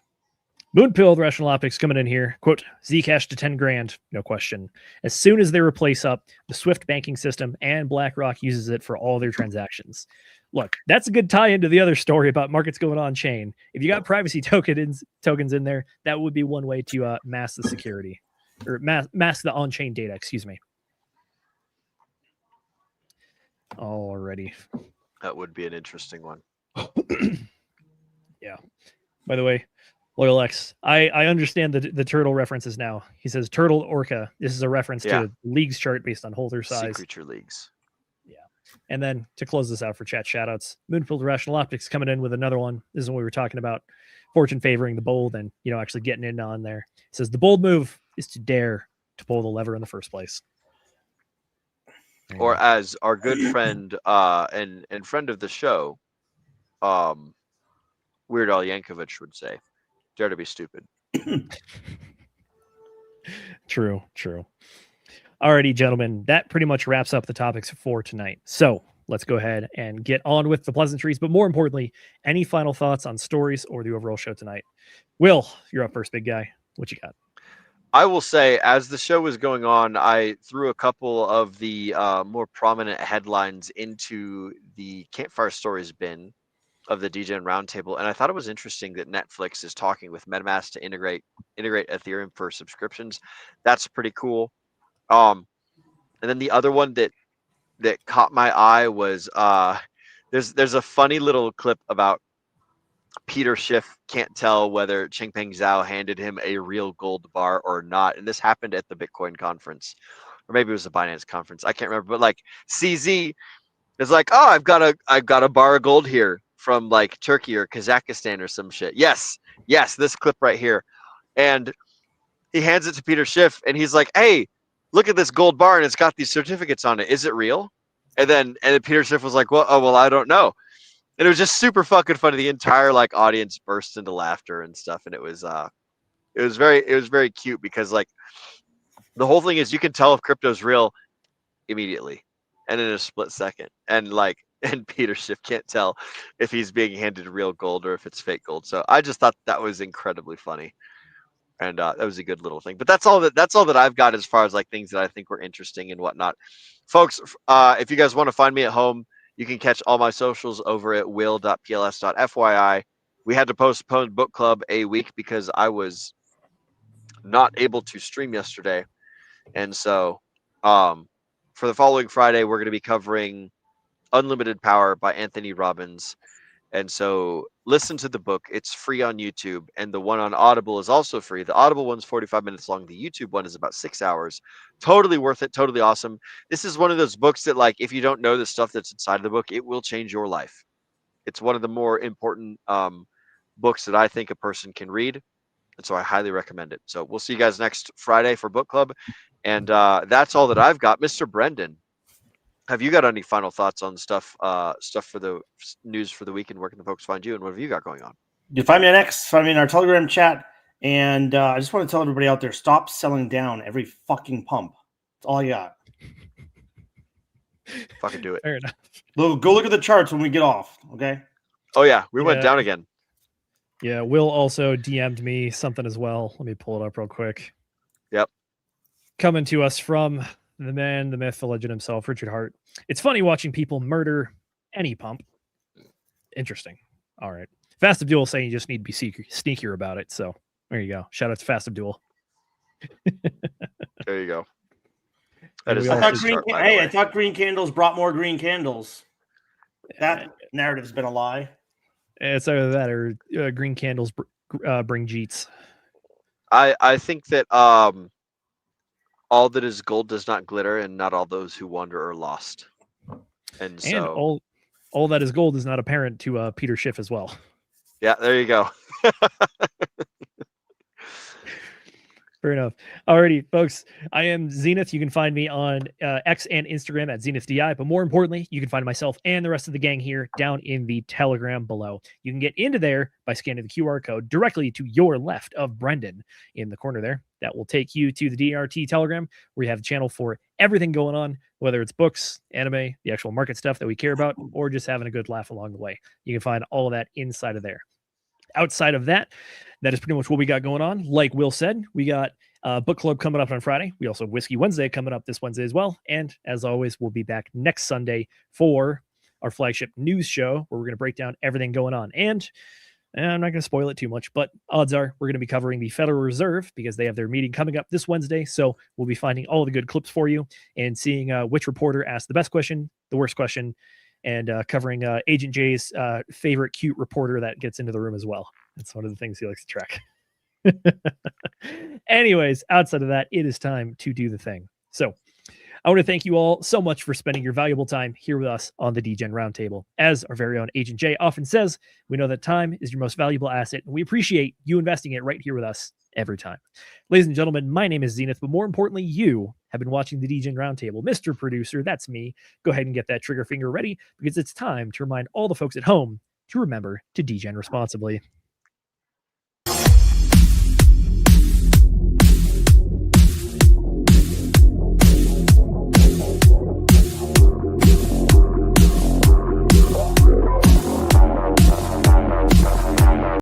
Moonpill, Rational Optics coming in here. Quote, Zcash to 10 grand, no question. As soon as they replace up the Swift banking system and BlackRock uses it for all their transactions. Look, that's a good tie into the other story about markets going on chain. If you got privacy tokens in there, that would be one way to mask the security or mask the on-chain data, excuse me. Alrighty. That would be an interesting one. Yeah. By the way, LoyalX, I understand the turtle references now. He says turtle orca. This is a reference to a leagues chart based on holder size. Sea creature leagues. Yeah. And then to close this out for chat shoutouts, Moonfield Rational Optics coming in with another one. This is what we were talking about. Fortune favoring the bold and, actually getting in on there. It says the bold move is to dare to pull the lever in the first place. Or as our good friend and friend of the show, Weird Al Yankovic would say, dare to be stupid. True. Alrighty, gentlemen, that pretty much wraps up the topics for tonight. So let's go ahead and get on with the pleasantries. But more importantly, any final thoughts on stories or the overall show tonight? Will, you're up first, big guy. What you got? I will say, as the show was going on, I threw a couple of the more prominent headlines into the Campfire Stories bin of the DGen Roundtable, and I thought it was interesting that Netflix is talking with MetaMask to integrate Ethereum for subscriptions. That's pretty cool. And then the other one that caught my eye was there's a funny little clip about Peter Schiff can't tell whether Changpeng Zhao handed him a real gold bar or not, and this happened at the Bitcoin conference, or maybe it was the Binance conference. I can't remember, but like CZ is like, oh, I've got a bar of gold here from like Turkey or Kazakhstan or some shit. Yes, this clip right here, and he hands it to Peter Schiff, and he's like, hey, look at this gold bar, and it's got these certificates on it. Is it real? And then Peter Schiff was like, well, I don't know. And it was just super fucking funny. The entire like audience burst into laughter and stuff, and it was very cute because like the whole thing is you can tell if crypto's real immediately and in a split second, and Peter Schiff can't tell if he's being handed real gold or if it's fake gold. So I just thought that was incredibly funny, and that was a good little thing. But that's all that I've got as far as like things that I think were interesting and whatnot, folks. If you guys want to find me at home, you can catch all my socials over at will.pls.fyi. We had to postpone book club a week because I was not able to stream yesterday. And so for the following Friday, we're going to be covering Unlimited Power by Anthony Robbins. And so listen to the book. It's free on YouTube. And the one on Audible is also free. The Audible one's 45 minutes long. The YouTube one is about 6 hours. Totally worth it. Totally awesome. This is one of those books that, like, if you don't know the stuff that's inside of the book, it will change your life. It's one of the more important books that I think a person can read. And so I highly recommend it. So we'll see you guys next Friday for book club. And that's all that I've got. Mr. Brendan, have you got any final thoughts on stuff for the news for the week, and where can the folks find you, and what have you got going on? You find me on X, find me in our Telegram chat, and I just want to tell everybody out there, stop selling down every fucking pump. That's all I got. Fucking do it. Fair enough. Go look at the charts when we get off, okay? Oh yeah, we went down again. Yeah, Will also DM'd me something as well. Let me pull it up real quick. Yep. Coming to us from the man, the myth, the legend himself, Richard Hart. It's funny watching people murder any pump. Interesting. All right. Fast Abdul saying you just need to be sneakier about it. So there you go. Shout out to Fast Abdul. There you go. And That is we the also- next chart, by the Hey, way. I thought green candles brought more green candles. That narrative's been a lie. It's either that or green candles bring jeets. I think that all that is gold does not glitter, and not all those who wander are lost. And so, And all that is gold is not apparent to Peter Schiff as well. yeah, there you go. Fair enough. Alrighty, folks. I am Zenith. You can find me on X and Instagram at zenithdi. But more importantly, you can find myself and the rest of the gang here down in the Telegram below. You can get into there by scanning the QR code directly to your left of Brendan in the corner there. That will take you to the DRT Telegram, where you have a channel for everything going on, whether it's books, anime, the actual market stuff that we care about, or just having a good laugh along the way. You can find all of that inside of there. Outside of that, that is pretty much what we got going on. Like Will said, we got book club coming up on Friday. We also have Whiskey Wednesday coming up this Wednesday as well. And as always, we'll be back next Sunday for our flagship news show, where we're going to break down everything going on. And I'm not going to spoil it too much, but odds are we're going to be covering the Federal Reserve because they have their meeting coming up this Wednesday. So we'll be finding all the good clips for you and seeing which reporter asked the best question, the worst question, and covering Agent J's favorite cute reporter that gets into the room as well. That's one of the things he likes to track. Anyways, outside of that, it is time to do the thing. So I want to thank you all so much for spending your valuable time here with us on the DGen Roundtable. As our very own Agent J often says, we know that time is your most valuable asset, and we appreciate you investing it right here with us every time. Ladies and gentlemen, my name is Zenith, but more importantly, you have been watching the DGen Roundtable. Mr. Producer, that's me. Go ahead and get that trigger finger ready, because it's time to remind all the folks at home to remember to DGen responsibly.